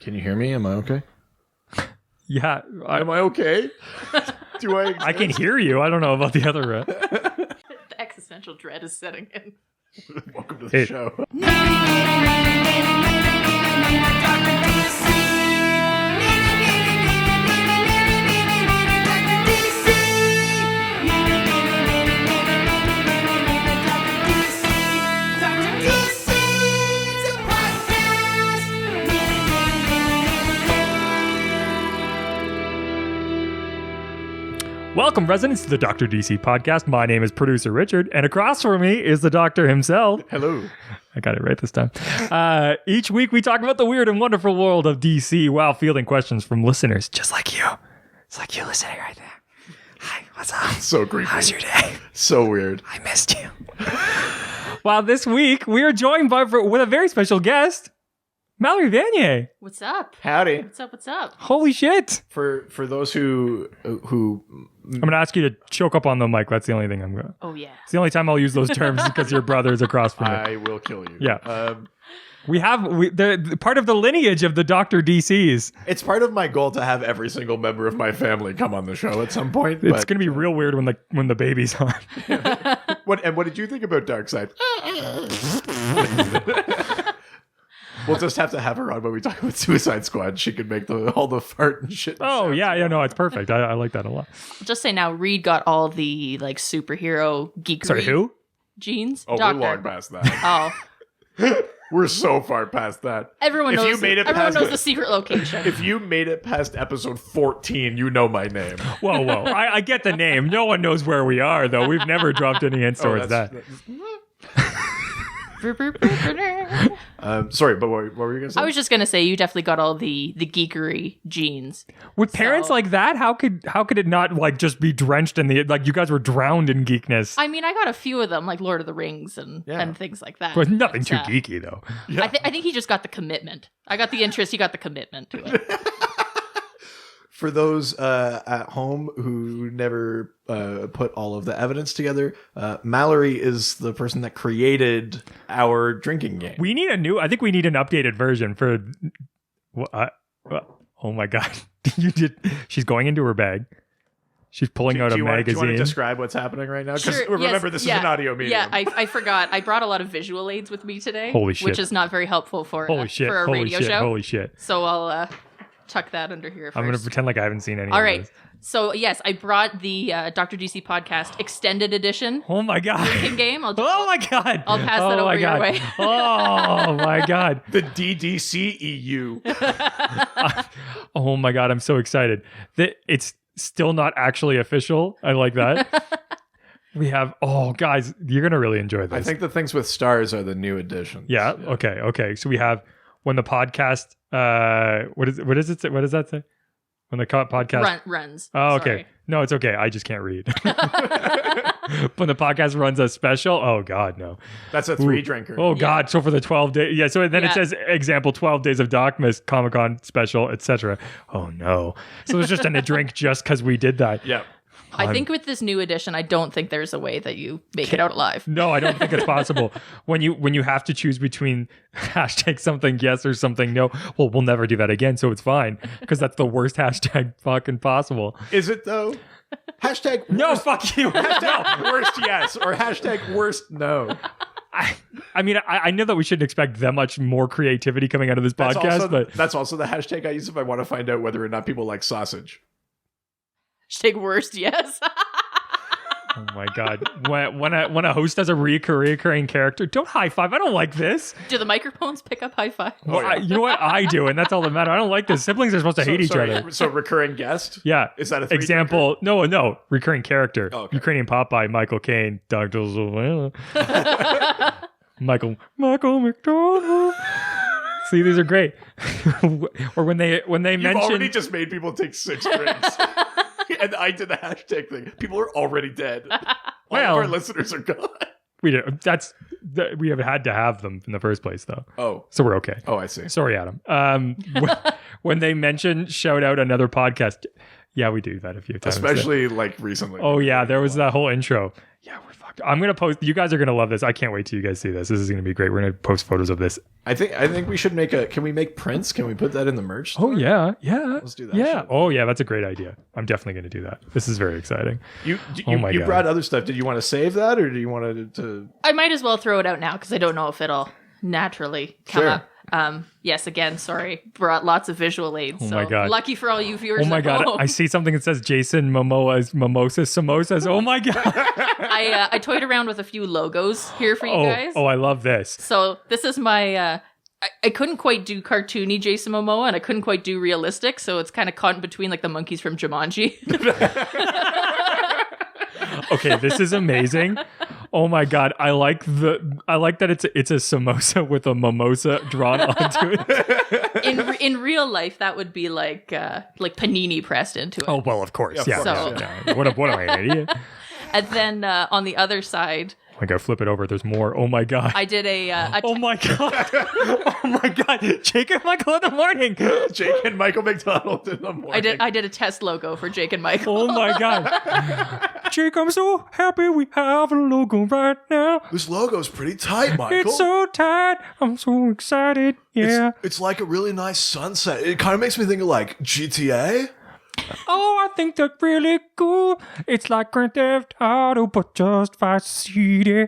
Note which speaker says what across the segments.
Speaker 1: Can you hear me? Am I okay?
Speaker 2: Yeah.
Speaker 1: Am I okay? Do I exist?
Speaker 2: I can hear you. I don't know about the other.
Speaker 3: The existential dread is setting in.
Speaker 1: Welcome to the show.
Speaker 2: Welcome, residents, to the Dr. DC podcast. My name is producer Richard, and across from me is the doctor himself.
Speaker 1: Hello.
Speaker 2: I got it right this time. Each week, we talk about the weird and wonderful world of DC while fielding questions from listeners just like you. It's like you listening right there. Hi, what's up?
Speaker 1: So creepy.
Speaker 2: How's your day?
Speaker 1: So weird.
Speaker 2: I missed you. Well, this week, we are joined with a very special guest, Mallory Vanier.
Speaker 3: What's up?
Speaker 1: Howdy.
Speaker 3: What's up? What's up?
Speaker 2: Holy shit.
Speaker 1: For those who
Speaker 2: I'm going to ask you to choke up on the mic. That's the only thing I'm going to.
Speaker 3: Oh, yeah.
Speaker 2: It's the only time I'll use those terms because your brother is across from me.
Speaker 1: I will kill you.
Speaker 2: Yeah. The part of the lineage of the Dr. DCs.
Speaker 1: It's part of my goal to have every single member of my family come on the show at some point.
Speaker 2: It's going to be real weird when the baby's on.
Speaker 1: What did you think about Darkseid? We'll just have to have her on when we talk about Suicide Squad. She can make all the fart and shit.
Speaker 2: Oh, yeah, no, it's perfect. I like that a lot.
Speaker 3: Just say now, Reed got all the like superhero geekery.
Speaker 2: Sorry, who?
Speaker 3: Genes.
Speaker 1: Oh,
Speaker 3: Doctor.
Speaker 1: we're long past that.
Speaker 3: Oh,
Speaker 1: We're so far past that.
Speaker 3: everyone
Speaker 1: If
Speaker 3: knows.
Speaker 1: you made it
Speaker 3: everyone
Speaker 1: past
Speaker 3: knows
Speaker 1: it-
Speaker 3: the secret location.
Speaker 1: If you made it past episode 14, you know my name.
Speaker 2: Whoa. I get the name. No one knows where we are, though. We've never dropped any hints towards that.
Speaker 1: Sorry, but what were you going to say?
Speaker 3: I was just gonna say you definitely got all the geekery genes.
Speaker 2: With parents like that, how could it not like just be drenched in the like you guys were drowned in geekness?
Speaker 3: I mean, I got a few of them, like Lord of the Rings and things like that.
Speaker 2: But nothing too
Speaker 3: But,
Speaker 2: geeky though.
Speaker 1: Yeah.
Speaker 3: I think he just got the commitment. I got the interest. He got the commitment to it.
Speaker 1: For those at home who never put all of the evidence together, Mallory is the person that created our drinking game.
Speaker 2: I think we need an updated version for. Oh my god! She's going into her bag. She's pulling out a magazine.
Speaker 1: Do you want to describe what's happening right now? Because
Speaker 3: Sure,
Speaker 1: remember,
Speaker 3: yes,
Speaker 1: this is an audio medium.
Speaker 3: Yeah, I forgot. I brought a lot of visual aids with me today.
Speaker 2: Holy shit.
Speaker 3: Which is not very helpful for a radio show.
Speaker 2: Holy shit!
Speaker 3: So I'll tuck that under here first.
Speaker 2: I'm gonna pretend like I haven't seen any.
Speaker 3: All
Speaker 2: of
Speaker 3: right.
Speaker 2: this.
Speaker 3: So yes, I brought the Dr. DC podcast extended edition
Speaker 2: Oh my god!
Speaker 3: drinking game.
Speaker 2: Oh my god!
Speaker 3: I'll pass that over your way.
Speaker 2: Oh my god!
Speaker 1: The DDC EU.
Speaker 2: Oh my god! I'm so excited. It's still not actually official. I like that. We have. Oh, guys, you're gonna really enjoy this.
Speaker 1: I think the things with stars are the new additions.
Speaker 2: Yeah. Okay. So we have when the podcast. What does it say? What does that say? When the podcast
Speaker 3: runs.
Speaker 2: Oh, okay.
Speaker 3: Sorry.
Speaker 2: No, it's okay. I just can't read. When the podcast runs a special. Oh God, no.
Speaker 1: That's a 3-drinker.
Speaker 2: Oh God. So for the 12 days. Yeah. So then it says example 12 days of Darkness Comic-Con special, etc. Oh no. So there's just a drink just because we did that.
Speaker 1: Yeah.
Speaker 3: I think with this new edition, I don't think there's a way that you make it out alive.
Speaker 2: No, I don't think it's possible. When you have to choose between hashtag something yes or something no, well, we'll never do that again, so it's fine because that's the worst hashtag fucking possible.
Speaker 1: Is it though? Hashtag
Speaker 2: No,
Speaker 1: worst,
Speaker 2: fuck you.
Speaker 1: hashtag worst yes or hashtag worst no.
Speaker 2: I mean, I know that we shouldn't expect that much more creativity coming out of this podcast, but
Speaker 1: that's also the hashtag I use if I want to find out whether or not people like sausage.
Speaker 3: Hashtag worst, yes.
Speaker 2: oh my God, when a host has a recurring character, don't high five. I don't like this.
Speaker 3: Do the microphones pick up high five?
Speaker 2: Well, you know what? I do, and that's all that matters. I don't like this. Siblings are supposed to hate each other.
Speaker 1: So recurring guest?
Speaker 2: Yeah.
Speaker 1: Is that a 3-drinker?
Speaker 2: example? No. Recurring character.
Speaker 1: Oh, okay.
Speaker 2: Ukrainian Popeye, Michael Caine, Dr. Zoella. Michael McDonald. See, these are great. Or when they
Speaker 1: You've
Speaker 2: mention
Speaker 1: already just made people take 6 drinks. And I did the hashtag thing. People are already dead. All
Speaker 2: Well-
Speaker 1: of our listeners are gone.
Speaker 2: we have had to have them in the first place though.
Speaker 1: Oh.
Speaker 2: So we're okay.
Speaker 1: Oh, I see.
Speaker 2: Sorry, Adam. When they mention shout out another podcast, yeah, we do that a few times.
Speaker 1: Especially like recently.
Speaker 2: Oh yeah, there was that whole intro. Yeah, we're fucked. I'm gonna post. You guys are gonna love this. I can't wait till you guys see this. This is gonna be great. We're gonna post photos of this.
Speaker 1: I think we should make Can we make prints? Can we put that in the merch store?
Speaker 2: Oh yeah.
Speaker 1: Let's do that.
Speaker 2: Yeah.
Speaker 1: shit.
Speaker 2: Oh yeah. That's a great idea. I'm definitely gonna do that. This is very exciting.
Speaker 1: You
Speaker 2: my God.
Speaker 1: brought other stuff. Did you want to save that, or do you want to?
Speaker 3: I might as well throw it out now because I don't know if it'll naturally come
Speaker 1: Sure.
Speaker 3: up. Yes, again, sorry. Brought lots of visual aids.
Speaker 2: Oh
Speaker 3: so
Speaker 2: my God.
Speaker 3: lucky for all you viewers.
Speaker 2: Oh my
Speaker 3: at
Speaker 2: God.
Speaker 3: home.
Speaker 2: I see something that says Jason Momoa's Mimosas Samosas. Oh my God.
Speaker 3: I toyed around with a few logos here for you guys.
Speaker 2: Oh, I love this.
Speaker 3: So this is my. I couldn't quite do cartoony Jason Momoa, and I couldn't quite do realistic. So it's kind of caught in between, like the monkeys from Jumanji.
Speaker 2: Okay, this is amazing. Oh my God. I like that it's a samosa with a mimosa drawn onto it.
Speaker 3: In real life, that would be like panini pressed into it.
Speaker 2: Oh well, of course.
Speaker 1: Yeah,
Speaker 2: Yeah.
Speaker 1: of
Speaker 3: course,
Speaker 2: yeah. What am I, an idiot?
Speaker 3: And then on the other side,
Speaker 2: Oh my God, flip it over. There's more. Oh my God.
Speaker 3: I did a
Speaker 2: Oh my God. Oh my God. Jake and Michael in the morning.
Speaker 1: Jake and Michael McDonald in the morning.
Speaker 3: I did a test logo for Jake and Michael.
Speaker 2: Oh my God. Jake, I'm so happy we have a logo right now.
Speaker 1: This logo's pretty tight, Michael.
Speaker 2: It's so tight. I'm so excited. Yeah.
Speaker 1: It's like a really nice sunset. It kind of makes me think of like GTA.
Speaker 2: Oh, I think that's really cool. It's like Grand Theft Auto, but just Vice City.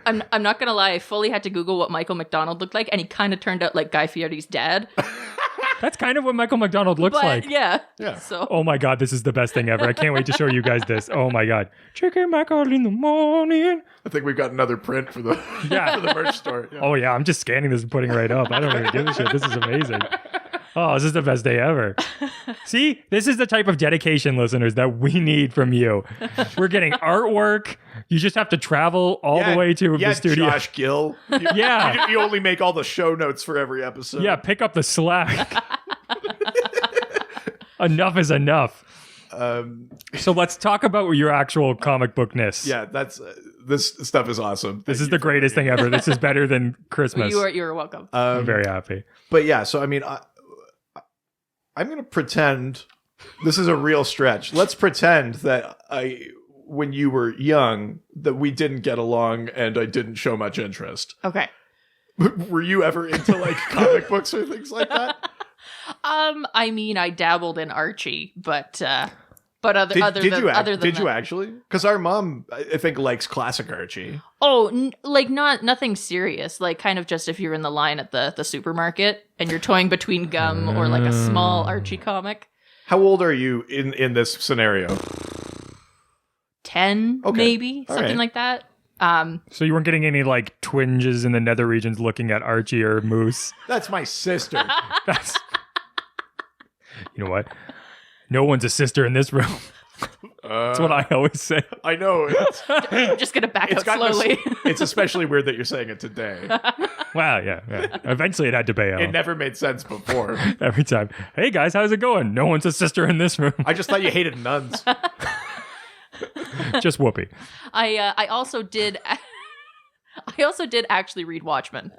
Speaker 3: I'm not gonna lie, I fully had to Google what Michael McDonald looked like, and he kind of turned out like Guy Fieri's dad.
Speaker 2: That's kind of what Michael McDonald looks
Speaker 3: But
Speaker 2: like.
Speaker 3: yeah.
Speaker 1: Yeah.
Speaker 3: So
Speaker 2: Oh my God, this is the best thing ever. I can't wait to show you guys this. Oh my God. Jake and Michael in the morning.
Speaker 1: I think we've got another print for the
Speaker 2: Yeah.
Speaker 1: for the merch store. Yeah.
Speaker 2: Oh yeah, I'm just scanning this and putting it right up. I don't even give a shit. This is amazing. Oh, this is the best day ever. See, this is the type of dedication, listeners, that we need from you. We're getting artwork. You just have to travel all the way to the studio.
Speaker 1: Josh Gill.
Speaker 2: Yeah.
Speaker 1: You only make all the show notes for every episode.
Speaker 2: Yeah, pick up the slack. Enough is enough. So let's talk about your actual comic bookness.
Speaker 1: Yeah, that's this stuff is awesome.
Speaker 2: This is the greatest thing ever. This is better than Christmas.
Speaker 3: you are welcome.
Speaker 2: I'm very happy.
Speaker 1: But yeah, so I mean, I'm going to pretend this is a real stretch. Let's pretend that when you were young, that we didn't get along and I didn't show much interest.
Speaker 3: Okay.
Speaker 1: Were you ever into like comic books or things like that?
Speaker 3: I mean, I dabbled in Archie, but other than
Speaker 1: Did you
Speaker 3: that-
Speaker 1: actually? Because our mom, I think, likes classic Archie.
Speaker 3: Oh, like nothing serious. Like kind of just if you're in the line at the supermarket and you're toying between gum or like a small Archie comic.
Speaker 1: How old are you in this scenario?
Speaker 3: 10,
Speaker 1: Okay.
Speaker 3: maybe
Speaker 1: All
Speaker 3: something
Speaker 1: right.
Speaker 3: like that.
Speaker 2: So you weren't getting any like twinges in the nether regions looking at Archie or Moose.
Speaker 1: That's my sister.
Speaker 2: That's You know what? No one's a sister in this room. That's what I always say.
Speaker 1: I know.
Speaker 3: I'm just gonna back out
Speaker 1: gotten
Speaker 3: slowly.
Speaker 1: It's especially weird that you're saying it today.
Speaker 2: Wow, yeah. Eventually it had to pay out.
Speaker 1: It never made sense before.
Speaker 2: Every time. Hey guys, how's it going? No one's a sister in this room.
Speaker 1: I just thought you hated nuns.
Speaker 2: Just Whoopi.
Speaker 3: I also did actually read Watchmen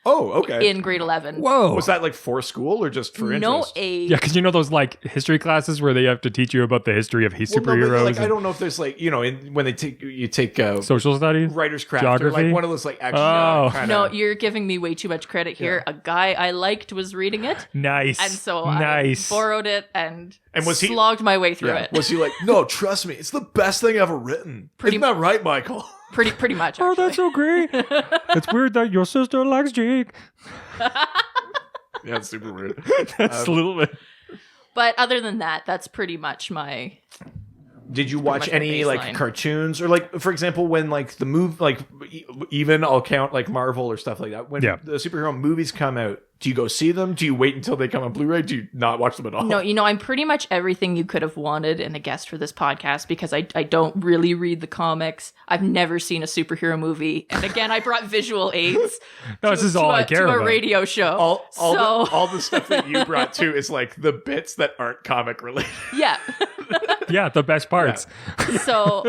Speaker 1: Oh, okay.
Speaker 3: in grade 11.
Speaker 2: Whoa.
Speaker 1: Was that like for school or just for
Speaker 3: No,
Speaker 1: interest?
Speaker 2: Yeah, because you know those like history classes where they have to teach you about the history of
Speaker 1: Well, no,
Speaker 2: superheroes
Speaker 1: but, like, I
Speaker 2: and
Speaker 1: don't know if there's like, you know, when you take
Speaker 2: social studies?
Speaker 1: writer's craft
Speaker 2: Geography?
Speaker 1: or like one of those like actually
Speaker 2: Oh.
Speaker 1: kinda,
Speaker 3: No, you're giving me way too much credit here. A guy I liked was reading it,
Speaker 2: Nice.
Speaker 3: and so
Speaker 2: nice.
Speaker 3: I borrowed it and
Speaker 1: was he-
Speaker 3: slogged my way through
Speaker 1: yeah.
Speaker 3: it.
Speaker 1: Was he like, no, trust me, it's the best thing ever written. Isn't that right, Michael?
Speaker 3: Pretty much.
Speaker 2: Oh,
Speaker 3: Actually.
Speaker 2: that's so great. It's weird that your sister likes Jake.
Speaker 1: Yeah, it's super weird.
Speaker 2: That's a little bit.
Speaker 3: But other than that, that's pretty much my.
Speaker 1: Did you watch
Speaker 3: much the
Speaker 1: any like
Speaker 3: baseline.
Speaker 1: cartoons or like, for example, when like the move, like even I'll count like Marvel or stuff like that. When
Speaker 2: Yeah.
Speaker 1: the superhero movies come out, do you go see them? Do you wait until they come on Blu-ray? Do you not watch them at all?
Speaker 3: No, I'm pretty much everything you could have wanted in a guest for this podcast because I don't really read the comics. I've never seen a superhero movie. And again, I brought visual aids.
Speaker 2: No, this is all I care
Speaker 3: to
Speaker 2: about.
Speaker 3: a radio show.
Speaker 1: All the stuff that you brought too is like the bits that aren't comic related.
Speaker 3: Yeah.
Speaker 2: Yeah, the best parts.
Speaker 3: So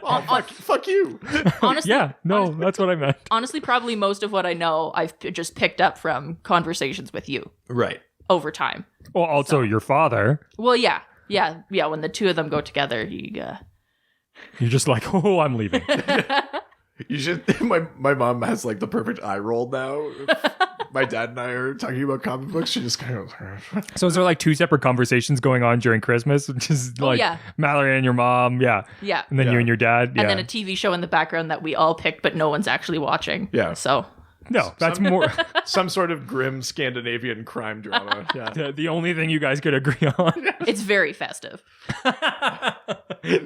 Speaker 1: Oh, fuck you.
Speaker 3: honestly,
Speaker 2: Yeah, no, that's what I meant.
Speaker 3: honestly, probably most of what I know I've just picked up from conversations with you
Speaker 1: Right.
Speaker 3: over time.
Speaker 2: Well, also your father.
Speaker 3: Well, yeah. When the two of them go together, you
Speaker 2: You're just like, oh, I'm leaving.
Speaker 1: You should. My mom has like the perfect eye roll now. My dad and I are talking about comic books. She just kind of.
Speaker 2: So is there like 2 separate conversations going on during Christmas? Which is like Mallory and your mom,
Speaker 3: Yeah.
Speaker 2: and then you and your dad,
Speaker 3: And then a TV show in the background that we all picked, but no one's actually watching.
Speaker 1: Yeah.
Speaker 3: So.
Speaker 2: No, that's more
Speaker 1: some sort of grim Scandinavian crime drama. Yeah.
Speaker 2: the only thing you guys could agree on.
Speaker 3: It's very festive.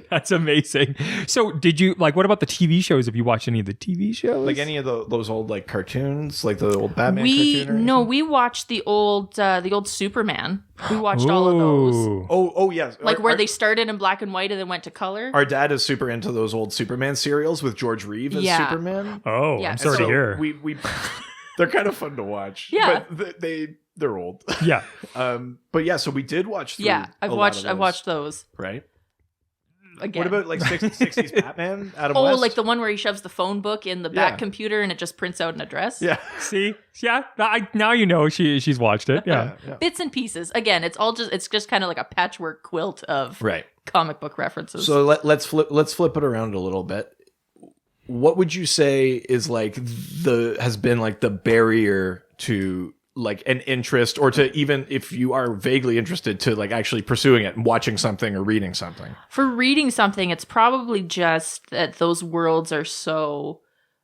Speaker 2: That's amazing. So did you what about the TV shows? Have you watched any of the TV shows?
Speaker 1: Like any of those old like cartoons, like the old Batman cartoon?
Speaker 3: We watched the old Superman. We watched all of those.
Speaker 1: Oh yes.
Speaker 3: Like where they started in black and white and then went to color.
Speaker 1: Our dad is super into those old Superman serials with George Reeve as Superman.
Speaker 2: Oh,
Speaker 3: Yeah.
Speaker 2: I'm sorry to hear.
Speaker 1: We they're kind of fun to watch.
Speaker 3: Yeah.
Speaker 1: But they're old.
Speaker 2: Yeah.
Speaker 1: But yeah, so we did watch through
Speaker 3: I've watched those.
Speaker 1: Right.
Speaker 3: Again.
Speaker 1: What about like 60s Batman? Adam
Speaker 3: Oh,
Speaker 1: West?
Speaker 3: like the one where he shoves the phone book in the back computer and it just prints out an address?
Speaker 1: Yeah.
Speaker 2: See? Yeah. Now you know she's watched it. Yeah.
Speaker 3: Bits and pieces. Again, it's just kind of like a patchwork quilt of comic book references.
Speaker 1: So let's flip it around a little bit. What would you say is has been like the barrier to like an interest, or to even if you are vaguely interested, to like actually pursuing it and watching something or reading something?
Speaker 3: For reading something, it's probably just that those worlds are so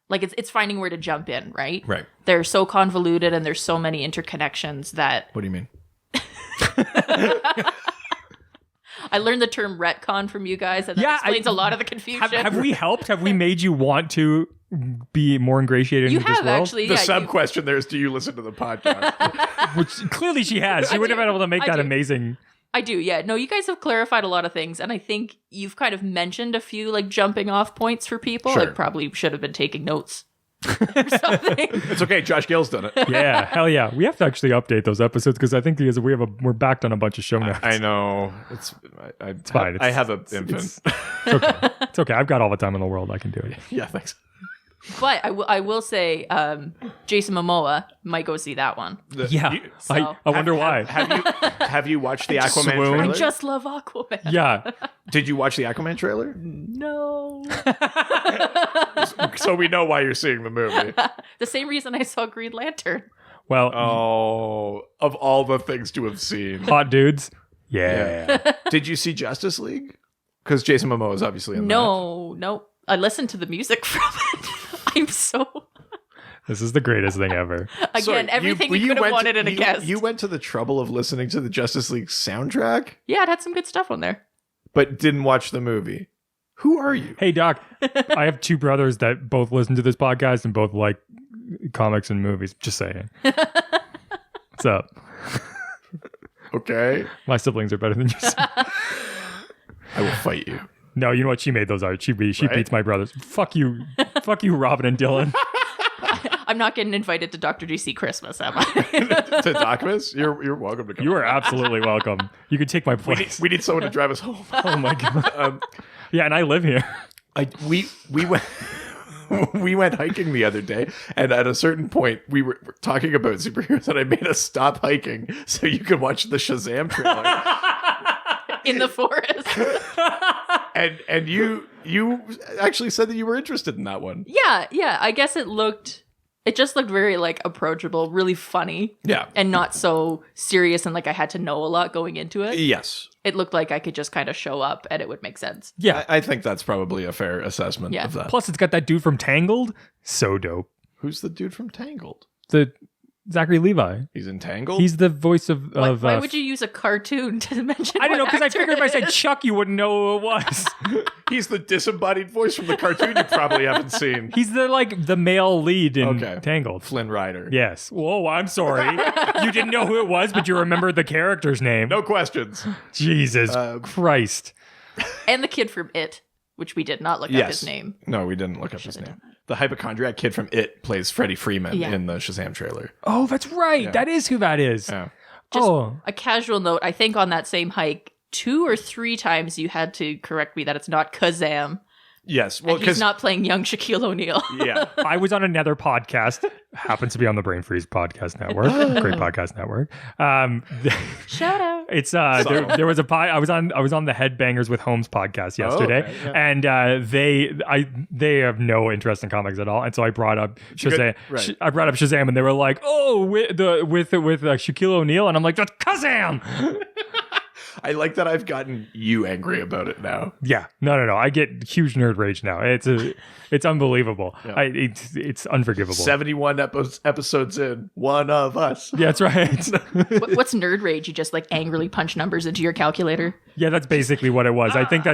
Speaker 3: like it's finding where to jump in, right?
Speaker 1: Right.
Speaker 3: They're so convoluted and there's so many interconnections that
Speaker 1: What do you mean?
Speaker 3: I learned the term retcon from you guys, and that explains a lot of the confusion.
Speaker 2: Have we helped? Have we made you want to be more ingratiated
Speaker 3: You
Speaker 2: into this
Speaker 3: have
Speaker 2: world?
Speaker 3: actually.
Speaker 1: The sub question there is, do you listen to the podcast?
Speaker 2: Which clearly she has. She would have been able to make that amazing.
Speaker 3: I do, yeah. No, you guys have clarified a lot of things, and I think you've kind of mentioned a few like jumping off points for people.
Speaker 1: Sure.
Speaker 3: I probably should have been taking notes or something.
Speaker 1: It's okay. Josh Gill's done it.
Speaker 2: Yeah, hell yeah. We have to actually update those episodes because I think we're backed on a bunch of show notes.
Speaker 1: I know. It's
Speaker 2: fine.
Speaker 1: I have an infant.
Speaker 2: It's okay. It's okay. I've got all the time in the world. I can do it.
Speaker 1: Yeah, thanks.
Speaker 3: But I will say, Jason Momoa might go see that one.
Speaker 2: Yeah.
Speaker 3: So-
Speaker 2: I wonder why.
Speaker 1: Have you watched the Aquaman
Speaker 2: swoon.
Speaker 1: trailer?
Speaker 3: I just love Aquaman.
Speaker 2: Yeah.
Speaker 1: Did you watch the Aquaman trailer?
Speaker 3: No.
Speaker 1: So we know why you're seeing the movie.
Speaker 3: The same reason I saw Green Lantern.
Speaker 2: Well,
Speaker 1: Oh, of all the things to have seen.
Speaker 2: hot dudes. Yeah.
Speaker 1: Did you see Justice League? Because Jason Momoa is obviously in that.
Speaker 3: No. I listened to the music from it. I'm so...
Speaker 2: This is the greatest thing ever.
Speaker 3: Again,
Speaker 1: Sorry,
Speaker 3: everything you could have wanted in a guest.
Speaker 1: You went to the trouble of listening to the Justice League soundtrack,
Speaker 3: Yeah, it had some good stuff on there.
Speaker 1: but didn't watch the movie. Who are you?
Speaker 2: Hey, Doc. I have 2 brothers that both listen to this podcast and both like comics and movies. Just saying. What's up?
Speaker 1: Okay.
Speaker 2: My siblings are better than you.
Speaker 1: I will fight you.
Speaker 2: No, you know what? She made those art. She beats my brothers. Fuck you. Fuck you, Robin and Dylan.
Speaker 3: I'm not getting invited to Dr. GC Christmas, am I?
Speaker 1: To Docmas? You're welcome to come.
Speaker 2: You are absolutely welcome. You can take my place.
Speaker 1: We need someone to drive us home.
Speaker 2: Oh my god. Yeah, and I live here.
Speaker 1: We went we went hiking the other day, and at a certain point we were talking about superheroes, and I made us stop hiking so you could watch the Shazam trailer.
Speaker 3: In the forest.
Speaker 1: And you actually said that you were interested in that one.
Speaker 3: Yeah. I guess it just looked very like approachable, really funny.
Speaker 1: Yeah.
Speaker 3: And not so serious and like I had to know a lot going into it.
Speaker 1: Yes.
Speaker 3: It looked like I could just kind of show up and it would make sense.
Speaker 2: Yeah.
Speaker 1: I think that's probably a fair assessment of that.
Speaker 2: Plus, it's got that dude from Tangled. So dope.
Speaker 1: Who's the dude from Tangled?
Speaker 2: The Zachary Levi.
Speaker 1: He's in Tangled?
Speaker 2: He's the voice of.
Speaker 3: Why would you use a cartoon to mention?
Speaker 2: I don't know, because I
Speaker 3: actor
Speaker 2: figured if I
Speaker 3: it
Speaker 2: said
Speaker 3: is?
Speaker 2: Chuck, you wouldn't know who it was.
Speaker 1: He's the disembodied voice from the cartoon you probably haven't seen.
Speaker 2: He's the male lead in
Speaker 1: Okay.
Speaker 2: Tangled.
Speaker 1: Flynn Rider.
Speaker 2: Yes. Whoa, I'm sorry. You didn't know who it was, but you remembered the character's name.
Speaker 1: No questions.
Speaker 2: Jesus Christ.
Speaker 3: And the kid from It, which we did not look up his name.
Speaker 1: No, we didn't look up his name. The hypochondriac kid from It plays Freddie Freeman in the Shazam trailer.
Speaker 2: Oh, that's right.
Speaker 1: Yeah.
Speaker 2: That is who that is.
Speaker 1: Yeah.
Speaker 3: Just
Speaker 2: Oh.
Speaker 3: a casual note, I think on that same hike, 2 or 3 times you had to correct me that it's not Kazam,
Speaker 1: Yes. Well,
Speaker 3: And he's not playing young Shaquille O'Neal.
Speaker 1: yeah.
Speaker 2: I was on another podcast, happens to be on the Brain Freeze podcast network, great podcast network.
Speaker 3: Shout out.
Speaker 2: It's there was I was on the Headbangers with Holmes podcast yesterday,
Speaker 1: okay, yeah.
Speaker 2: and they have no interest in comics at all, and so I brought up Shazam.
Speaker 1: Right.
Speaker 2: I brought up Shazam, and they were like, "Oh, with Shaquille O'Neal," and I'm like, "That's Kazam."
Speaker 1: I like that I've gotten you angry about it now.
Speaker 2: Yeah, no. I get huge nerd rage now. It's unbelievable.
Speaker 1: Yeah.
Speaker 2: It's unforgivable.
Speaker 1: 71 episodes in, one of us.
Speaker 2: Yeah, that's right.
Speaker 3: What's nerd rage? You just like angrily punch numbers into your calculator?
Speaker 2: Yeah, that's basically what it was. I think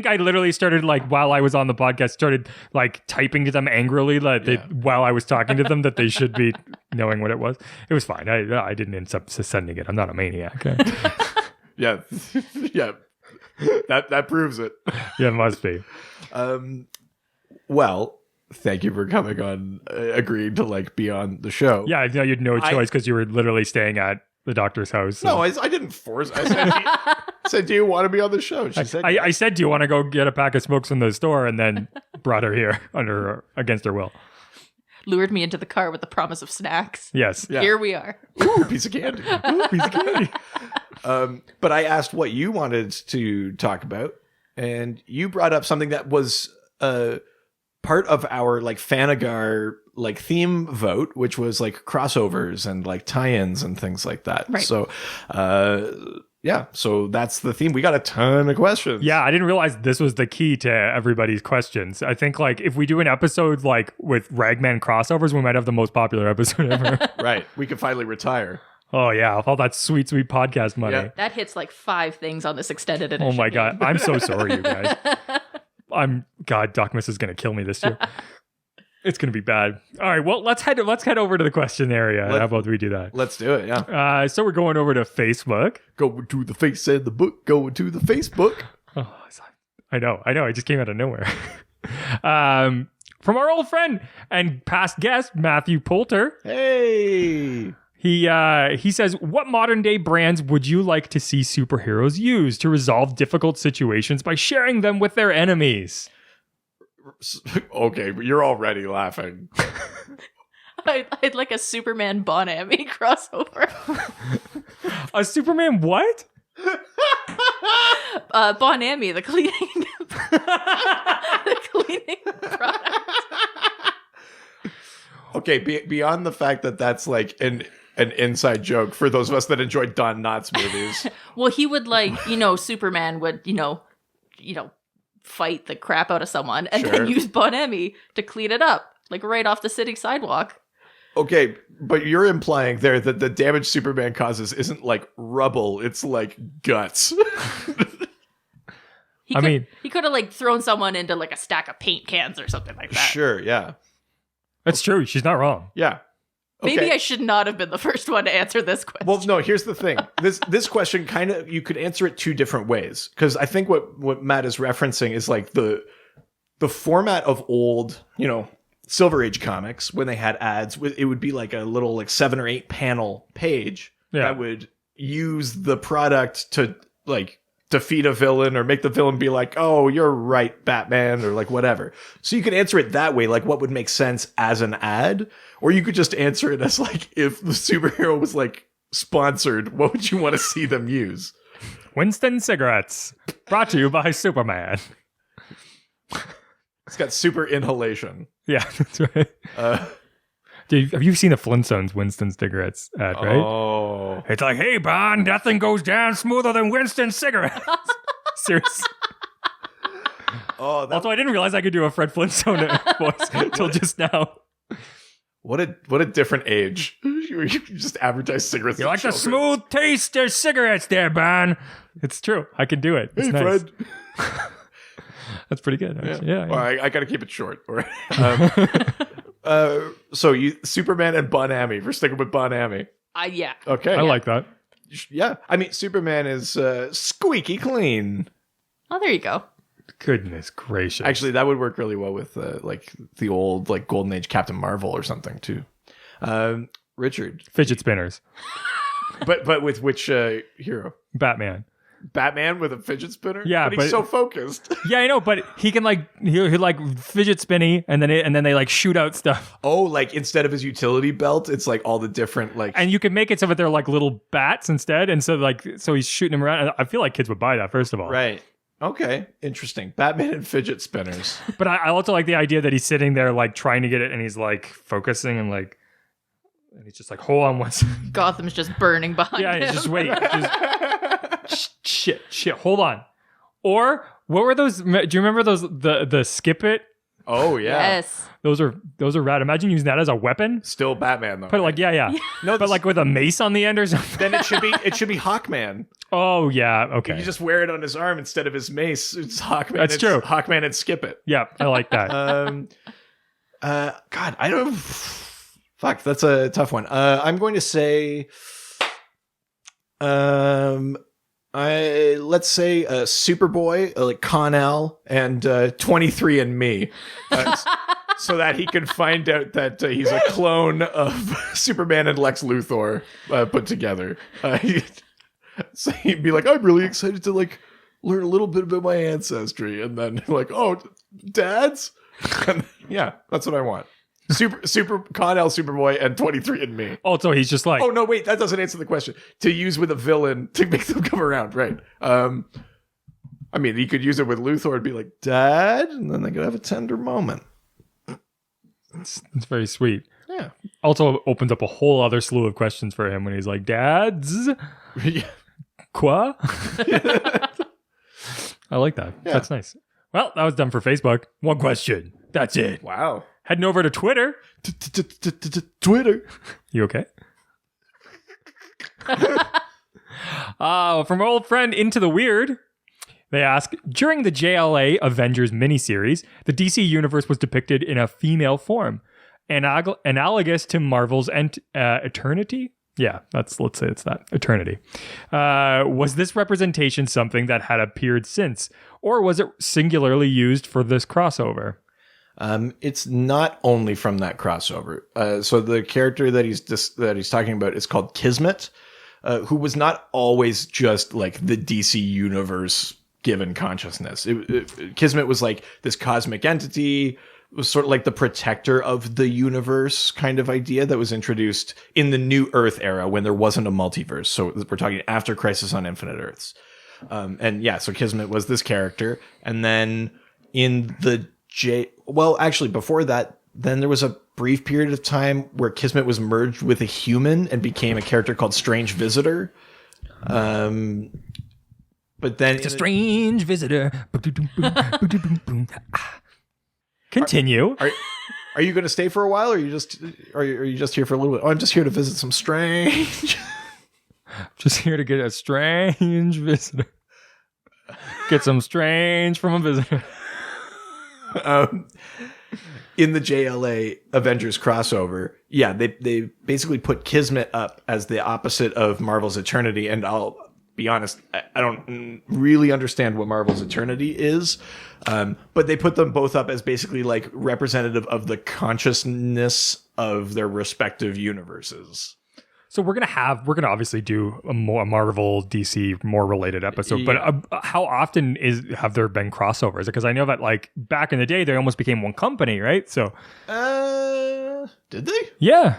Speaker 2: I literally started like while I was on the podcast, started like typing to them angrily while I was talking to them that they should be knowing what it was. It was fine. I didn't end up sending it. I'm not a maniac.
Speaker 1: Yeah. Yeah. That proves it.
Speaker 2: Yeah, it must be.
Speaker 1: Well, thank you for coming on, agreeing to like be on the show.
Speaker 2: Yeah, you had no choice because you were literally staying at the doctor's house.
Speaker 1: No, I didn't force. I said, do you want to be on the show? She said,
Speaker 2: I said, do you want to go get a pack of smokes from the store? And then brought her here against her will.
Speaker 3: Lured me into the car with the promise of snacks.
Speaker 2: Yes.
Speaker 1: Yeah.
Speaker 3: Here we are.
Speaker 1: Ooh, piece of candy.
Speaker 2: Ooh, piece of candy.
Speaker 1: But I asked what you wanted to talk about, and you brought up something that was part of our like Fanagar like theme vote, which was like crossovers and like tie-ins and things like that.
Speaker 3: Right.
Speaker 1: So, yeah, so that's the theme. We got a ton of questions.
Speaker 2: Yeah, I didn't realize this was the key to everybody's questions. I think like if we do an episode like with Ragman crossovers, we might have the most popular episode ever.
Speaker 1: Right. We could finally retire.
Speaker 2: Oh yeah, all that sweet podcast money.
Speaker 1: Yeah.
Speaker 3: That hits like 5 things on this extended edition.
Speaker 2: Oh my god,
Speaker 3: game.
Speaker 2: I'm so sorry, you guys. Docmus is gonna kill me this year. It's gonna be bad. All right, well let's head over to the question area. How about we do that?
Speaker 1: Let's do it. Yeah.
Speaker 2: So we're going over to Facebook.
Speaker 1: Going to the face and the book. Going to the Facebook.
Speaker 2: Oh, I know. I just came out of nowhere. From our old friend and past guest Matthew Poulter.
Speaker 1: Hey.
Speaker 2: He says, what modern day brands would you like to see superheroes use to resolve difficult situations by sharing them with their enemies?
Speaker 1: Okay, but you're already laughing.
Speaker 3: I'd like a Superman Bonami crossover.
Speaker 2: A Superman what?
Speaker 3: Bonami, the cleaning product.
Speaker 1: Okay, beyond the fact that that's like an inside joke for those of us that enjoy Don Knotts movies.
Speaker 3: Well, he would like, Superman would, fight the crap out of someone and then use Bonami to clean it up, like right off the city sidewalk.
Speaker 1: Okay, but you're implying there that the damage Superman causes isn't like rubble, it's like guts.
Speaker 3: He could have like thrown someone into like a stack of paint cans or something like that.
Speaker 1: Sure, yeah.
Speaker 2: That's true. She's not wrong.
Speaker 1: Yeah. Okay.
Speaker 3: Maybe I should not have been the first one to answer this question.
Speaker 1: Well, no, here's the thing. This question kind of, you could answer it 2 different ways. Because I think what Matt is referencing is like the format of old, Silver Age comics, when they had ads, it would be like a little like 7 or 8 panel page that would use the product to like defeat a villain or make the villain be like, oh, you're right, Batman, or like whatever. So you could answer it that way, like what would make sense as an ad, or you could just answer it as like, if the superhero was like sponsored, what would you want to see them use?
Speaker 2: Winston cigarettes, brought to you by Superman.
Speaker 1: It's got super inhalation.
Speaker 2: Yeah, that's right. Dude, have you seen the Flintstones Winston cigarettes ad, right?
Speaker 1: Oh.
Speaker 2: It's like, hey, Bond, nothing goes down smoother than Winston cigarettes. Seriously.
Speaker 1: Oh,
Speaker 2: Also, I didn't realize I could do a Fred Flintstone voice until just now.
Speaker 1: What a different age. You just advertise cigarettes.
Speaker 2: You like the smooth taste of cigarettes there, Bond? It's true. I can do it. It's
Speaker 1: Hey,
Speaker 2: nice.
Speaker 1: Fred.
Speaker 2: That's pretty good. Yeah.
Speaker 1: Well, I got to keep it short. So you Superman and Bonami. We're sticking with Bonami.
Speaker 3: Yeah.
Speaker 1: Okay.
Speaker 2: I like that.
Speaker 1: Yeah. I mean, Superman is squeaky clean.
Speaker 3: Oh, there you go.
Speaker 2: Goodness gracious.
Speaker 1: Actually, that would work really well with like the old like Golden Age Captain Marvel or something too. Richard.
Speaker 2: Fidget spinners.
Speaker 1: But with which hero?
Speaker 2: Batman.
Speaker 1: Batman with a fidget spinner?
Speaker 2: Yeah,
Speaker 1: but he's so focused.
Speaker 2: Yeah, I know, but he can like he'll like fidget spinny, and then they like shoot out stuff.
Speaker 1: Oh, like instead of his utility belt, it's like all the different like.
Speaker 2: And you can make it so that they're like little bats instead, and so he's shooting them around. I feel like kids would buy that first of all.
Speaker 1: Right. Okay. Interesting. Batman and fidget spinners.
Speaker 2: But I also like the idea that he's sitting there like trying to get it, and he's like focusing and he's just like, hold on one second.
Speaker 3: Gotham's just burning behind him.
Speaker 2: Yeah, just wait. Shit. Hold on. Or what were those? Do you remember those? The skip it.
Speaker 1: Oh yeah.
Speaker 3: Yes.
Speaker 2: Those are rad. Imagine using that as a weapon.
Speaker 1: Still Batman though.
Speaker 2: But like yeah.
Speaker 1: No,
Speaker 2: but like with a mace on the end or something.
Speaker 1: then it should be Hawkman.
Speaker 2: Oh yeah. Okay.
Speaker 1: You just wear it on his arm instead of his mace. It's Hawkman.
Speaker 2: That's true.
Speaker 1: Hawkman and skip it.
Speaker 2: Yeah, I like that.
Speaker 1: God, I don't. Fuck, that's a tough one. I'm going to say, let's say Superboy, like Con-El, and 23andMe, so that he can find out that he's a clone of Superman and Lex Luthor put together. So he'd be like, I'm really excited to like learn a little bit about my ancestry, and then like, oh, dads, and, yeah, that's what I want. Super Con-El, Superboy, and 23andMe.
Speaker 2: Oh, so he's just like,
Speaker 1: Oh no, wait, that doesn't answer the question. To use with a villain to make them come around, right? I mean, he could use it with Luthor and be like, Dad, and then they could have a tender moment.
Speaker 2: it's very sweet.
Speaker 1: Yeah.
Speaker 2: Also opens up a whole other slew of questions for him when he's like, dads,
Speaker 1: Yeah.
Speaker 2: quoi? I like that.
Speaker 1: Yeah.
Speaker 2: That's nice. Well, that was done for Facebook. One question. That's it.
Speaker 1: Wow.
Speaker 2: Heading over to Twitter.
Speaker 1: Twitter.
Speaker 2: You okay? From our old friend Into the Weird, they ask, during the JLA Avengers miniseries, the DC universe was depicted in a female form, analogous to Marvel's Eternity. Yeah, let's say it's that. Eternity. Was this representation something that had appeared since, or was it singularly used for this crossover?
Speaker 1: It's not only from that crossover. So the character that he's talking about is called Kismet, who was not always just like the DC universe given consciousness. Kismet was like this cosmic entity, was sort of like the protector of the universe kind of idea that was introduced in the New Earth era when there wasn't a multiverse. So we're talking after Crisis on Infinite Earths. And yeah, so Kismet was this character. And then in the actually before that, then there was a brief period of time where Kismet was merged with a human and became a character called Strange Visitor. But then
Speaker 2: It's a strange visitor. Continue.
Speaker 1: Are you going to stay for a while, or are you just here for a little bit? Oh, I'm just here to visit some strange.
Speaker 2: Just here to get a strange visitor. Get some strange from a visitor.
Speaker 1: In the JLA Avengers crossover, yeah, they basically put Kismet up as the opposite of Marvel's Eternity, and I'll be honest, I don't really understand what Marvel's Eternity is, but they put them both up as basically like representative of the consciousness of their respective universes.
Speaker 2: So we're gonna obviously do a Marvel DC more related episode,
Speaker 1: Yeah.
Speaker 2: But how often have there been crossovers? Because I know that like back in the day they almost became one company, right? So
Speaker 1: Did they?
Speaker 2: yeah,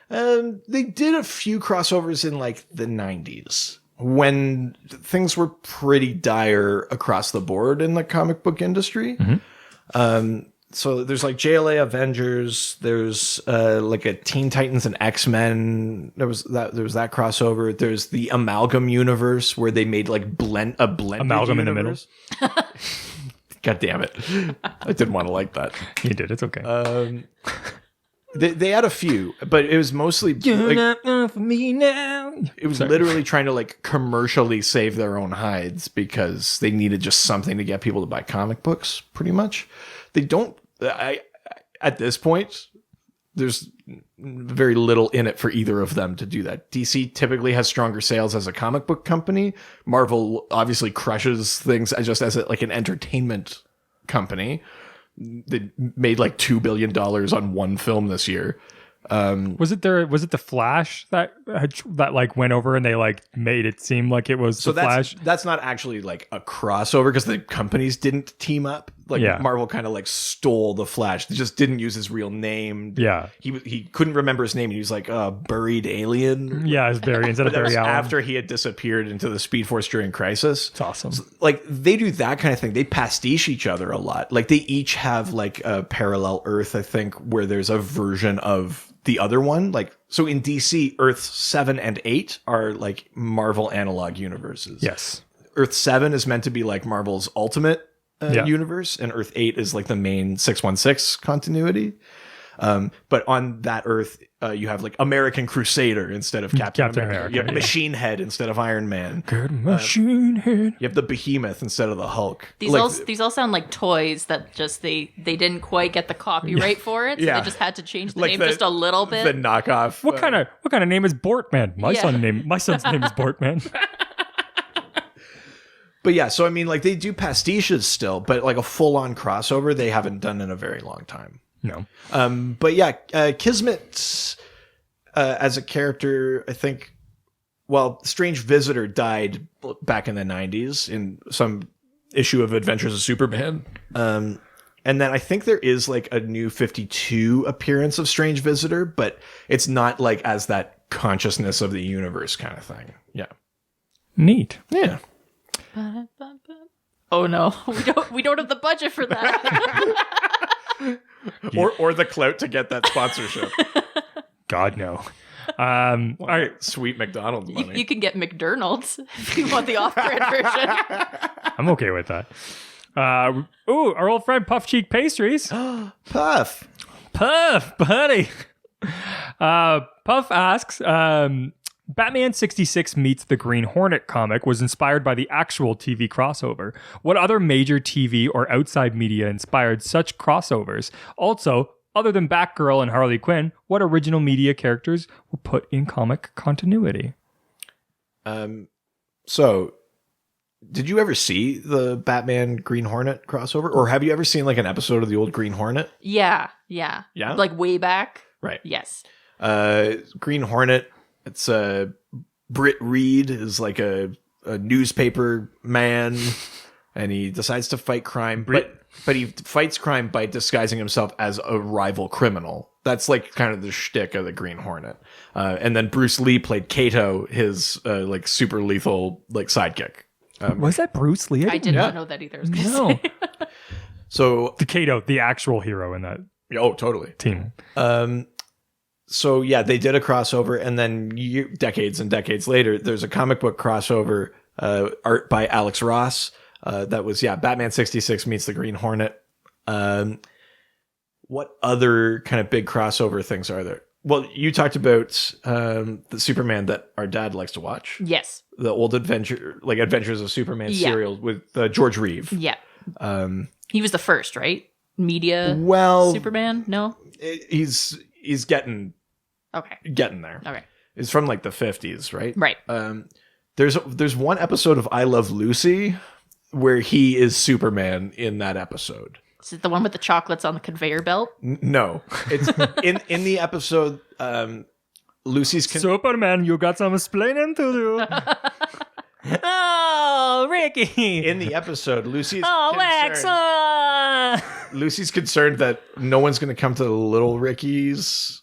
Speaker 1: They did a few crossovers in like the 90s when things were pretty dire across the board in the comic book industry.
Speaker 2: Mm-hmm.
Speaker 1: So there's like JLA Avengers, there's like a Teen Titans and X-Men. There was that crossover. There's the Amalgam universe where they made like a blended
Speaker 2: Amalgam
Speaker 1: universe.
Speaker 2: in the middle.
Speaker 1: God damn it. I didn't want to like that.
Speaker 2: You did. It's okay.
Speaker 1: They had a few, but it was mostly like,
Speaker 2: not for me now.
Speaker 1: it was literally trying to like commercially save their own hides because they needed just something to get people to buy comic books, pretty much. They don't, at this point, there's very little in it for either of them to do that. DC typically has stronger sales as a comic book company. Marvel obviously crushes things just as like an entertainment company. They made like $2 billion on one film this year.
Speaker 2: Was it the Flash that like went over and they like made it seem like it was
Speaker 1: So
Speaker 2: the Flash?
Speaker 1: that's not actually like a crossover because the companies didn't team up. Like Marvel kind of like stole the Flash. They just didn't use his real name.
Speaker 2: Yeah.
Speaker 1: He couldn't remember his name. He was like buried alien.
Speaker 2: Yeah, it's Barry instead of
Speaker 1: That was
Speaker 2: Barry Allen.
Speaker 1: after he had disappeared into the Speed Force during Crisis.
Speaker 2: It's awesome.
Speaker 1: Like they do that kind of thing. They pastiche each other a lot. Like they each have like a parallel Earth, I think, where there's a version of the other one. Like so in DC, Earths 7 and 8 are like Marvel analog universes.
Speaker 2: Yes.
Speaker 1: Earth 7 is meant to be like Marvel's ultimate universe, and Earth 8 is like the main 616 continuity. But on that Earth, you have like American Crusader instead of Captain America. You have Machine Head instead of Iron Man.
Speaker 2: Good Machine Head.
Speaker 1: You have the Behemoth instead of the Hulk.
Speaker 3: These all sound like toys that just they didn't quite get the copyright for it, so they just had to change the name just a little bit.
Speaker 1: The knockoff.
Speaker 2: What kind of name is Bortman? My son's name is Bortman.
Speaker 1: But yeah, so I mean, like they do pastiches still, but like a full-on crossover, they haven't done in a very long time.
Speaker 2: No.
Speaker 1: But yeah, Kismet as a character, I think, well, Strange Visitor died back in the 90s in some issue of Adventures of Superman. And then I think there is like a new 52 appearance of Strange Visitor, but it's not like as that consciousness of the universe kind of thing. Yeah.
Speaker 2: Neat.
Speaker 1: Yeah.
Speaker 3: Oh no, we don't have the budget for that.
Speaker 1: Or the clout to get that sponsorship.
Speaker 2: God no. All right,
Speaker 1: sweet McDonald's money.
Speaker 3: You can get McDonald's if you want the off-brand version.
Speaker 2: I'm okay with that. Our old friend Puff Cheek Pastries.
Speaker 1: Puff,
Speaker 2: buddy. Puff asks, Batman 66 Meets the Green Hornet comic was inspired by the actual TV crossover. What other major TV or outside media inspired such crossovers? Also, other than Batgirl and Harley Quinn, what original media characters were put in comic continuity?
Speaker 1: So, did you ever see the Batman Green Hornet crossover? Or have you ever seen like an episode of the old Green Hornet?
Speaker 3: Yeah. Like way back?
Speaker 1: Right.
Speaker 3: Yes.
Speaker 1: Green Hornet, it's Britt Reed is like a newspaper man, and he decides to fight crime, but he fights crime by disguising himself as a rival criminal. That's like kind of the shtick of the Green Hornet. And then Bruce Lee played Kato, his like super lethal like sidekick.
Speaker 2: Was that Bruce Lee?
Speaker 3: I did not know that either.
Speaker 2: No.
Speaker 1: So
Speaker 2: the Kato, the actual hero in that.
Speaker 1: Oh, totally.
Speaker 2: Team.
Speaker 1: So yeah, they did a crossover, and then decades and decades later, there's a comic book crossover, art by Alex Ross. That was Batman 66 meets the Green Hornet. What other kind of big crossover things are there? Well, you talked about the Superman that our dad likes to watch.
Speaker 3: Yes.
Speaker 1: The old Adventures of Superman serial with George Reeve.
Speaker 3: Yeah. He was the first, right? Media.
Speaker 1: Well,
Speaker 3: Superman. No.
Speaker 1: He's getting there.
Speaker 3: Okay.
Speaker 1: It's from like the 50s, right?
Speaker 3: Right.
Speaker 1: There's one episode of I Love Lucy where he is Superman in that episode.
Speaker 3: Is it the one with the chocolates on the conveyor belt?
Speaker 1: No, it's in the episode. Lucy's
Speaker 2: Superman, you got some explaining to do. Oh, Ricky!
Speaker 1: In the episode, Lucy's
Speaker 2: Alexa!
Speaker 1: Lucy's concerned that no one's going to come to little Ricky's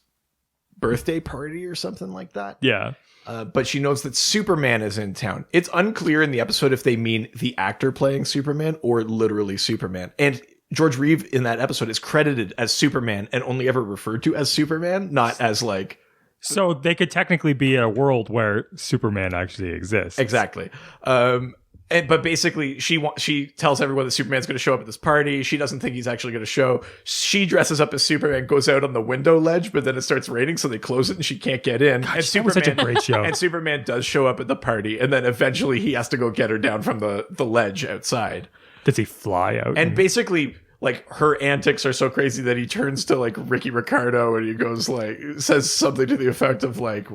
Speaker 1: birthday party or something like that.
Speaker 2: Yeah.
Speaker 1: But she knows that Superman is in town. It's unclear in the episode if they mean the actor playing Superman or literally Superman. And George Reeve in that episode is credited as Superman and only ever referred to as Superman, not as like...
Speaker 2: So they could technically be in a world where Superman actually exists.
Speaker 1: Exactly. But basically, she tells everyone that Superman's going to show up at this party. She doesn't think he's actually going to show. She dresses up as Superman, goes out on the window ledge, but then it starts raining, so they close it and she can't get in.
Speaker 2: Gosh,
Speaker 1: and
Speaker 2: Superman, such a great show.
Speaker 1: And Superman does show up at the party, and then eventually he has to go get her down from the ledge outside.
Speaker 2: Does he fly out?
Speaker 1: And basically, like, her antics are so crazy that he turns to like Ricky Ricardo and he goes like, says something to the effect of like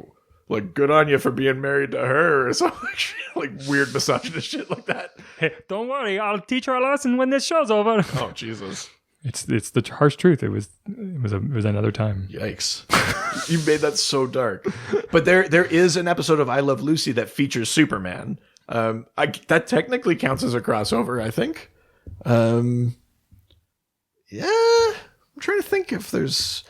Speaker 1: good on you for being married to her or something like weird misogynist shit like that.
Speaker 2: Hey, don't worry, I'll teach her a lesson when this show's over.
Speaker 1: Oh, Jesus.
Speaker 2: It's the harsh truth. It was another time.
Speaker 1: Yikes. You made that so dark. But there is an episode of I Love Lucy that features Superman. That technically counts as a crossover, I think. Yeah. I'm trying to think if there's...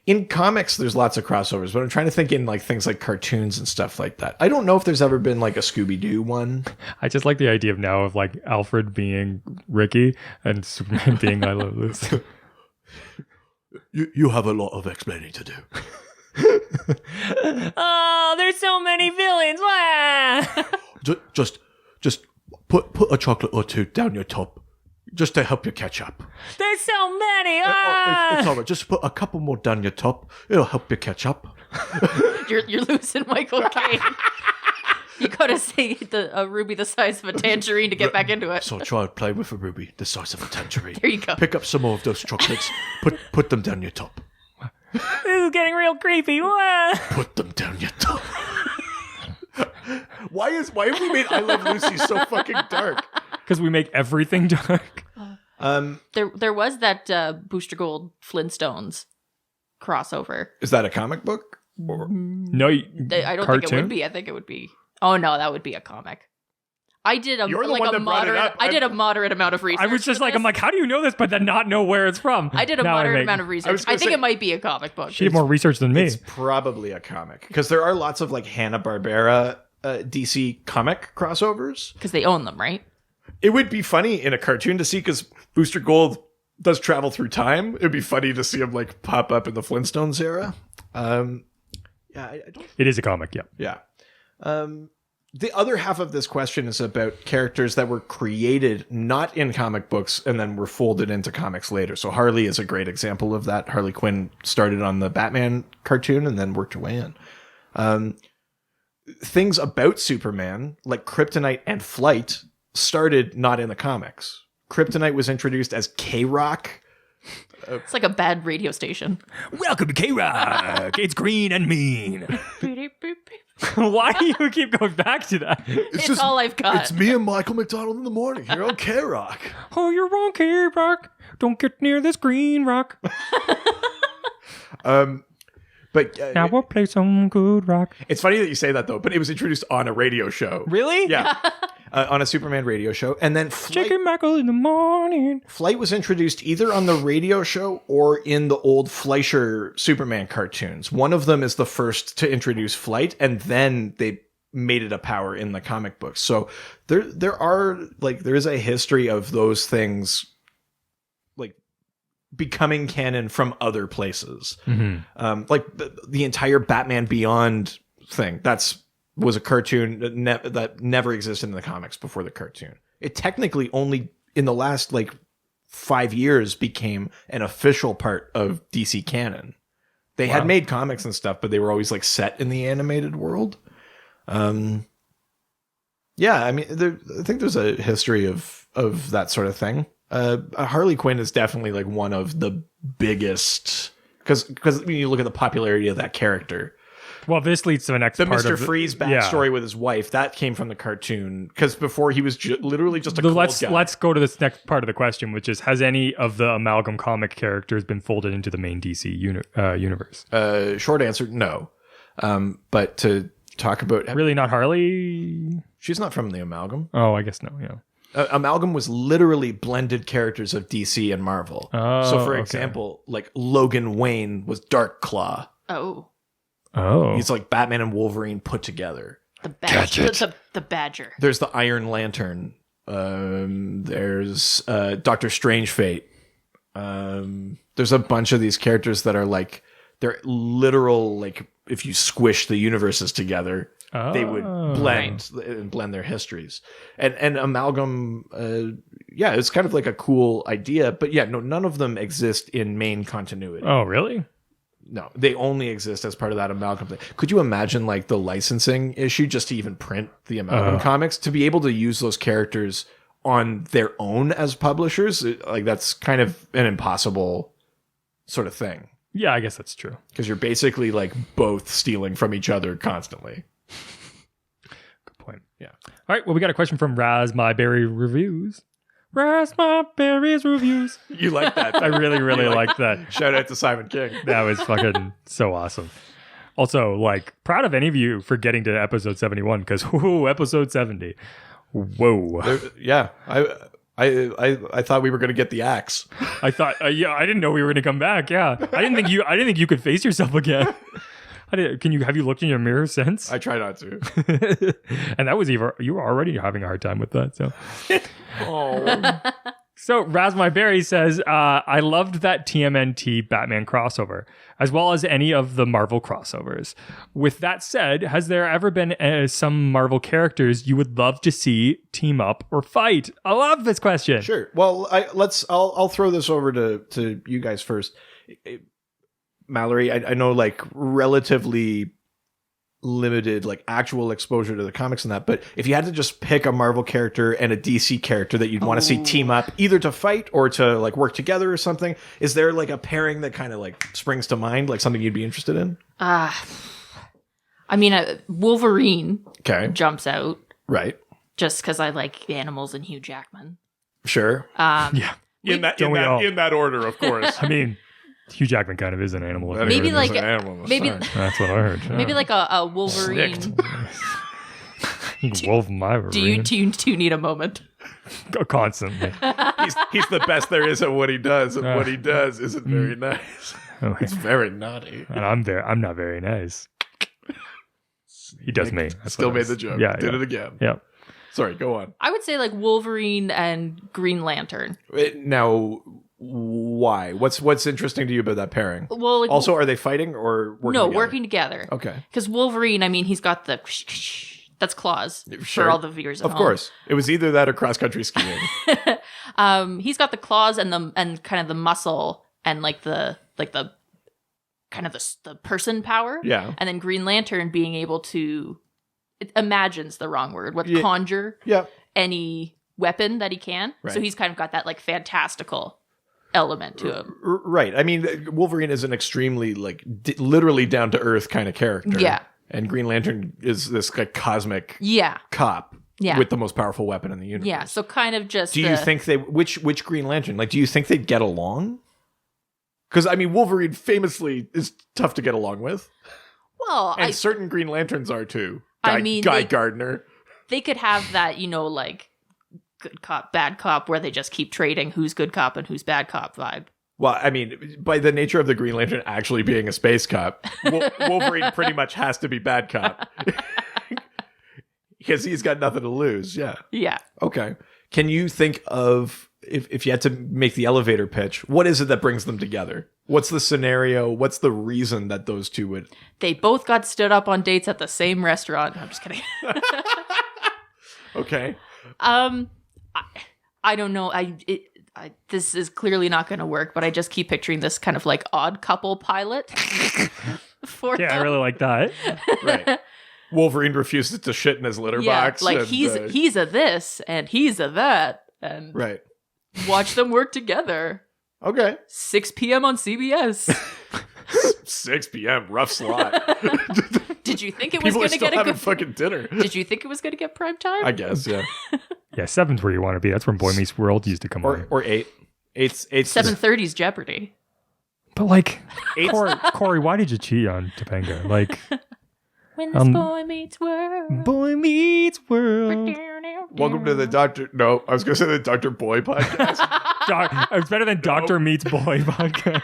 Speaker 1: In comics, there's lots of crossovers, but I'm trying to think in like things like cartoons and stuff like that. I don't know if there's ever been like a Scooby-Doo one.
Speaker 2: I just like the idea of now of like Alfred being Ricky and Superman being I Love Lucy.
Speaker 1: You have a lot of explaining to do.
Speaker 2: Oh, there's so many villains.
Speaker 1: Just put a chocolate or two down your top. Just to help you catch up.
Speaker 2: There's so many.
Speaker 1: It's all right. Just put a couple more down your top. It'll help you catch up.
Speaker 3: You're losing Michael Caine. You gotta say a ruby the size of a tangerine to get back into it.
Speaker 1: So try and play with a ruby the size of a tangerine.
Speaker 3: There you go.
Speaker 1: Pick up some more of those chocolates. Put them down your top.
Speaker 2: This is getting real creepy.
Speaker 1: Put them down your top. Why have we made I Love Lucy so fucking dark?
Speaker 2: Because we make everything dark.
Speaker 3: There was that Booster Gold Flintstones crossover.
Speaker 1: Is that a comic book?
Speaker 2: No,
Speaker 3: I don't think it would be. I think it would be. Oh no, that would be a comic. I did a
Speaker 1: You're the
Speaker 3: like
Speaker 1: one
Speaker 3: a
Speaker 1: that brought it
Speaker 3: moderate.
Speaker 1: up.
Speaker 3: I did a moderate amount of research.
Speaker 2: I was just
Speaker 3: for
Speaker 2: like,
Speaker 3: this.
Speaker 2: I'm like, how do you know this, but then not know where it's from?
Speaker 3: I did a
Speaker 2: Now
Speaker 3: moderate amount of research. I think it might be a comic book.
Speaker 2: She did more research than me.
Speaker 1: It's probably a comic because there are lots of like Hanna-Barbera DC comic crossovers
Speaker 3: Because they own them, right?
Speaker 1: It would be funny in a cartoon to see because Booster Gold does travel through time. It would be funny to see him like pop up in the Flintstones era. Yeah, I don't.
Speaker 2: It is a comic, yeah.
Speaker 1: Yeah. The other half of this question is about characters that were created not in comic books and then were folded into comics later. So Harley is a great example of that. Harley Quinn started on the Batman cartoon and then worked her way in. Things about Superman, like Kryptonite and Flight, started not in the comics. Kryptonite was introduced as K-Rock.
Speaker 3: It's like a bad radio station.
Speaker 2: Welcome to K-Rock. It's green and mean. Why do you keep going back to that?
Speaker 3: It's all I've got.
Speaker 1: It's me and Michael McDonald in the morning here on K-Rock.
Speaker 2: Oh, you're wrong, K-Rock. Don't get near this green rock.
Speaker 1: But
Speaker 2: Now we'll play some good rock.
Speaker 1: it's funny that you say that, though, but it was introduced on a radio show.
Speaker 2: Really?
Speaker 1: Yeah. On a Superman radio show. And then
Speaker 2: Chicken Mackle in the morning.
Speaker 1: Flight was introduced either on the radio show or in the old Fleischer Superman cartoons. One of them is the first to introduce Flight, and then they made it a power in the comic books. So there is a history of those things like becoming canon from other places.
Speaker 2: Mm-hmm.
Speaker 1: Like the entire Batman Beyond thing. Was a cartoon that never existed in the comics before the cartoon. It technically only in the last 5 years became an official part of DC canon. They had made comics and stuff, but they were always set in the animated world. Yeah, I mean, I think there's a history of that sort of thing. Harley Quinn is definitely one of the biggest because when you look at the popularity of that character.
Speaker 2: Well, this leads to the next part
Speaker 1: Mr.
Speaker 2: of
Speaker 1: Freeze backstory with his wife, that came from the cartoon. Because before he was literally just a cold guy.
Speaker 2: Let's go to this next part of the question, which is, has any of the amalgam comic characters been folded into the main DC universe?
Speaker 1: Short answer, no. But to talk about...
Speaker 2: Really not Harley?
Speaker 1: She's not from the amalgam.
Speaker 2: Oh, I guess no, yeah.
Speaker 1: Amalgam was literally blended characters of DC and Marvel.
Speaker 2: Oh,
Speaker 1: so, for example, Logan Wayne was Dark Claw.
Speaker 2: Oh.
Speaker 1: He's like Batman and Wolverine put together.
Speaker 3: The Badger. The Badger.
Speaker 1: There's the Iron Lantern. There's Doctor Strange Fate. There's a bunch of these characters that are they're literal, if you squish the universes together, they would blend their histories. And Amalgam, it's kind of a cool idea, but none of them exist in main continuity.
Speaker 2: Oh, really?
Speaker 1: No, they only exist as part of that Amalgam thing. Could you imagine the licensing issue just to even print the Amalgam comics? To be able to use those characters on their own as publishers, that's kind of an impossible sort of thing.
Speaker 2: Yeah, I guess that's true.
Speaker 1: Because you're basically both stealing from each other constantly.
Speaker 2: Good point.
Speaker 1: Yeah.
Speaker 2: All right, well, we got a question from Raz My Berry Reviews. Raspberries reviews.
Speaker 1: You like that?
Speaker 2: I really, really liked that.
Speaker 1: Shout out to Simon King.
Speaker 2: That was fucking so awesome. Also, like, proud of any of you for getting to episode 71 because, episode 70. Whoa.
Speaker 1: Yeah, I thought we were going to get the axe.
Speaker 2: I thought, I didn't know we were going to come back. Yeah, I didn't think you could face yourself again. Have you looked in your mirror since?
Speaker 1: I try not to.
Speaker 2: And that was you were already having a hard time with that. So,
Speaker 1: Oh.
Speaker 2: So Raspberry Berry says, I loved that TMNT Batman crossover, as well as any of the Marvel crossovers. With that said, has there ever been some Marvel characters you would love to see team up or fight? I love this question.
Speaker 1: Sure. Well, I'll throw this over to you guys first. Mallory, I know like relatively limited like actual exposure to the comics and that, but if you had to just pick a Marvel character and a DC character that you'd want to see team up either to fight or to like work together or something, is there like a pairing that kind of like springs to mind, like something you'd be interested in?
Speaker 3: I mean, Wolverine jumps out.
Speaker 1: Right.
Speaker 3: Just because I like animals and Hugh Jackman.
Speaker 1: Sure.
Speaker 2: Yeah.
Speaker 1: In that order, of course.
Speaker 2: I mean, Hugh Jackman kind of is an animal.
Speaker 3: Maybe like
Speaker 1: that's
Speaker 2: what I heard. Yeah.
Speaker 3: Maybe like a Wolverine.
Speaker 2: Wolf Wolverine.
Speaker 3: Do you need a moment?
Speaker 2: Constantly.
Speaker 1: He's the best there is at what he does, and what he does isn't very nice.
Speaker 2: Okay.
Speaker 1: It's very naughty.
Speaker 2: And I'm not very nice. He does me. That's
Speaker 1: Still made the joke.
Speaker 2: Yeah,
Speaker 1: Did it again.
Speaker 2: Yeah.
Speaker 1: Sorry, go on.
Speaker 3: I would say like Wolverine and Green Lantern.
Speaker 1: Now, why? What's interesting to you about that pairing?
Speaker 3: Well, like,
Speaker 1: also, are they fighting or working together?
Speaker 3: Working together.
Speaker 1: Okay.
Speaker 3: Because Wolverine, I mean, he's got the that's claws
Speaker 1: Sure.
Speaker 3: for all the viewers at home.
Speaker 1: Of course, it was either that or cross country skiing.
Speaker 3: He's got the claws and kind of the muscle and like the kind of the person power.
Speaker 1: Yeah.
Speaker 3: And then Green Lantern being able to imagines the wrong word. Conjure.
Speaker 1: Yeah.
Speaker 3: Any weapon that he can.
Speaker 1: Right.
Speaker 3: So he's kind of got that like fantastical element to him.
Speaker 1: Right. I mean, Wolverine is an extremely like literally down to earth kind of character.
Speaker 3: Yeah.
Speaker 1: And Green Lantern is this like cosmic cop
Speaker 3: Yeah.
Speaker 1: with the most powerful weapon in the universe.
Speaker 3: Yeah. So kind of just.
Speaker 1: Do you think which Green Lantern? Like, do you think they'd get along? Because I mean, Wolverine famously is tough to get along with.
Speaker 3: Well,
Speaker 1: and certain Green Lanterns are too.
Speaker 3: Guy
Speaker 1: Gardner.
Speaker 3: They could have that, like good cop, bad cop, where they just keep trading who's good cop and who's bad cop vibe.
Speaker 1: Well, I mean, by the nature of the Green Lantern actually being a space cop, Wolverine pretty much has to be bad cop. Because he's got nothing to lose. Yeah.
Speaker 3: Yeah.
Speaker 1: Okay. Can you think of, if you had to make the elevator pitch, what is it that brings them together? What's the scenario? What's the reason that those two would...
Speaker 3: They both got stood up on dates at the same restaurant. I'm just kidding.
Speaker 1: Okay.
Speaker 3: I don't know. This is clearly not going to work, but I just keep picturing this kind of like Odd Couple pilot. For
Speaker 2: yeah,
Speaker 3: them.
Speaker 2: I really like that.
Speaker 1: Right. Wolverine refuses to shit in his litter box.
Speaker 3: Like
Speaker 1: and,
Speaker 3: he's a this and he's a that, and
Speaker 1: right.
Speaker 3: Watch them work together.
Speaker 1: Okay.
Speaker 3: 6 p.m. on CBS.
Speaker 1: 6 p.m. Rough slot.
Speaker 3: Did you think it was
Speaker 1: going to
Speaker 3: get a good
Speaker 1: fucking dinner?
Speaker 3: Did you think it was going to get prime time?
Speaker 1: I guess, yeah.
Speaker 2: Yeah, 7's where you want to be. That's when Boy Meets World used to come on.
Speaker 1: Or 8. 8's
Speaker 3: 7:30's Jeopardy.
Speaker 2: But like, Corey, why did you cheat on Topanga? Like,
Speaker 3: when this boy meets world.
Speaker 2: Boy Meets World.
Speaker 1: Welcome to the Dr. No, I was going to say the Dr. Boy podcast.
Speaker 2: It's better than Dr. Meets Boy podcast.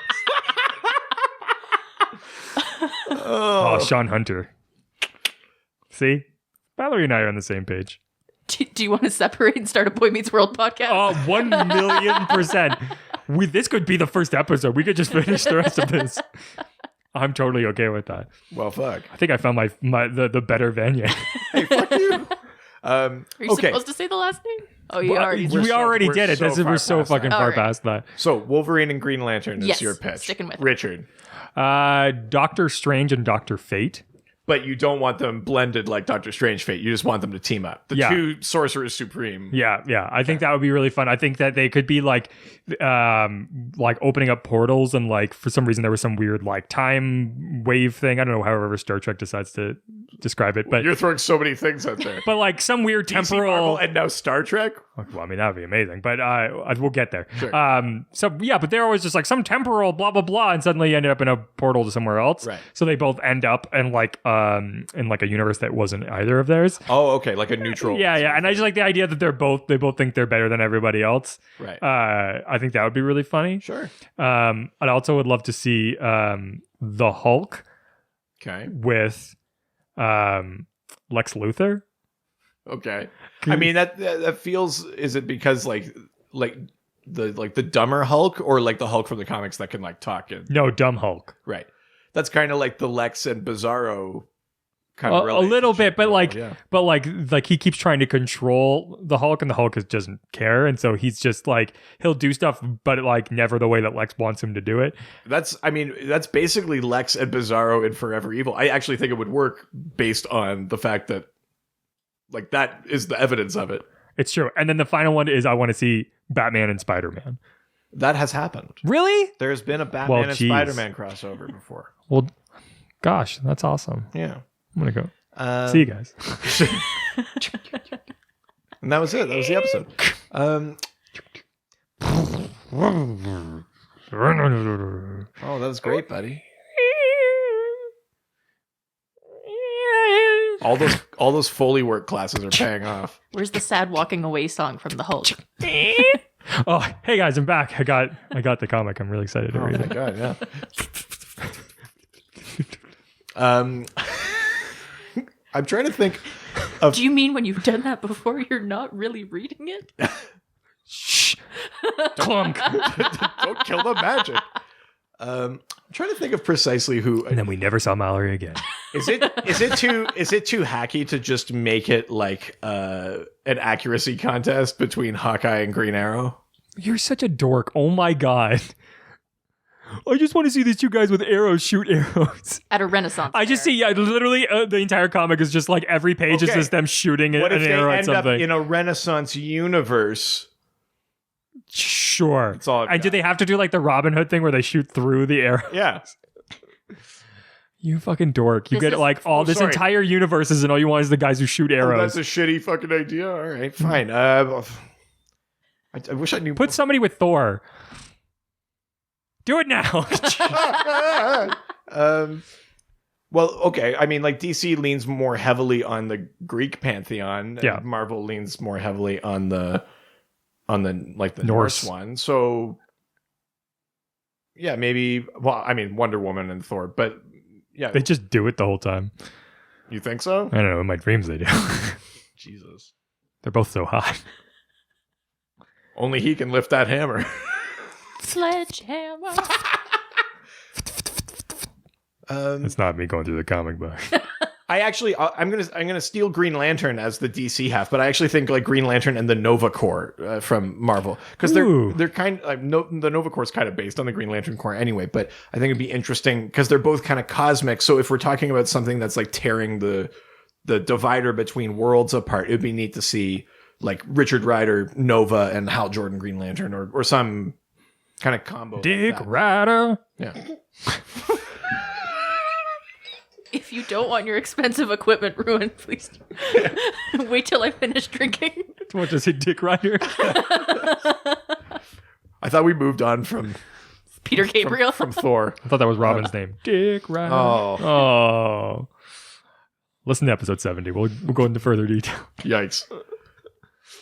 Speaker 2: Oh, Sean Hunter. See? Valerie and I are on the same page.
Speaker 3: Do you want to separate and start a Boy Meets World podcast?
Speaker 2: Oh, 1,000,000%. This could be the first episode. We could just finish the rest of this. I'm totally okay with that.
Speaker 1: Well, fuck.
Speaker 2: I think I found the better Vanier.
Speaker 1: Hey, fuck you.
Speaker 3: Are you supposed to say the last name? Oh, you already did.
Speaker 2: We already did it. We're so fucking far past that.
Speaker 1: So, Wolverine and Green Lantern is
Speaker 3: yes,
Speaker 1: your pitch.
Speaker 3: Sticking with
Speaker 1: Richard.
Speaker 2: Doctor Strange and Doctor Fate.
Speaker 1: but you don't want them blended like Doctor Strange Fate. You just want them to team up. The two Sorcerers Supreme.
Speaker 2: Yeah. I think that would be really fun. I think that they could be like opening up portals, and like for some reason there was some weird like time wave thing. I don't know, however Star Trek decides to describe it, but
Speaker 1: you're throwing so many things out there.
Speaker 2: But like some weird
Speaker 1: DC,
Speaker 2: temporal,
Speaker 1: Marvel, and now Star Trek.
Speaker 2: Well, I mean that would be amazing, but we'll get there.
Speaker 1: Sure.
Speaker 2: But they're always just like some temporal blah blah blah, and suddenly you ended up in a portal to somewhere else.
Speaker 1: Right.
Speaker 2: So they both end up in like a universe that wasn't either of theirs.
Speaker 1: Oh, okay, like a neutral.
Speaker 2: Yeah. And I just like the idea that they both think they're better than everybody else.
Speaker 1: Right.
Speaker 2: I think that would be really funny.
Speaker 1: Sure.
Speaker 2: I also would love to see the Hulk.
Speaker 1: Okay.
Speaker 2: With Lex Luthor.
Speaker 1: Okay. I mean that feels. Is it because like the dumber Hulk, or like the Hulk from the comics that can like talk?
Speaker 2: No, dumb Hulk.
Speaker 1: Right. That's kind of like the Lex and Bizarro kind of
Speaker 2: a little bit, but like,
Speaker 1: yeah.
Speaker 2: but like he keeps trying to control the Hulk, and the Hulk doesn't care, and so he's just like he'll do stuff, but like never the way that Lex wants him to do it.
Speaker 1: That's basically Lex and Bizarro in Forever Evil. I actually think it would work based on the fact that like that is the evidence of it.
Speaker 2: It's true. And then the final one is I want to see Batman and Spider-Man.
Speaker 1: That has happened.
Speaker 2: Really?
Speaker 1: There's been a Batman and Spider-Man crossover before.
Speaker 2: Well, gosh, that's awesome.
Speaker 1: Yeah.
Speaker 2: I'm going to go. See you guys.
Speaker 1: And that was it. That was the episode. Oh, that was great, buddy. All those Foley work classes are paying off.
Speaker 3: Where's the sad walking away song from the Hulk?
Speaker 2: Oh, hey guys, I'm back. I got the comic. I'm really excited to read it.
Speaker 1: Oh my god, yeah. I'm trying to think of.
Speaker 3: Do you mean when you've done that before, you're not really reading it?
Speaker 2: Shh. Clunk.
Speaker 1: Don't kill the magic. I'm trying to think of precisely who.
Speaker 2: And then we never saw Mallory again.
Speaker 1: Is it too hacky to just make it like an accuracy contest between Hawkeye and Green Arrow?
Speaker 2: You're such a dork. Oh my god. I just want to see these two guys with arrows shoot arrows.
Speaker 3: At a Renaissance
Speaker 2: I just see, literally the entire comic is just like every page is just them shooting an arrow at something.
Speaker 1: What if they end up in a Renaissance universe?
Speaker 2: Sure.
Speaker 1: That's all I've
Speaker 2: and
Speaker 1: got.
Speaker 2: do they have to do like the Robin Hood thing where they shoot through the arrow?
Speaker 1: Yeah.
Speaker 2: You fucking dork. You
Speaker 3: This
Speaker 2: get
Speaker 3: is-
Speaker 2: like all this
Speaker 1: sorry.
Speaker 2: entire universes and all you want is the guys who shoot
Speaker 1: Oh,
Speaker 2: arrows.
Speaker 1: that's a shitty fucking idea. All right, fine. I wish I knew.
Speaker 2: Put somebody with Thor. Do it now.
Speaker 1: Well, okay. I mean, like DC leans more heavily on the Greek pantheon.
Speaker 2: Yeah.
Speaker 1: And Marvel leans more heavily on the like the
Speaker 2: Norse.
Speaker 1: Norse one. So yeah, maybe. Well, I mean, Wonder Woman and Thor, but yeah,
Speaker 2: They just do it the whole time.
Speaker 1: you think so?
Speaker 2: I don't know. In my dreams, they do.
Speaker 1: Jesus,
Speaker 2: They're both so hot.
Speaker 1: only he can lift that hammer.
Speaker 3: Sledgehammer.
Speaker 2: It's not me going through the comic book.
Speaker 1: I actually, I'm gonna steal Green Lantern as the DC half, but I actually think like Green Lantern and the Nova Corps from Marvel, because
Speaker 2: Ooh.
Speaker 1: they're kind of the Nova Corps is kind of based on the Green Lantern Corps anyway. But I think it'd be interesting because they're both kind of cosmic. So if we're talking about something that's like tearing the divider between worlds apart, it'd be neat to see like Richard Rider Nova and Hal Jordan Green Lantern or some kind of combo.
Speaker 2: Dick
Speaker 1: like that.
Speaker 2: Rider.
Speaker 1: Yeah.
Speaker 3: If you don't want your expensive equipment ruined, please wait till I finish drinking.
Speaker 2: What does it, Dick Rider?
Speaker 1: I thought we moved on from
Speaker 3: Peter Gabriel.
Speaker 1: from Thor.
Speaker 2: I thought that was Robin's name. Dick Rider.
Speaker 1: Oh.
Speaker 2: Oh. Listen to episode 70. We'll go into further detail.
Speaker 1: Yikes.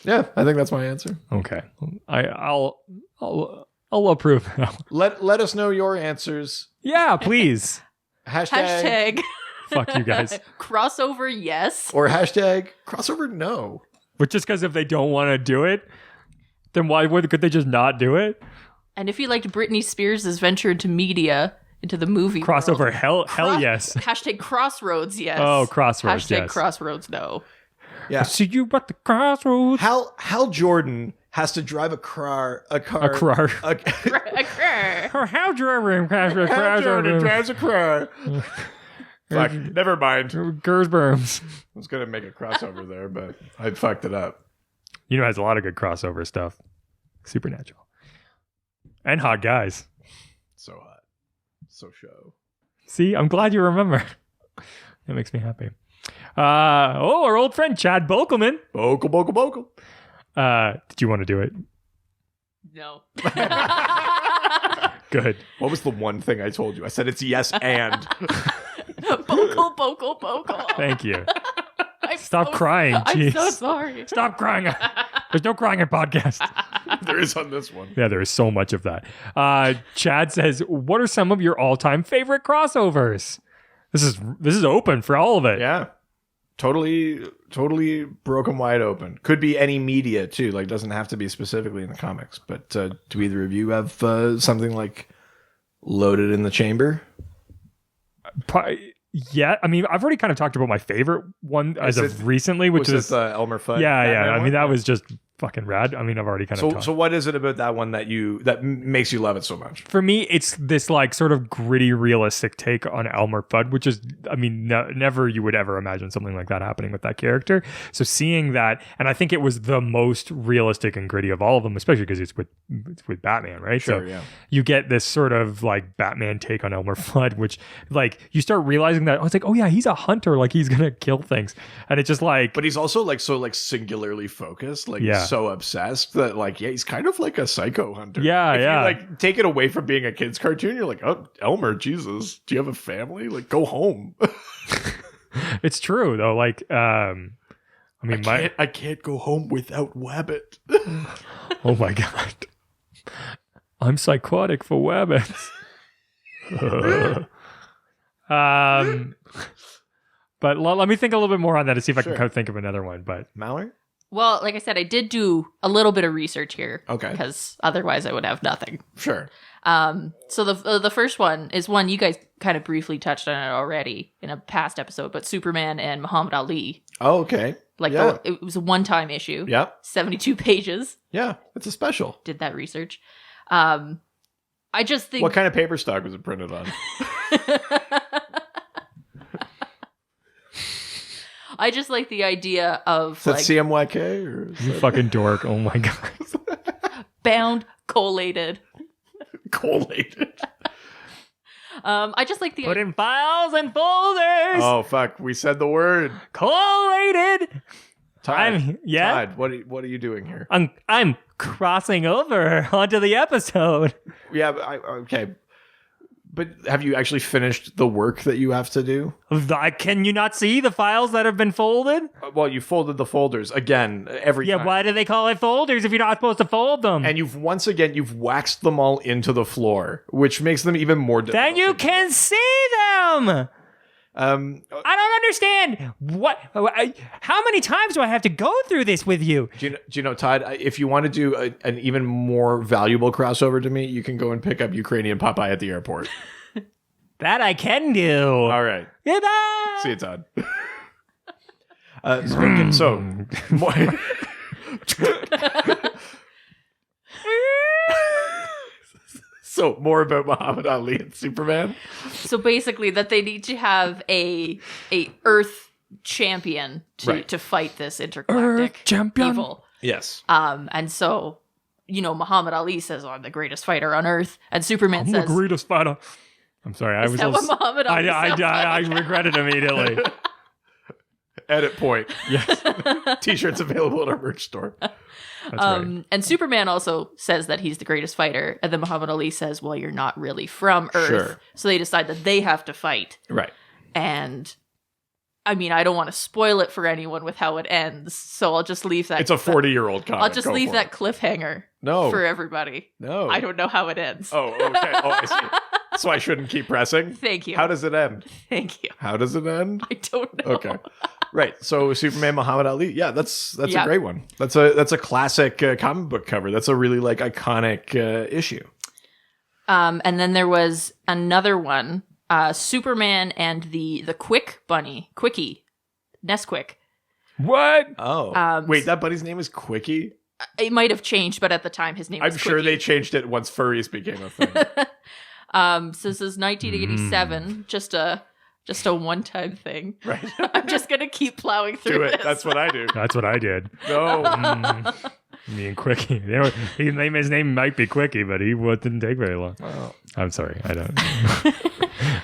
Speaker 1: Yeah, I think that's my answer.
Speaker 2: Okay. I'll approve.
Speaker 1: Let us know your answers.
Speaker 2: Yeah, please.
Speaker 3: Hashtag
Speaker 2: Fuck you guys.
Speaker 3: crossover, yes.
Speaker 1: Or hashtag crossover no.
Speaker 2: But just because if they don't want to do it, then could they just not do it?
Speaker 3: And if you liked Britney Spears' venture into media, into the movie
Speaker 2: Crossover,
Speaker 3: world,
Speaker 2: hell yes.
Speaker 3: Hashtag crossroads, yes.
Speaker 2: Oh, crossroads,
Speaker 3: Hashtag
Speaker 2: yes.
Speaker 3: crossroads, no.
Speaker 1: Yeah.
Speaker 2: See you at the crossroads.
Speaker 1: Hal Jordan has to drive a car.
Speaker 2: A car.
Speaker 3: Grr.
Speaker 2: How driver
Speaker 1: Hal Jordan drives a car. Fuck, never mind. I
Speaker 2: Gersberms.
Speaker 1: was going to make a crossover there, but I fucked it up.
Speaker 2: You know, it has a lot of good crossover stuff. Supernatural. And hot guys.
Speaker 1: So hot. So show.
Speaker 2: See, I'm glad you remember. That makes me happy. Our old friend Chad Bokelman.
Speaker 1: Bokel.
Speaker 2: Did you want to do it?
Speaker 3: No.
Speaker 2: Good.
Speaker 1: What was the one thing I told you? I said it's yes and.
Speaker 3: Bokel.
Speaker 2: Thank you. Stop crying.
Speaker 3: I'm
Speaker 2: Jeez.
Speaker 3: so sorry.
Speaker 2: Stop crying. There's no crying in podcast.
Speaker 1: There is on this one.
Speaker 2: Yeah, there is so much of that. Chad says, what are some of your all-time favorite crossovers? This is open for all of it.
Speaker 1: Yeah. Totally broken wide open. Could be any media too. Like, doesn't have to be specifically in the comics. But do either of you have something like loaded in the chamber?
Speaker 2: Yeah, I mean, I've already kind of talked about my favorite one as of recently, which
Speaker 1: was Elmer Fudd.
Speaker 2: Yeah.
Speaker 1: Batman
Speaker 2: I mean,
Speaker 1: one?
Speaker 2: that was just fucking rad. I mean, I've already kind of talked.
Speaker 1: So what is it about that one that makes you love it so much?
Speaker 2: For me, it's this like sort of gritty, realistic take on Elmer Fudd, which is, I mean, never you would ever imagine something like that happening with that character. So seeing that, and I think it was the most realistic and gritty of all of them, especially because it's with Batman, right?
Speaker 1: Sure,
Speaker 2: so
Speaker 1: yeah.
Speaker 2: You get this sort of like Batman take on Elmer Fudd, which like you start realizing that, oh, it's like, oh yeah, he's a hunter, like he's gonna kill things, and it's just like,
Speaker 1: but he's also like so like singularly focused, like so obsessed that like he's kind of like a psycho hunter.
Speaker 2: Yeah,
Speaker 1: if
Speaker 2: yeah.
Speaker 1: You, like take it away from being a kid's cartoon, you're like, oh, Elmer, Jesus, do you have a family? Like, go home.
Speaker 2: It's true though. Like, I mean,
Speaker 1: I can't go home without Wabbit.
Speaker 2: Oh my god, I'm psychotic for Wabbits. But let me think a little bit more on that to see if I can kind of think of another one. But
Speaker 1: Mallory?
Speaker 3: Well, like I said, I did do a little bit of research here.
Speaker 1: Okay.
Speaker 3: Because otherwise I would have nothing.
Speaker 1: Sure.
Speaker 3: So the first one is one you guys kind of briefly touched on it already in a past episode, but Superman and Muhammad Ali.
Speaker 1: Oh, okay.
Speaker 3: Like
Speaker 1: yeah.
Speaker 3: it was a one-time issue.
Speaker 1: Yeah.
Speaker 3: 72 pages.
Speaker 1: Yeah, it's a special.
Speaker 3: Did that research. I just think...
Speaker 1: What kind of paper stock was it printed on?
Speaker 3: I just like the idea of
Speaker 1: is that
Speaker 3: like
Speaker 1: CMYK or
Speaker 2: you fucking dork. Oh my god.
Speaker 3: bound, collated.
Speaker 1: Collated.
Speaker 3: I just like the
Speaker 2: Put in files and folders.
Speaker 1: Oh fuck, we said the word.
Speaker 2: Collated.
Speaker 1: Todd,
Speaker 2: yeah.
Speaker 1: Todd, what are you doing here?
Speaker 2: I'm crossing over onto the episode.
Speaker 1: Yeah, okay. But have you actually finished the work that you have to do?
Speaker 2: Can you not see the files that have been folded?
Speaker 1: Well, you folded the folders again every time.
Speaker 2: Why do they call it folders if you're not supposed to fold them?
Speaker 1: And you've waxed them all into the floor, which makes them even more difficult.
Speaker 2: Then you can see them. I don't understand. What? How many times do I have to go through this with you?
Speaker 1: Do you know, Todd, if you want to do an even more valuable crossover to me, you can go and pick up Ukrainian Popeye at the airport.
Speaker 2: That I can do.
Speaker 1: All right.
Speaker 2: Goodbye.
Speaker 1: See you, Todd. So more about Muhammad Ali and Superman.
Speaker 3: So basically, that they need to have a Earth champion to fight this intergalactic evil.
Speaker 1: Yes.
Speaker 3: And so, Muhammad Ali says, "Oh, I'm the greatest fighter on Earth," and Superman says,
Speaker 2: "I'm the greatest fighter." I'm sorry, I was.
Speaker 3: That what Muhammad Ali
Speaker 2: I regret it immediately.
Speaker 1: Edit point. Yes. T-shirts available at our merch store.
Speaker 2: That's right.
Speaker 3: And Superman also says that he's the greatest fighter, and then Muhammad Ali says, "Well, you're not really from Earth,"
Speaker 1: Sure.
Speaker 3: So they decide that they have to fight.
Speaker 1: Right.
Speaker 3: And I mean, I don't want to spoil it for anyone with how it ends, so I'll just leave that.
Speaker 1: It's a 40-year-old comic.
Speaker 3: I'll just leave that cliffhanger. For everybody.
Speaker 1: No.
Speaker 3: I don't know how it ends.
Speaker 1: Oh, okay. Oh, I see. So I shouldn't keep pressing?
Speaker 3: Thank you.
Speaker 1: How does it end?
Speaker 3: Thank you.
Speaker 1: How does it end?
Speaker 3: I don't know.
Speaker 1: Okay. Right. So Superman Muhammad Ali. Yeah, that's a great one. That's a classic comic book cover. That's a really like iconic issue.
Speaker 3: And then there was another one, Superman and the Quickie, Nesquik.
Speaker 2: What?
Speaker 1: Oh. Wait, that buddy's name is Quickie?
Speaker 3: It might have changed, but at the time his name was
Speaker 1: I'm sure
Speaker 3: Quickie.
Speaker 1: they changed it once furries became a thing.
Speaker 3: So this is 1987, just a Just a one-time thing.
Speaker 1: Right.
Speaker 3: I'm just going to keep plowing through
Speaker 1: Do it.
Speaker 3: this.
Speaker 1: That's what I do.
Speaker 2: That's what I did.
Speaker 1: No.
Speaker 2: Me and Quickie. His name might be Quickie, but didn't take very long.
Speaker 1: Wow.
Speaker 2: I'm sorry. I don't.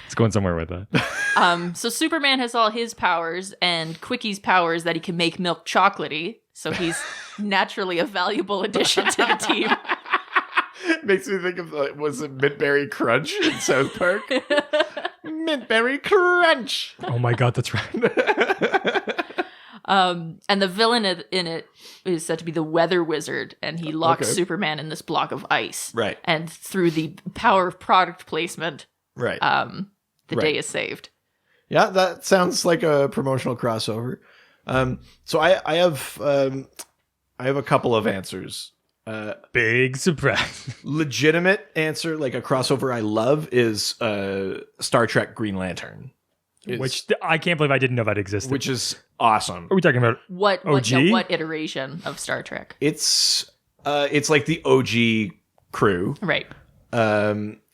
Speaker 2: It's going somewhere with that.
Speaker 3: So Superman has all his powers, and Quickie's power is that he can make milk chocolatey. So he's naturally a valuable addition to the team.
Speaker 1: Makes me think of, was it Mintberry Crunch in South Park? Mintberry Crunch!
Speaker 2: Oh my God, that's right.
Speaker 3: And the villain in it is said to be the Weather Wizard, and he locks
Speaker 1: Okay.
Speaker 3: Superman in this block of ice.
Speaker 1: Right.
Speaker 3: And through the power of product placement,
Speaker 1: Right.
Speaker 3: the day is saved.
Speaker 1: Yeah, that sounds like a promotional crossover. So I have a couple of answers.
Speaker 2: Big surprise.
Speaker 1: Legitimate answer, like a crossover I love, is Star Trek Green Lantern.
Speaker 2: Which I can't believe I didn't know that existed.
Speaker 1: Which is awesome.
Speaker 2: Are we talking about?
Speaker 3: What
Speaker 2: OG?
Speaker 3: what iteration of Star Trek?
Speaker 1: It's like the OG crew.
Speaker 3: Right.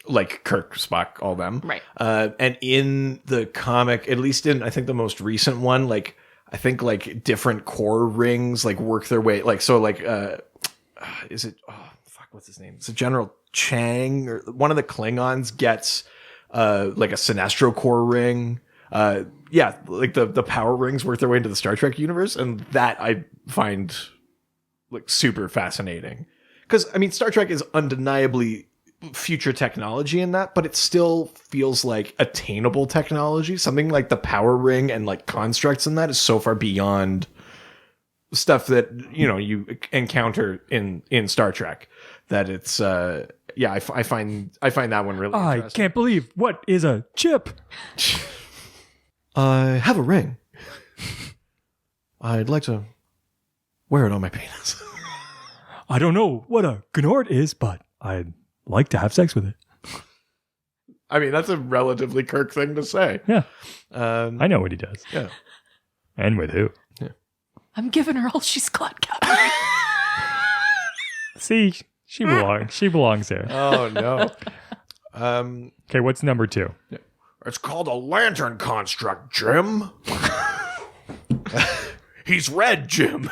Speaker 1: Like Kirk, Spock, all them.
Speaker 3: Right.
Speaker 1: And in the comic, at least in I think the most recent one, like I think like different core rings like work their way is it what's his name? It's General Chang, or one of the Klingons gets like a Sinestro core ring. Like the power rings work their way into the Star Trek universe, and that I find like super fascinating. Because I mean, Star Trek is undeniably future technology in that, but it still feels like attainable technology. Something like the power ring and like constructs in that is so far beyond stuff that you encounter in Star Trek that it's I find that one really
Speaker 2: I
Speaker 1: interesting.
Speaker 2: can't believe what is a chip.
Speaker 1: I have a ring. I'd like to wear it on my penis.
Speaker 2: I don't know what a gnort is, but I'd like to have sex with it.
Speaker 1: I mean, that's a relatively Kirk thing to say.
Speaker 2: Yeah,
Speaker 1: I
Speaker 2: know what he does.
Speaker 1: Yeah.
Speaker 2: And with who?
Speaker 3: I'm giving her all she's got, Captain.
Speaker 2: See, she belongs. She belongs there.
Speaker 1: Oh no.
Speaker 2: Okay, what's number 2?
Speaker 1: It's called a lantern construct, Jim. He's red, Jim.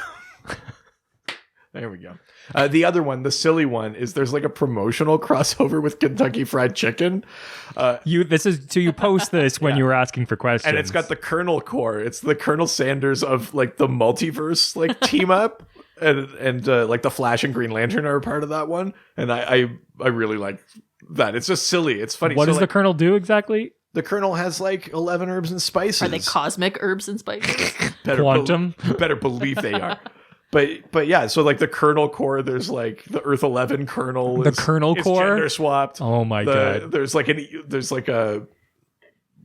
Speaker 1: There we go. The other one, the silly one, is there's like a promotional crossover with Kentucky Fried Chicken.
Speaker 2: You post this when you were asking for questions,
Speaker 1: And it's got the Colonel Core. It's the Colonel Sanders of like the multiverse like team up. And like the Flash and Green Lantern are a part of that one. And I really like that. It's just silly. It's funny.
Speaker 2: What does
Speaker 1: like,
Speaker 2: the Colonel do exactly?
Speaker 1: The Colonel has like 11 herbs and spices.
Speaker 3: Are they cosmic herbs and spices?
Speaker 2: Quantum?
Speaker 1: Better believe they are. But yeah, so like the Colonel Core, there's like the Earth 11 Colonel.
Speaker 2: The Colonel Core?
Speaker 1: Gender swapped.
Speaker 2: Oh my God.
Speaker 1: There's like a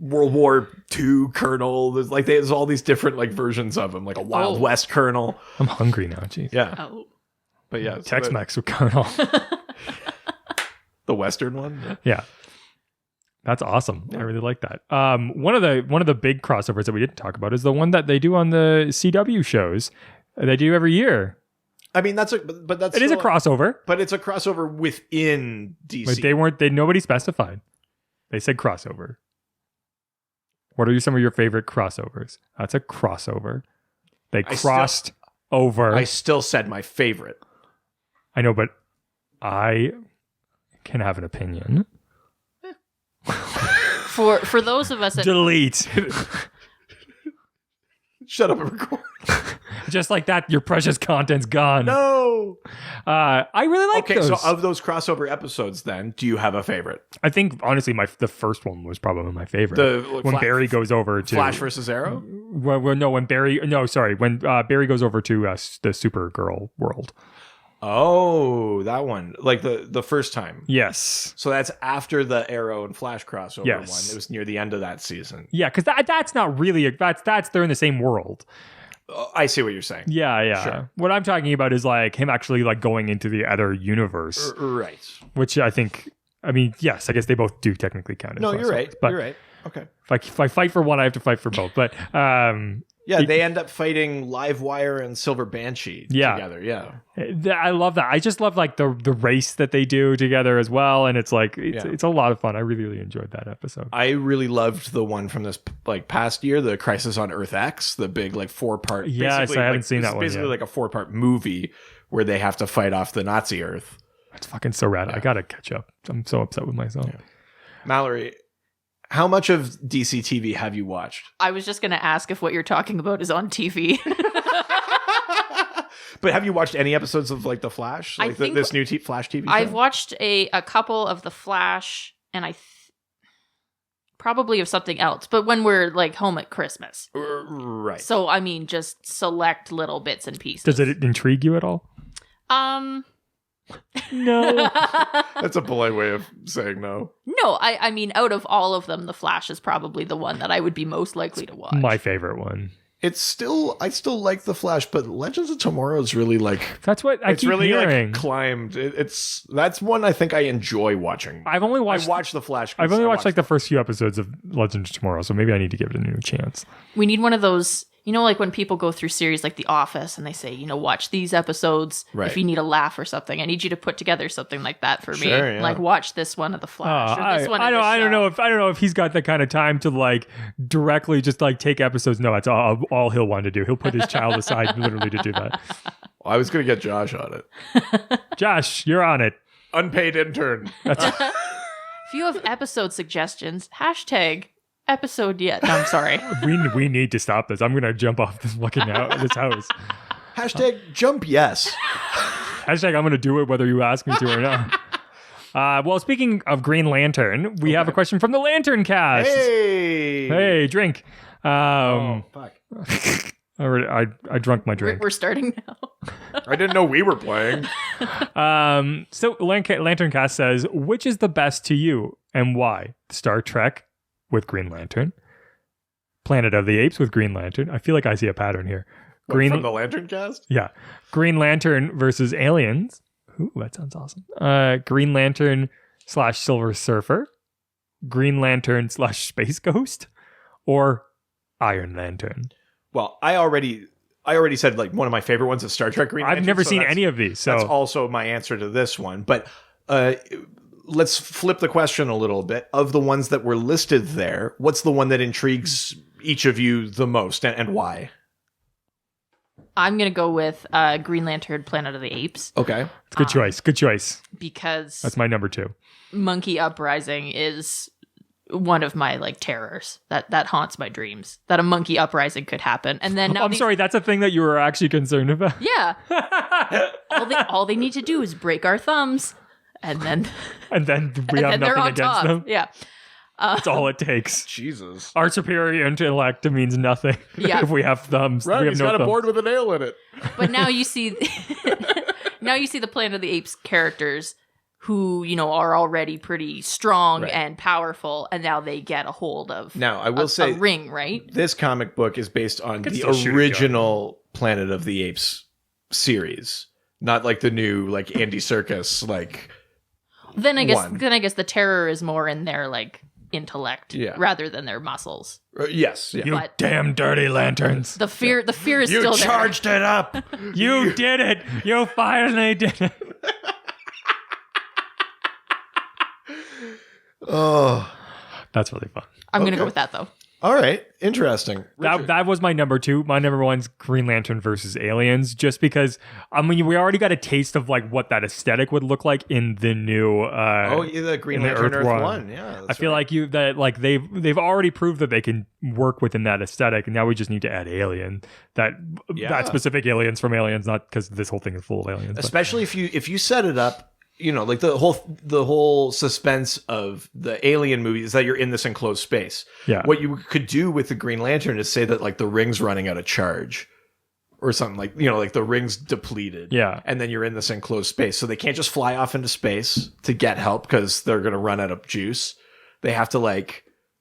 Speaker 1: World War II Colonel. There's all these different like versions of him, like a Wild West Colonel.
Speaker 2: I'm hungry now. Jeez.
Speaker 1: Yeah.
Speaker 3: Oh.
Speaker 1: But yeah.
Speaker 2: Tex-Mex with Colonel.
Speaker 1: The Western one.
Speaker 2: Yeah. That's awesome. I really like that. One of the big crossovers that we didn't talk about is the one that they do on the CW shows. They do every year.
Speaker 1: I mean, that's it
Speaker 2: is a crossover,
Speaker 1: but it's a crossover within DC.
Speaker 2: But nobody specified. They said crossover. What are some of your favorite crossovers? That's a crossover. They crossed over.
Speaker 1: I still said my favorite.
Speaker 2: I know, but I can have an opinion.
Speaker 3: For those of us that
Speaker 2: Delete.
Speaker 1: Shut up and record.
Speaker 2: Just like that, your precious content's gone.
Speaker 1: No.
Speaker 2: I really like those.
Speaker 1: Okay, so of those crossover episodes, then, do you have a favorite?
Speaker 2: I think honestly, the first one was probably my favorite. When Barry goes over to
Speaker 1: Flash versus Arrow.
Speaker 2: When Barry goes over to the Supergirl world.
Speaker 1: Oh, that one, like the first time.
Speaker 2: Yes.
Speaker 1: So that's after the Arrow and Flash crossover
Speaker 2: Yes.
Speaker 1: one. It was near the end of that season.
Speaker 2: Yeah, because that's not really that's they're in the same world.
Speaker 1: I see what you're saying.
Speaker 2: Yeah.
Speaker 1: Sure.
Speaker 2: What I'm talking about is like him actually like going into the other universe,
Speaker 1: Right.
Speaker 2: which I think. I mean, yes, I guess they both do technically count as
Speaker 1: No, you're
Speaker 2: crossovers,
Speaker 1: right.
Speaker 2: But,
Speaker 1: You're right. Okay.
Speaker 2: If I fight for one, I have to fight for both. But
Speaker 1: Yeah, they end up fighting Livewire and Silver Banshee together. Yeah.
Speaker 2: I love that. I just love like the race that they do together as well, and it's like it's a lot of fun. I really, really enjoyed that episode.
Speaker 1: I really loved the one from this like past year, the Crisis on Earth X, the big like 4-part.
Speaker 2: Yes, I haven't seen that one.
Speaker 1: Basically, like a 4-part movie where they have to fight off the Nazi Earth.
Speaker 2: That's fucking so rad. I gotta catch up. I'm so upset with myself.
Speaker 1: Yeah. Mallory, how much of DC TV have you watched?
Speaker 3: I was just going to ask if what you're talking about is on TV.
Speaker 1: But have you watched any episodes of like The Flash? Like this new Flash TV show?
Speaker 3: I've watched a couple of The Flash, and probably of something else, but when we're like home at Christmas.
Speaker 1: Right.
Speaker 3: So, I mean, just select little bits and pieces.
Speaker 2: Does it intrigue you at all? No.
Speaker 1: That's a polite way of saying no.
Speaker 3: No, I mean, out of all of them, The Flash is probably the one that I would be most likely to watch.
Speaker 2: My favorite one.
Speaker 1: I still like The Flash, but Legends of Tomorrow is really like
Speaker 2: that's what I keep
Speaker 1: really
Speaker 2: hearing.
Speaker 1: Like climbed. That's one I think I enjoy watching.
Speaker 2: I watched
Speaker 1: The Flash.
Speaker 2: I've only watched like the first few episodes of Legends of Tomorrow, so maybe I need to give it a new chance.
Speaker 3: We need one of those, you know, like when people go through series like The Office and they say, you know, watch these episodes if you need a laugh or something. I need you to put together something like that for me.
Speaker 1: Yeah.
Speaker 3: Like watch this one of The Flash or this one.
Speaker 2: I don't know if he's got the kind of time to like directly just like take episodes. No, that's all he'll want to do. He'll put his child aside literally to do that.
Speaker 1: Well, I was going to get Josh on it.
Speaker 2: Josh, you're on it.
Speaker 1: Unpaid intern.
Speaker 3: If you have episode suggestions, hashtag episode yet. No, I'm sorry.
Speaker 2: We need to stop this. I'm gonna jump off this this house.
Speaker 1: Hashtag jump yes.
Speaker 2: Hashtag I'm gonna do it whether you ask me to or not. Well, speaking of Green Lantern, we have a question from the Lantern Cast. Hey, drink.
Speaker 1: Fuck.
Speaker 2: I drunk my drink.
Speaker 3: We're starting now.
Speaker 1: I didn't know we were playing.
Speaker 2: So Lantern Cast says, which is the best to you and why? Star Trek with Green Lantern, Planet of the Apes with Green Lantern. I feel like I see a pattern here.
Speaker 1: From the Lantern Cast?
Speaker 2: Yeah. Green Lantern versus Aliens. Ooh, that sounds awesome. Green Lantern / Silver Surfer. Green Lantern / Space Ghost. Or Iron Lantern.
Speaker 1: Well, I already said like one of my favorite ones is Star Trek Green Lantern.
Speaker 2: I've never seen any of these. So
Speaker 1: that's also my answer to this one. But let's flip the question a little bit. Of the ones that were listed there, what's the one that intrigues each of you the most and why?
Speaker 3: I'm going to go with Green Lantern, Planet of the Apes.
Speaker 1: Okay.
Speaker 2: It's good choice. Good choice.
Speaker 3: Because
Speaker 2: that's my number 2.
Speaker 3: Monkey Uprising is one of my like terrors that haunts my dreams, that a monkey uprising could happen. And then now
Speaker 2: sorry, that's a thing that you were actually concerned about?
Speaker 3: Yeah. all they need to do is break our thumbs. And then
Speaker 2: we have nothing against them.
Speaker 3: Yeah.
Speaker 2: That's all it takes.
Speaker 1: Jesus.
Speaker 2: Our superior intellect means nothing.
Speaker 3: Yeah.
Speaker 2: If we have thumbs.
Speaker 1: Right,
Speaker 2: we have
Speaker 1: he's
Speaker 2: no
Speaker 1: got
Speaker 2: thumbs.
Speaker 1: a board with a nail in it.
Speaker 3: But now you see the Planet of the Apes characters who, you know, are already pretty strong and powerful, and now they get a hold of
Speaker 1: now, I will say
Speaker 3: a ring, right?
Speaker 1: This comic book is based on the original Planet of the Apes series, not like the new like Andy Serkis like.
Speaker 3: Then I guess the terror is more in their like intellect rather than their muscles.
Speaker 1: Yes, yeah.
Speaker 2: You damn dirty lanterns.
Speaker 3: The fear is still there.
Speaker 1: You charged it up.
Speaker 2: You did it. You finally did it.
Speaker 1: Oh,
Speaker 2: that's really fun.
Speaker 3: I'm gonna go with that though.
Speaker 1: All right, interesting.
Speaker 2: That was my number 2. My number 1's Green Lantern versus Aliens, just because we already got a taste of like what that aesthetic would look like in the new.
Speaker 1: The Green Lantern Earth 1. Yeah,
Speaker 2: I feel like they've already proved that they can work within that aesthetic, and now we just need to add alien that specific aliens from Aliens, not because this whole thing is full of aliens.
Speaker 1: Especially if you set it up. You know, like the whole suspense of the Alien movie is that you're in this enclosed space.
Speaker 2: Yeah.
Speaker 1: What you could do with the Green Lantern is say that like the ring's running out of charge or something, like, you know, like the ring's depleted.
Speaker 2: Yeah.
Speaker 1: And then you're in this enclosed space. So they can't just fly off into space to get help because they're going to run out of juice. They have to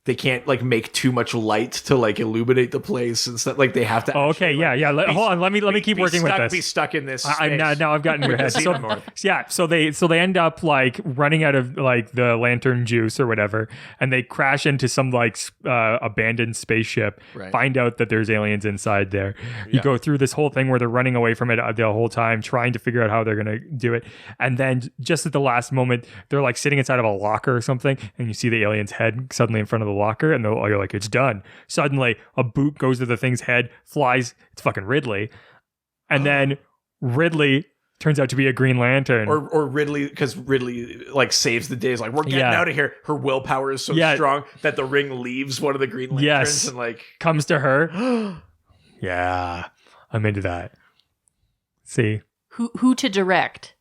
Speaker 1: they can't like make too much light to like illuminate the place and stuff. Like they have to.
Speaker 2: Oh, okay,
Speaker 1: actually,
Speaker 2: yeah.
Speaker 1: be-
Speaker 2: Hold on, let me keep
Speaker 1: be
Speaker 2: working
Speaker 1: stuck,
Speaker 2: with
Speaker 1: Be
Speaker 2: this.
Speaker 1: stuck in this.
Speaker 2: I now I've gotten your head. So,
Speaker 1: Xenomorph.
Speaker 2: so they end up like running out of like the lantern juice or whatever, and they crash into some like abandoned spaceship.
Speaker 1: Right.
Speaker 2: Find out that there's aliens inside there. You go through this whole thing where they're running away from it the whole time, trying to figure out how they're gonna do it, and then just at the last moment, they're like sitting inside of a locker or something, and you see the alien's head suddenly in front of the locker, and you're like, it's done. Suddenly, a boot goes to the thing's head, flies. It's fucking Ridley, and then Ridley turns out to be a Green Lantern.
Speaker 1: Or Ridley, because Ridley like saves the day. Is like, we're getting out of here. Her willpower is so strong that the ring leaves one of the Green Lanterns and like
Speaker 2: comes to her. Yeah, I'm into that. See,
Speaker 3: Who to direct?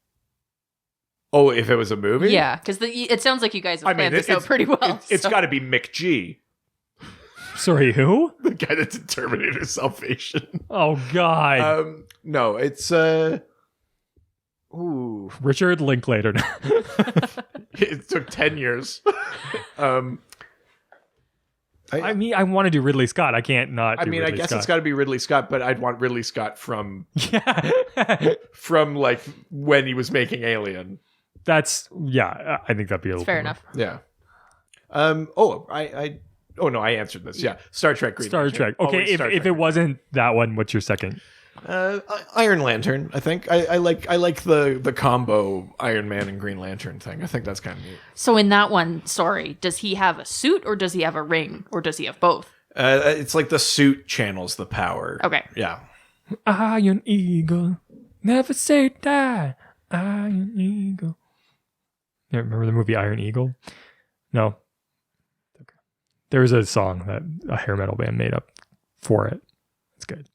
Speaker 1: Oh, if it was a movie?
Speaker 3: Yeah, because it sounds like you guys have planned this out pretty well.
Speaker 1: It's got to be Mick G,
Speaker 2: sorry, who?
Speaker 1: the guy that did Terminator Salvation.
Speaker 2: Oh God.
Speaker 1: No, it's ooh,
Speaker 2: Richard Linklater.
Speaker 1: it took 10 years.
Speaker 2: I mean, I want to do Ridley Scott. I can't not.
Speaker 1: I mean,
Speaker 2: Ridley
Speaker 1: I guess
Speaker 2: Scott.
Speaker 1: it's got to be Ridley Scott, but I'd want Ridley Scott from
Speaker 2: Yeah.
Speaker 1: from like when he was making Alien.
Speaker 2: That's I think that'd be a little
Speaker 3: Fair enough.
Speaker 1: Yeah. Oh no, I answered this. Yeah, Star Trek. Green
Speaker 2: Star
Speaker 1: Lantern.
Speaker 2: Trek. Okay,
Speaker 1: Always Star
Speaker 2: if
Speaker 1: Trek.
Speaker 2: it wasn't that one, what's your second?
Speaker 1: Iron Lantern. I think I like the combo Iron Man and Green Lantern thing. I think that's kind of neat.
Speaker 3: So in that one, does he have a suit or does he have a ring or does he have both?
Speaker 1: It's like the suit channels the power.
Speaker 3: Okay.
Speaker 1: Yeah.
Speaker 2: Iron Eagle, never say die. Iron Eagle. Yeah, remember the movie Iron Eagle? No. Okay. There was a song that a hair metal band made up for it. It's good.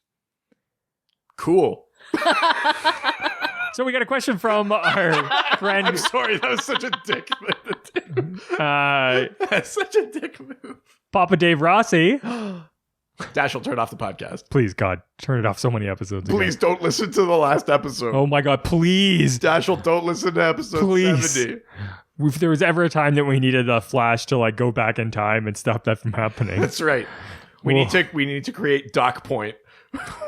Speaker 1: Cool.
Speaker 2: So we got a question from our friend.
Speaker 1: I'm sorry, that was such a dick move. That's such a dick move.
Speaker 2: Papa Dave Rossi.
Speaker 1: Dash will turn off the podcast.
Speaker 2: Please, God, turn it off so many episodes ago.
Speaker 1: Please don't listen to the last episode.
Speaker 2: Oh my God, please.
Speaker 1: Dashel, don't listen to episode
Speaker 2: Please.
Speaker 1: 70.
Speaker 2: If there was ever a time that we needed a Flash to like go back in time and stop that from happening.
Speaker 1: That's right. We need to create Doc Point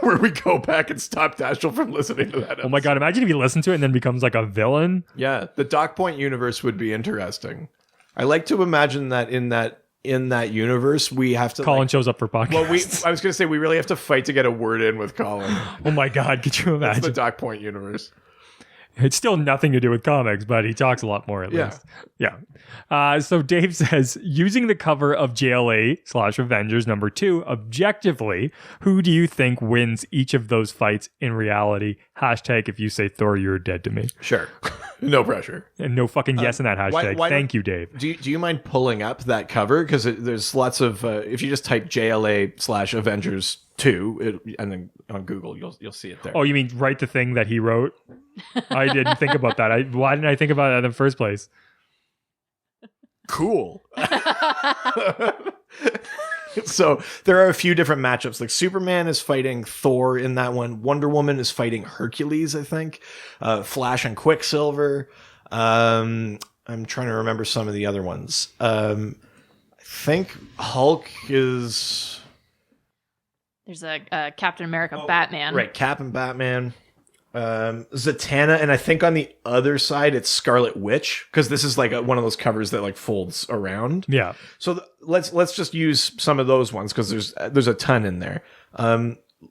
Speaker 1: where we go back and stop Dashel from listening to that episode.
Speaker 2: Oh my God, imagine if he listened to it and then becomes like a villain.
Speaker 1: Yeah, the Doc Point universe would be interesting. I like to imagine that in that universe we have to
Speaker 2: Colin shows up for podcasts.
Speaker 1: Well, I was going to say we really have to fight to get a word in with Colin.
Speaker 2: Oh my God, could you
Speaker 1: That's the
Speaker 2: imagine?
Speaker 1: Doc Point universe.
Speaker 2: It's still nothing to do with comics, but he talks a lot more at least. Yeah. So Dave says, using the cover of JLA/Avengers #2, objectively, who do you think wins each of those fights in reality? Hashtag if you say Thor, you're dead to me.
Speaker 1: Sure. No pressure.
Speaker 2: And no fucking yes in that hashtag.
Speaker 1: why
Speaker 2: Thank you, Dave.
Speaker 1: Do you mind pulling up that cover? Because there's lots of... if you just type JLA/Avengers 2, and then on Google, you'll see it there.
Speaker 2: Oh, you mean write the thing that he wrote? I didn't think about that. Why didn't I think about that in the first place?
Speaker 1: Cool. So there are a few different matchups. Like Superman is fighting Thor in that one. Wonder Woman is fighting Hercules, I think. Flash and Quicksilver. I'm trying to remember some of the other ones. I think Hulk is...
Speaker 3: There's a Captain America Batman.
Speaker 1: Right, Cap and Batman. Zatanna, and I think on the other side it's Scarlet Witch, because this is like one of those covers that like folds around.
Speaker 2: Yeah.
Speaker 1: So let's just use some of those ones because there's a ton in there.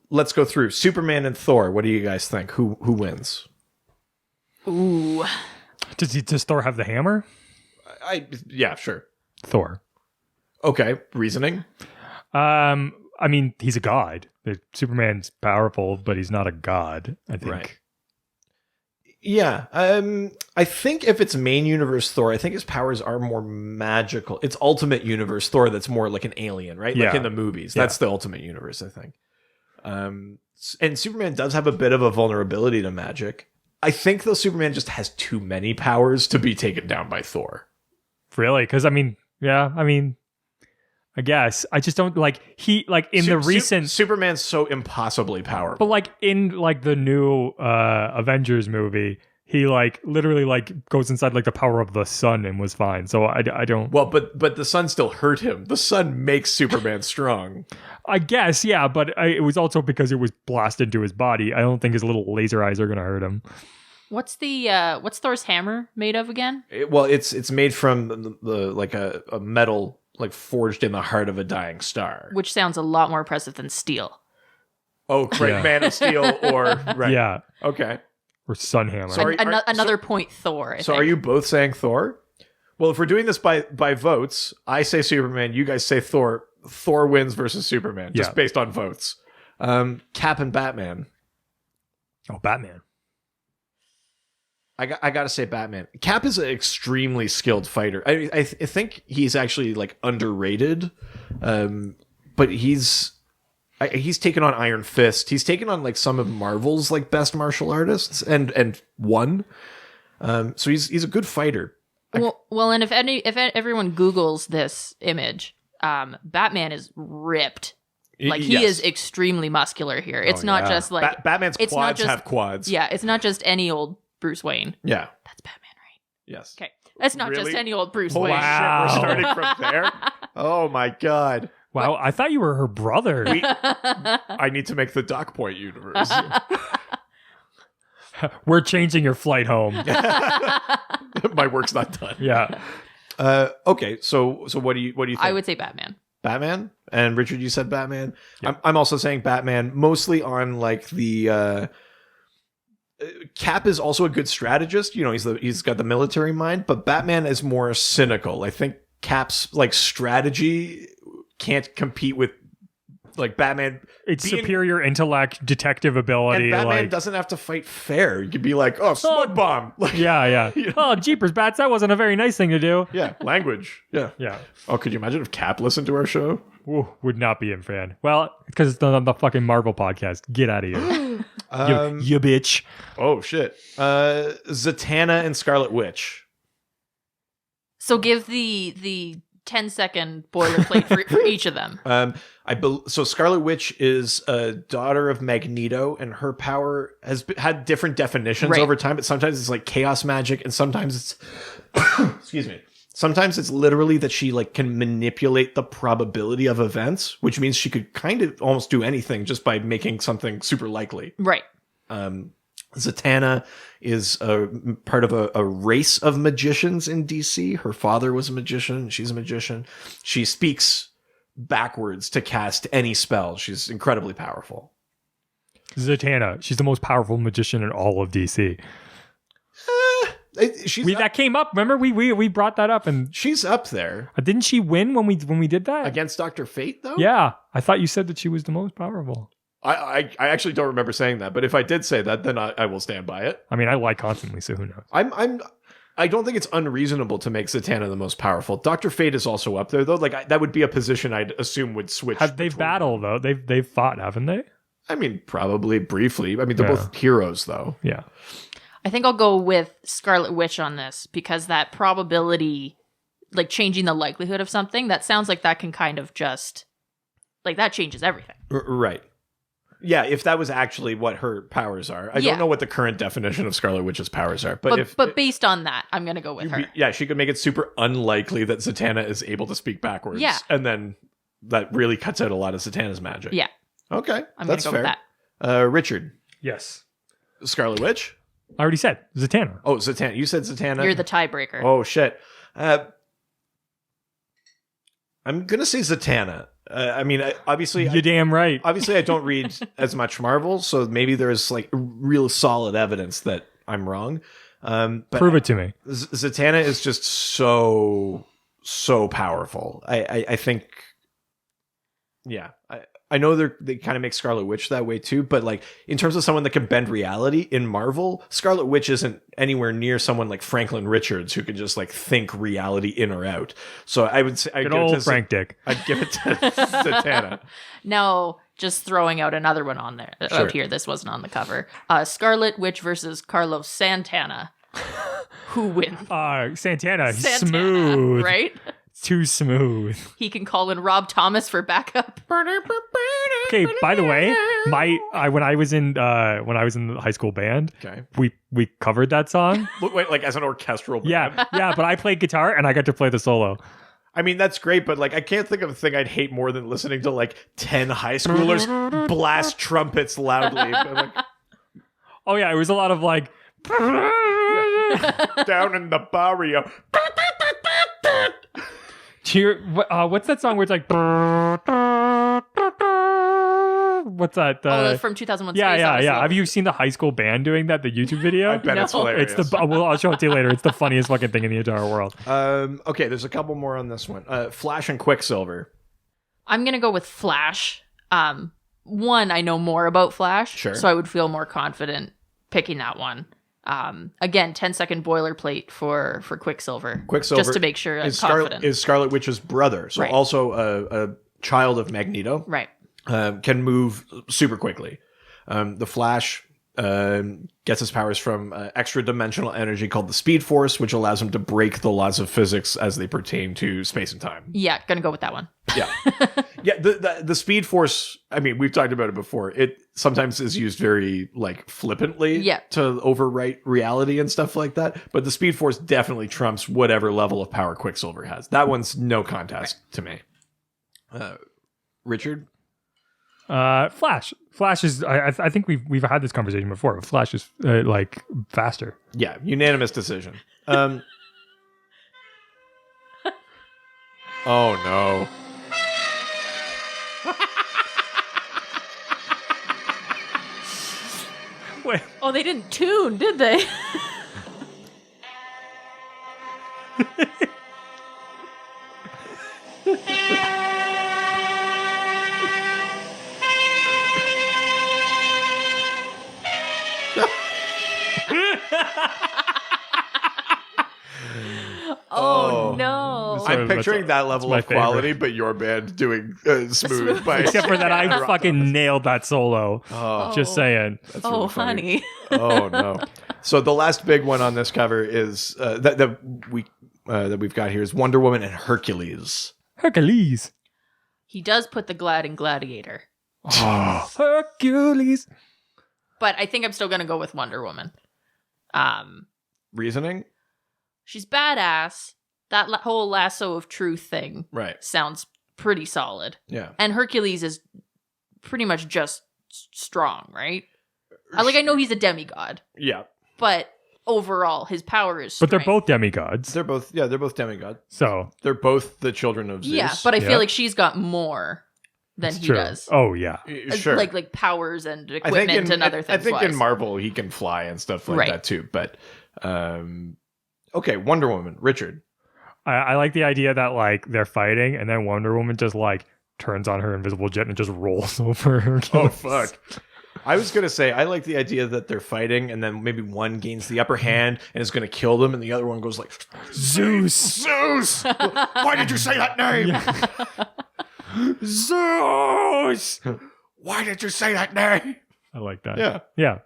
Speaker 1: Let's go through Superman and Thor. What do you guys think? Who wins?
Speaker 3: Ooh.
Speaker 2: Does Thor have the hammer?
Speaker 1: Yeah, sure.
Speaker 2: Thor.
Speaker 1: Okay, reasoning.
Speaker 2: I mean, he's a god. Superman's powerful, but he's not a god, I think.
Speaker 1: Right. Yeah. I think if it's main universe Thor, I think his powers are more magical. It's ultimate universe Thor that's more like an alien, right? Like
Speaker 2: Yeah.
Speaker 1: in the movies. That's the ultimate universe, I think. And Superman does have a bit of a vulnerability to magic. I think though Superman just has too many powers to be taken down by Thor.
Speaker 2: Really? Because I guess I just don't like the recent
Speaker 1: Superman's so impossibly powerful.
Speaker 2: but like in like the new Avengers movie, he like literally like goes inside like the power of the sun and was fine. So I don't.
Speaker 1: Well, but the sun still hurt him. The sun makes Superman strong.
Speaker 2: I guess, yeah, but it was also because it was blasted into his body. I don't think his little laser eyes are gonna hurt him.
Speaker 3: What's Thor's hammer made of again?
Speaker 1: It's made from the like a metal like forged in the heart of a dying star.
Speaker 3: Which sounds a lot more impressive than steel.
Speaker 1: Oh, right,
Speaker 2: Yeah.
Speaker 1: Man of Steel or right.
Speaker 2: Yeah,
Speaker 1: Okay.
Speaker 2: or sun hammer.
Speaker 1: Sorry.
Speaker 3: Another point Thor. I
Speaker 1: So
Speaker 3: think.
Speaker 1: are you both saying Thor? Well, if we're doing this by votes, I say Superman, you guys say Thor. Thor wins versus Superman, just
Speaker 2: Yeah.
Speaker 1: based on votes. Cap and Batman.
Speaker 2: Oh, Batman.
Speaker 1: I gotta say Batman. Cap is an extremely skilled fighter. I think he's actually like underrated, but he's taken on Iron Fist. He's taken on like some of Marvel's like best martial artists and won. So he's a good fighter.
Speaker 3: Well, and if everyone Googles this image, Batman is ripped. Like he
Speaker 1: Yes.
Speaker 3: is extremely muscular here. It's not just like
Speaker 1: Batman's
Speaker 3: it's not
Speaker 1: quads
Speaker 3: just-
Speaker 1: have quads.
Speaker 3: yeah, it's not just any old Bruce Wayne.
Speaker 1: Yeah.
Speaker 3: That's Batman, right?
Speaker 1: Yes.
Speaker 3: Okay, that's not
Speaker 1: Really?
Speaker 3: just any old Bruce
Speaker 1: Holy
Speaker 3: Wayne.
Speaker 2: Wow.
Speaker 1: shit, we're starting from there. Oh my god.
Speaker 2: Wow, I thought you were her brother.
Speaker 1: I need to make the Dock Point universe.
Speaker 2: We're changing your flight home.
Speaker 1: My work's not done.
Speaker 2: Yeah.
Speaker 1: Okay, so what do you think?
Speaker 3: I would say Batman.
Speaker 1: Batman? And Richard, you said Batman?
Speaker 2: Yeah.
Speaker 1: I'm also saying Batman, mostly on like the Cap is also a good strategist. You know, he's got the military mind, but Batman is more cynical. I think Cap's like strategy can't compete with like Batman.
Speaker 2: It's
Speaker 1: being-
Speaker 2: superior intellect, detective ability.
Speaker 1: And Batman
Speaker 2: like,
Speaker 1: doesn't have to fight fair. You could be like, oh, smoke bomb. Like,
Speaker 2: yeah. Oh, jeepers, bats, that wasn't a very nice thing to do.
Speaker 1: yeah, language. Yeah.
Speaker 2: Yeah.
Speaker 1: Oh, could you imagine if Cap listened to our show?
Speaker 2: Ooh, would not be a fan. Well, because it's the fucking Marvel podcast. Get out of here. You bitch.
Speaker 1: Oh, shit. Zatanna and Scarlet Witch.
Speaker 3: So give the 10-second boilerplate for each of them.
Speaker 1: So Scarlet Witch is a daughter of Magneto, and her power has had different definitions
Speaker 3: Right.
Speaker 1: over time. But sometimes it's like chaos magic, and sometimes it's excuse me. Sometimes it's literally that she like can manipulate the probability of events, which means she could kind of almost do anything just by making something super likely.
Speaker 3: Right.
Speaker 1: Zatanna is a part of a race of magicians in DC. Her father was a magician. She's a magician. She speaks backwards to cast any spell. She's incredibly powerful.
Speaker 2: Zatanna. She's the most powerful magician in all of DC. That came up. Remember, we brought that up, and
Speaker 1: She's up there
Speaker 2: didn't she win when we did that?
Speaker 1: against Dr. Fate, though?
Speaker 2: Yeah, I thought you said that she was the most powerful.
Speaker 1: I actually don't remember saying that, but if I did say that, then I will stand by it.
Speaker 2: I mean, I lie constantly, so who knows?
Speaker 1: I don't think it's unreasonable to make Zatanna the most powerful. Dr. Fate is also up there, though. Like that would be a position I'd assume would switch.
Speaker 2: They've
Speaker 1: between-
Speaker 2: battled though. They've fought, haven't they?
Speaker 1: I mean, probably briefly. I mean, they're
Speaker 2: Yeah.
Speaker 1: both heroes, though.
Speaker 2: Yeah.
Speaker 3: I think I'll go with Scarlet Witch on this because that probability, like changing the likelihood of something, that sounds like that can kind of just, like that changes everything.
Speaker 1: Right. Yeah, if that was actually what her powers are. I
Speaker 3: Yeah.
Speaker 1: don't know what the current definition of Scarlet Witch's powers are, but
Speaker 3: But based on that, I'm going to go with her.
Speaker 1: yeah, she could make it super unlikely that Zatanna is able to speak backwards.
Speaker 3: Yeah.
Speaker 1: And then that really cuts out a lot of Zatanna's magic.
Speaker 3: Yeah.
Speaker 1: Okay.
Speaker 3: I'm going
Speaker 1: that's
Speaker 3: to go
Speaker 1: fair.
Speaker 3: with that.
Speaker 1: Richard,
Speaker 2: Yes.
Speaker 1: Scarlet Witch?
Speaker 2: I already said Zatanna.
Speaker 1: Oh, Zatanna. You said Zatanna.
Speaker 3: You're the tiebreaker.
Speaker 1: Oh, shit. I'm going to say Zatanna. I mean, obviously...
Speaker 2: You're damn right.
Speaker 1: Obviously, I don't read as much Marvel, so maybe there's like real solid evidence that I'm wrong. But
Speaker 2: Prove it to me.
Speaker 1: Zatanna is just so powerful. I think, yeah. I know they kind of make Scarlet Witch that way too, but like in terms of someone that can bend reality in Marvel, Scarlet Witch isn't anywhere near someone like Franklin Richards who can just like think reality in or out. So I would say
Speaker 2: Good old Frank Dick.
Speaker 1: I'd give it to Zatanna.
Speaker 3: Now, just throwing out another one on there
Speaker 1: Sure.
Speaker 3: out here. This wasn't on the cover. Scarlet Witch versus Carlos Santana. Who wins?
Speaker 2: Santana. He's
Speaker 3: Santana,
Speaker 2: smooth.
Speaker 3: right?
Speaker 2: too smooth.
Speaker 3: He can call in Rob Thomas for backup.
Speaker 2: Okay, by the way, when I was in the high school band,
Speaker 1: Okay.
Speaker 2: we covered that song.
Speaker 1: Wait, like as an orchestral band?
Speaker 2: Yeah, but I played guitar and I got to play the solo.
Speaker 1: I mean, that's great, but like, I can't think of a thing I'd hate more than listening to like 10 high schoolers blast trumpets loudly. But, like,
Speaker 2: Oh yeah, it was a lot of like
Speaker 1: down in the barrio.
Speaker 2: what's that song where it's like what's that?
Speaker 3: That's from 2001
Speaker 2: yeah,
Speaker 3: Space
Speaker 2: yeah,
Speaker 3: Odyssey.
Speaker 2: yeah. Have you seen the high school band doing that? The YouTube video?
Speaker 1: I bet it's
Speaker 3: No.
Speaker 1: hilarious.
Speaker 2: I'll show it to you later. It's the funniest fucking thing in the entire world.
Speaker 1: Okay, there's a couple more on this one. Flash and Quicksilver.
Speaker 3: I'm going to go with Flash. One, I know more about Flash,
Speaker 1: Sure.
Speaker 3: so I would feel more confident picking that one. Again, 10-second boilerplate for Quicksilver.
Speaker 1: Quicksilver
Speaker 3: Just to make sure I'm
Speaker 1: is
Speaker 3: confident.
Speaker 1: is Scarlet Witch's brother, so
Speaker 3: Right.
Speaker 1: also a child of Magneto.
Speaker 3: Right.
Speaker 1: Can move super quickly. The Flash gets his powers from extra-dimensional energy called the Speed Force, which allows him to break the laws of physics as they pertain to space and time.
Speaker 3: Yeah, going to go with that one.
Speaker 1: Yeah. Yeah, the Speed Force, I mean, we've talked about it before. It sometimes is used very, like, flippantly to overwrite reality and stuff like that. But the Speed Force definitely trumps whatever level of power Quicksilver has. That one's no contest to me. Richard?
Speaker 2: Flash is I think we've had this conversation before. Flash is like faster.
Speaker 1: Yeah, unanimous decision. Oh no.
Speaker 2: Wait.
Speaker 3: Oh, they didn't tune, did they? Oh no.
Speaker 2: Sorry,
Speaker 1: I'm picturing that level
Speaker 2: my
Speaker 1: of quality,
Speaker 2: favorite.
Speaker 1: but your band doing smooth by
Speaker 2: Except for that, I fucking nailed that solo. Just saying.
Speaker 1: That's
Speaker 3: Oh,
Speaker 1: really funny.
Speaker 3: honey.
Speaker 1: Oh no. So the last big one on this cover is that we've got here is Wonder Woman and Hercules.
Speaker 2: Hercules.
Speaker 3: He does put the Glad in Gladiator.
Speaker 2: Hercules.
Speaker 3: But I think I'm still going to go with Wonder Woman.
Speaker 1: Reasoning?
Speaker 3: She's badass. That whole lasso of truth thing
Speaker 1: Right.
Speaker 3: sounds pretty solid.
Speaker 1: Yeah.
Speaker 3: And Hercules is pretty much just strong, right? I know he's a demigod,
Speaker 1: Yeah.
Speaker 3: but overall his power is
Speaker 2: But they're
Speaker 3: strength.
Speaker 2: both demigods.
Speaker 1: They're both demigods.
Speaker 2: So
Speaker 1: They're both the children of Zeus.
Speaker 3: Yeah, but I
Speaker 2: Yeah.
Speaker 3: feel like she's got more than
Speaker 2: it's
Speaker 3: he
Speaker 2: true.
Speaker 3: does.
Speaker 2: Oh yeah.
Speaker 1: Sure.
Speaker 3: Like powers and
Speaker 1: I
Speaker 3: equipment
Speaker 1: think
Speaker 3: and other things.
Speaker 1: I think in
Speaker 3: wise.
Speaker 1: Marvel he can fly and stuff like
Speaker 3: Right.
Speaker 1: that too. But okay, Wonder Woman, Richard.
Speaker 2: I like the idea that like they're fighting and then Wonder Woman just like turns on her invisible jet and just rolls over her.
Speaker 1: Oh fuck. I was gonna say I like the idea that they're fighting and then maybe one gains the upper hand and is gonna kill them and the other one goes like Zeus. Why did you say that name? Zeus. Why did you say that name?
Speaker 2: I like that.
Speaker 1: Yeah.
Speaker 2: Yeah.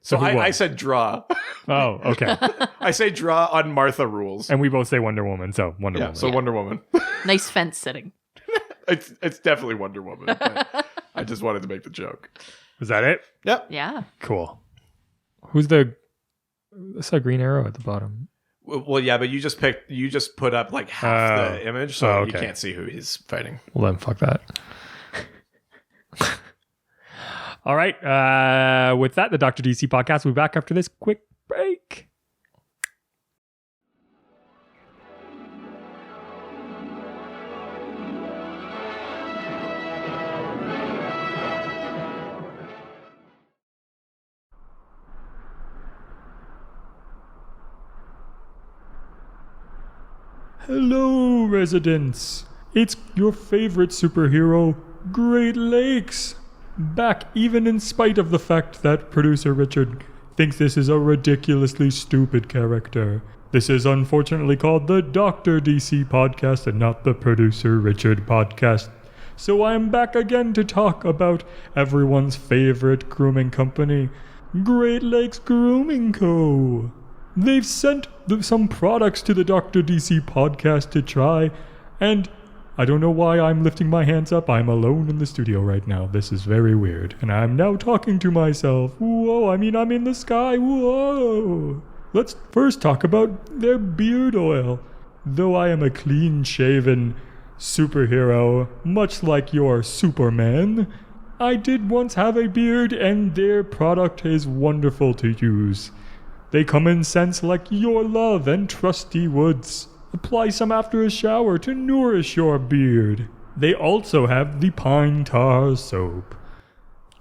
Speaker 1: So
Speaker 2: who won?
Speaker 1: I said draw.
Speaker 2: Oh, okay.
Speaker 1: I say draw on Martha rules.
Speaker 2: And we both say Wonder Woman, so Wonder
Speaker 1: Yeah,
Speaker 2: Woman.
Speaker 1: so Wonder Woman.
Speaker 3: Nice fence sitting.
Speaker 1: It's definitely Wonder Woman. But I just wanted to make the joke.
Speaker 2: Is that it?
Speaker 1: Yep.
Speaker 3: Yeah.
Speaker 2: Cool. Who's that's a Green Arrow at the bottom.
Speaker 1: Well, yeah, but you just put up like half the image, so you
Speaker 2: okay.
Speaker 1: can't see who he's fighting.
Speaker 2: Well then, fuck that. All right. With that, the Dr. DC podcast will be back after this quick break. Hello, residents. It's your favorite superhero, Great Lakes. Back even in spite of the fact that producer Richard thinks this is a ridiculously stupid character. This is unfortunately called the Dr. DC podcast and not the producer Richard podcast. So I'm back again to talk about everyone's favorite grooming company, Great Lakes Grooming Co. They've sent some products to the Dr. DC podcast to try, And I don't know why I'm lifting my hands up. I'm alone in the studio right now. This is very weird. And I'm now talking to myself. Whoa, I mean, I'm in the sky. Whoa. Let's first talk about their beard oil. Though I am a clean-shaven superhero, much like your Superman, I did once have a beard, and their product is wonderful to use. They come in scents like your love and trusty woods. Apply some after a shower to nourish your beard. They also have the pine tar soap.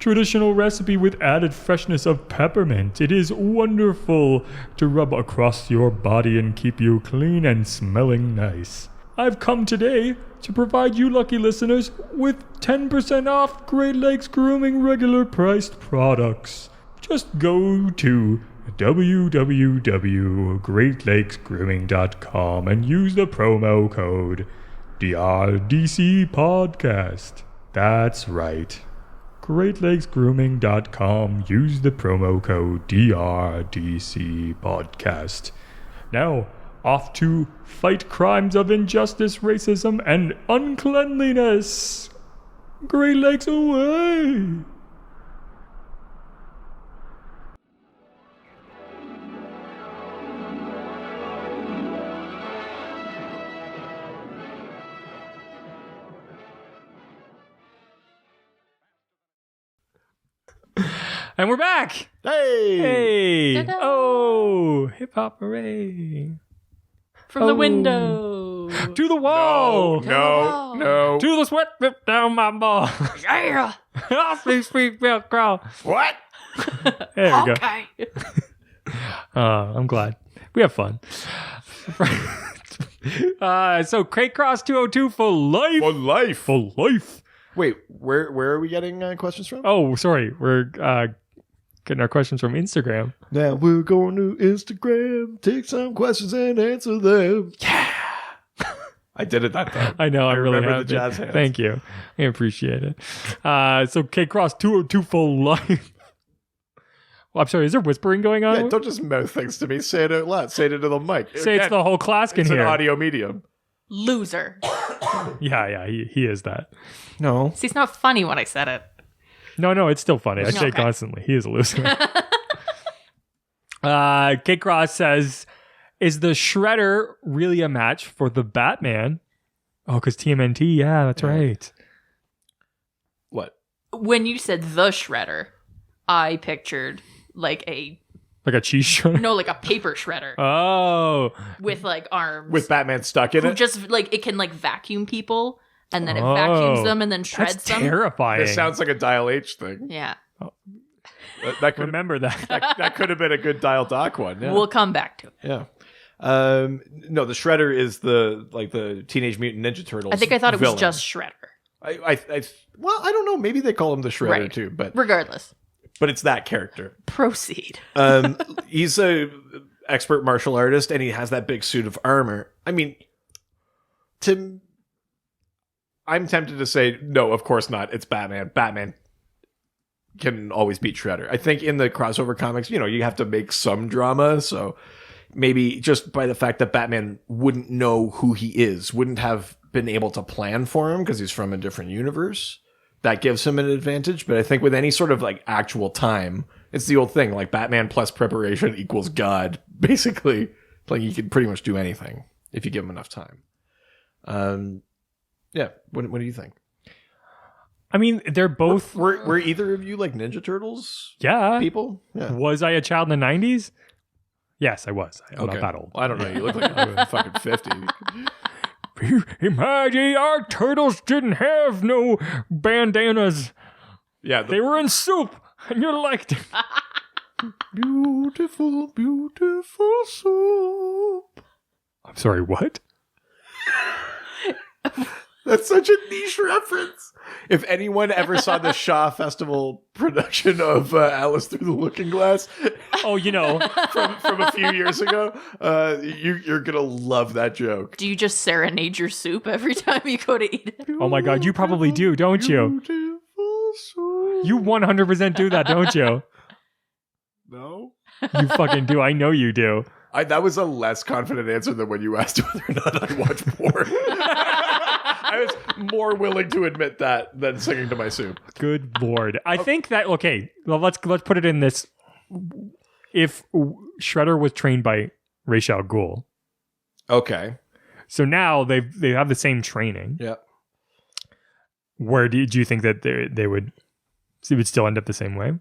Speaker 2: Traditional recipe with added freshness of peppermint. It is wonderful to rub across your body and keep you clean and smelling nice. I've come today to provide you lucky listeners with 10% off Great Lakes Grooming regular priced products. Just go to www.greatlakesgrooming.com and use the promo code DRDC Podcast. That's right. GreatLakesGrooming.com. Use the promo code DRDC Podcast. Now, off to fight crimes of injustice, racism, and uncleanliness. Great Lakes away! And we're back!
Speaker 1: Hey!
Speaker 2: Hey!
Speaker 3: Ta-da!
Speaker 2: Oh! Hip hop hooray!
Speaker 3: From the window.
Speaker 2: To the wall!
Speaker 1: No.
Speaker 2: To the sweat drip down my ball!
Speaker 3: Yeah.
Speaker 2: I'll speak, crawl.
Speaker 1: What?
Speaker 2: There we go.
Speaker 3: Okay.
Speaker 2: I'm glad. We have fun. So Crate Cross 202 for life!
Speaker 1: For life.
Speaker 2: For life!
Speaker 1: Wait, where are we getting questions from?
Speaker 2: Oh, sorry. We're getting our questions from Instagram.
Speaker 1: Now we're going to Instagram, take some questions and answer them. Yeah. I did it that time.
Speaker 2: I know. I really
Speaker 1: remember
Speaker 2: have
Speaker 1: the
Speaker 2: to.
Speaker 1: jazz hands.
Speaker 2: Thank you. I appreciate it. So K Cross 202 for life. Well, I'm sorry. Is there whispering going on?
Speaker 1: Yeah, don't just mouth things to me. Say it out loud. Say it into the mic.
Speaker 2: Say it's the whole class can
Speaker 1: It's
Speaker 2: hear.
Speaker 1: an audio medium.
Speaker 3: Loser.
Speaker 2: Yeah, he is that.
Speaker 1: No.
Speaker 3: See, it's not funny when I said it.
Speaker 2: No, it's still funny. I say it
Speaker 3: Okay.
Speaker 2: constantly. He is a loser. K Cross says, is the Shredder really a match for the Batman? Oh, because TMNT. Yeah, that's right.
Speaker 1: What?
Speaker 3: When you said the Shredder, I pictured like a
Speaker 2: Like a cheese shredder?
Speaker 3: like a paper shredder
Speaker 2: Oh.
Speaker 3: with like arms.
Speaker 1: With Batman stuck in
Speaker 3: who
Speaker 1: it?
Speaker 3: just like it can like vacuum people and then it
Speaker 2: Oh.
Speaker 3: vacuums them and then shreds
Speaker 2: That's
Speaker 3: them.
Speaker 2: terrifying.
Speaker 1: This sounds like a Dial H thing.
Speaker 3: Yeah.
Speaker 1: That could
Speaker 2: Remember that.
Speaker 1: that could have been a good Dial Doc one. Yeah.
Speaker 3: We'll come back to it.
Speaker 1: Yeah. No, the Shredder is the Teenage Mutant Ninja Turtles.
Speaker 3: I think I thought it was
Speaker 1: villain.
Speaker 3: just Shredder.
Speaker 1: I I don't know. Maybe they call him the Shredder
Speaker 3: Right.
Speaker 1: too, but
Speaker 3: Regardless.
Speaker 1: it's that character.
Speaker 3: Proceed.
Speaker 1: He's a expert martial artist, and he has that big suit of armor. I mean, I'm tempted to say no. Of course not. It's Batman. Batman can always beat Shredder. I think in the crossover comics, you have to make some drama, so maybe just by the fact that Batman wouldn't know who he is, wouldn't have been able to plan for him because he's from a different universe, that gives him an advantage. But I think with any sort of like actual time, it's the old thing, like Batman plus preparation equals God, basically. Like he can pretty much do anything if you give him enough time. Yeah. What do you think?
Speaker 2: I mean, they're both.
Speaker 1: Were either of you like Ninja Turtles
Speaker 2: Yeah.
Speaker 1: people? Yeah.
Speaker 2: Was I a child in the 90s? Yes, I was. I'm not that old.
Speaker 1: Well, I don't know. You look like you're fucking 50.
Speaker 2: Imagine our turtles didn't have no bandanas.
Speaker 1: Yeah.
Speaker 2: They were in soup, and you liked it.
Speaker 1: Beautiful, beautiful soup.
Speaker 2: I'm sorry, what?
Speaker 1: That's such a niche reference. If anyone ever saw the Shaw Festival production of Alice Through the Looking Glass
Speaker 2: Oh,
Speaker 1: from a few years ago, you're going to love that joke.
Speaker 3: Do you just serenade your soup every time you go to eat it?
Speaker 2: Oh my God, you probably do, don't you?
Speaker 1: Beautiful soup.
Speaker 2: You 100% do that, don't you?
Speaker 1: No?
Speaker 2: You fucking do. I know you do.
Speaker 1: That was a less confident answer than when you asked whether or not I watch porn. I was more willing to admit that than singing to my soup.
Speaker 2: Good Lord. I think that, okay, well, let's put it in this. If Shredder was trained by Ra's al Ghul,
Speaker 1: Okay.
Speaker 2: so now they have the same training.
Speaker 1: Yeah.
Speaker 2: Where do you think that it would still end up the same way?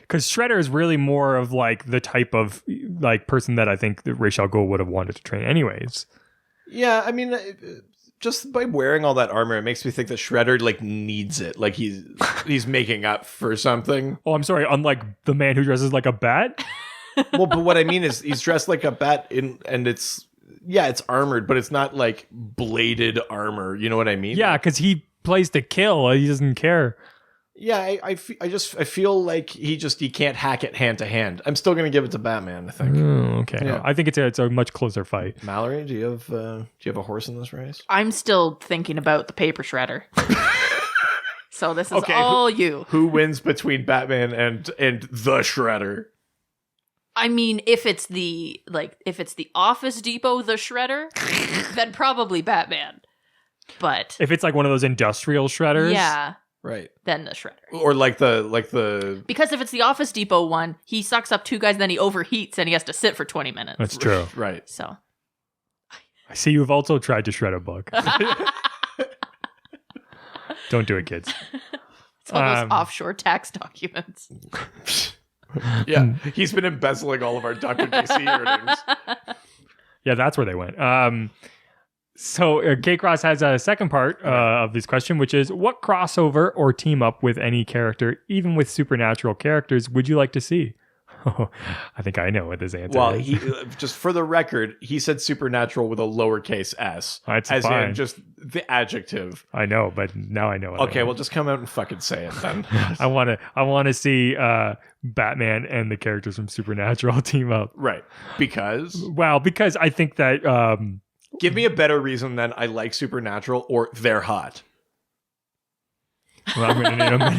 Speaker 2: Because Shredder is really more of like the type of like person that I think that Ra's al Ghul would have wanted to train anyways.
Speaker 1: Yeah, I mean, just by wearing all that armor, it makes me think that Shredder like needs it. Like he's making up for something.
Speaker 2: Oh, I'm sorry. Unlike the man who dresses like a bat.
Speaker 1: Well, but what I mean is he's dressed like a bat and it's armored, but it's not like bladed armor. You know what I mean?
Speaker 2: Yeah, because he plays to kill. He doesn't care.
Speaker 1: Yeah, I feel like he can't hack it hand to hand. I'm still gonna give it to Batman, I think.
Speaker 2: Okay.
Speaker 1: Yeah.
Speaker 2: I think it's a much closer fight.
Speaker 1: Mallory, do you have a horse in this race?
Speaker 3: I'm still thinking about the paper shredder. So this is
Speaker 1: Okay,
Speaker 3: all you.
Speaker 1: Who wins between Batman and the Shredder?
Speaker 3: I mean, if it's the Office Depot the shredder, then probably Batman. But
Speaker 2: If it's like one of those industrial shredders.
Speaker 3: yeah,
Speaker 1: Right.
Speaker 3: then the shredder.
Speaker 1: Or like the
Speaker 3: Because if it's the Office Depot one, he sucks up 2 guys, then he overheats and he has to sit for 20 minutes.
Speaker 2: That's true.
Speaker 1: right.
Speaker 3: So
Speaker 2: I see you've also tried to shred a book. Don't do it, kids.
Speaker 3: it's all those offshore tax documents.
Speaker 1: Yeah, he's been embezzling all of our Dr. DC earnings.
Speaker 2: Yeah, that's where they went. So K-Cross has a second part of this question, which is, what crossover or team up with any character, even with supernatural characters, would you like to see? I think I know what this answer
Speaker 1: Well,
Speaker 2: is.
Speaker 1: he just for the record, he said supernatural with a lowercase s,
Speaker 2: That's
Speaker 1: as
Speaker 2: fine.
Speaker 1: in just the adjective.
Speaker 2: I know, but now I know. What
Speaker 1: Okay, well, just come out and fucking say it then.
Speaker 2: I want to see Batman and the characters from Supernatural team up.
Speaker 1: Right, because
Speaker 2: Well, because I think that
Speaker 1: give me a better reason than I like Supernatural or they're hot.
Speaker 2: well, I'm going to need a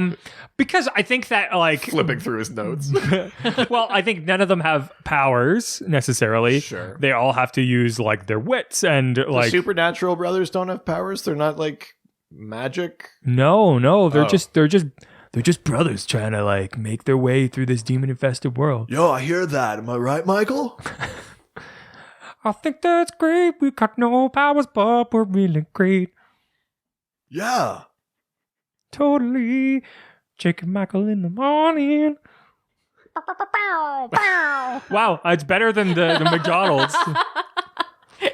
Speaker 2: minute. Because I think that like
Speaker 1: Flipping through his notes.
Speaker 2: well, I think none of them have powers necessarily.
Speaker 1: Sure.
Speaker 2: They all have to use like their wits and
Speaker 1: The
Speaker 2: like
Speaker 1: Supernatural brothers don't have powers. They're not like magic.
Speaker 2: no, they're
Speaker 1: Oh.
Speaker 2: they're just brothers trying to like make their way through this demon infested world.
Speaker 1: Yo, I hear that. Am I right, Michael?
Speaker 2: I think that's great. We got no powers, but we're really great.
Speaker 1: Yeah.
Speaker 2: Totally. Jake and Michael in the morning. Wow, it's better than the McDonald's.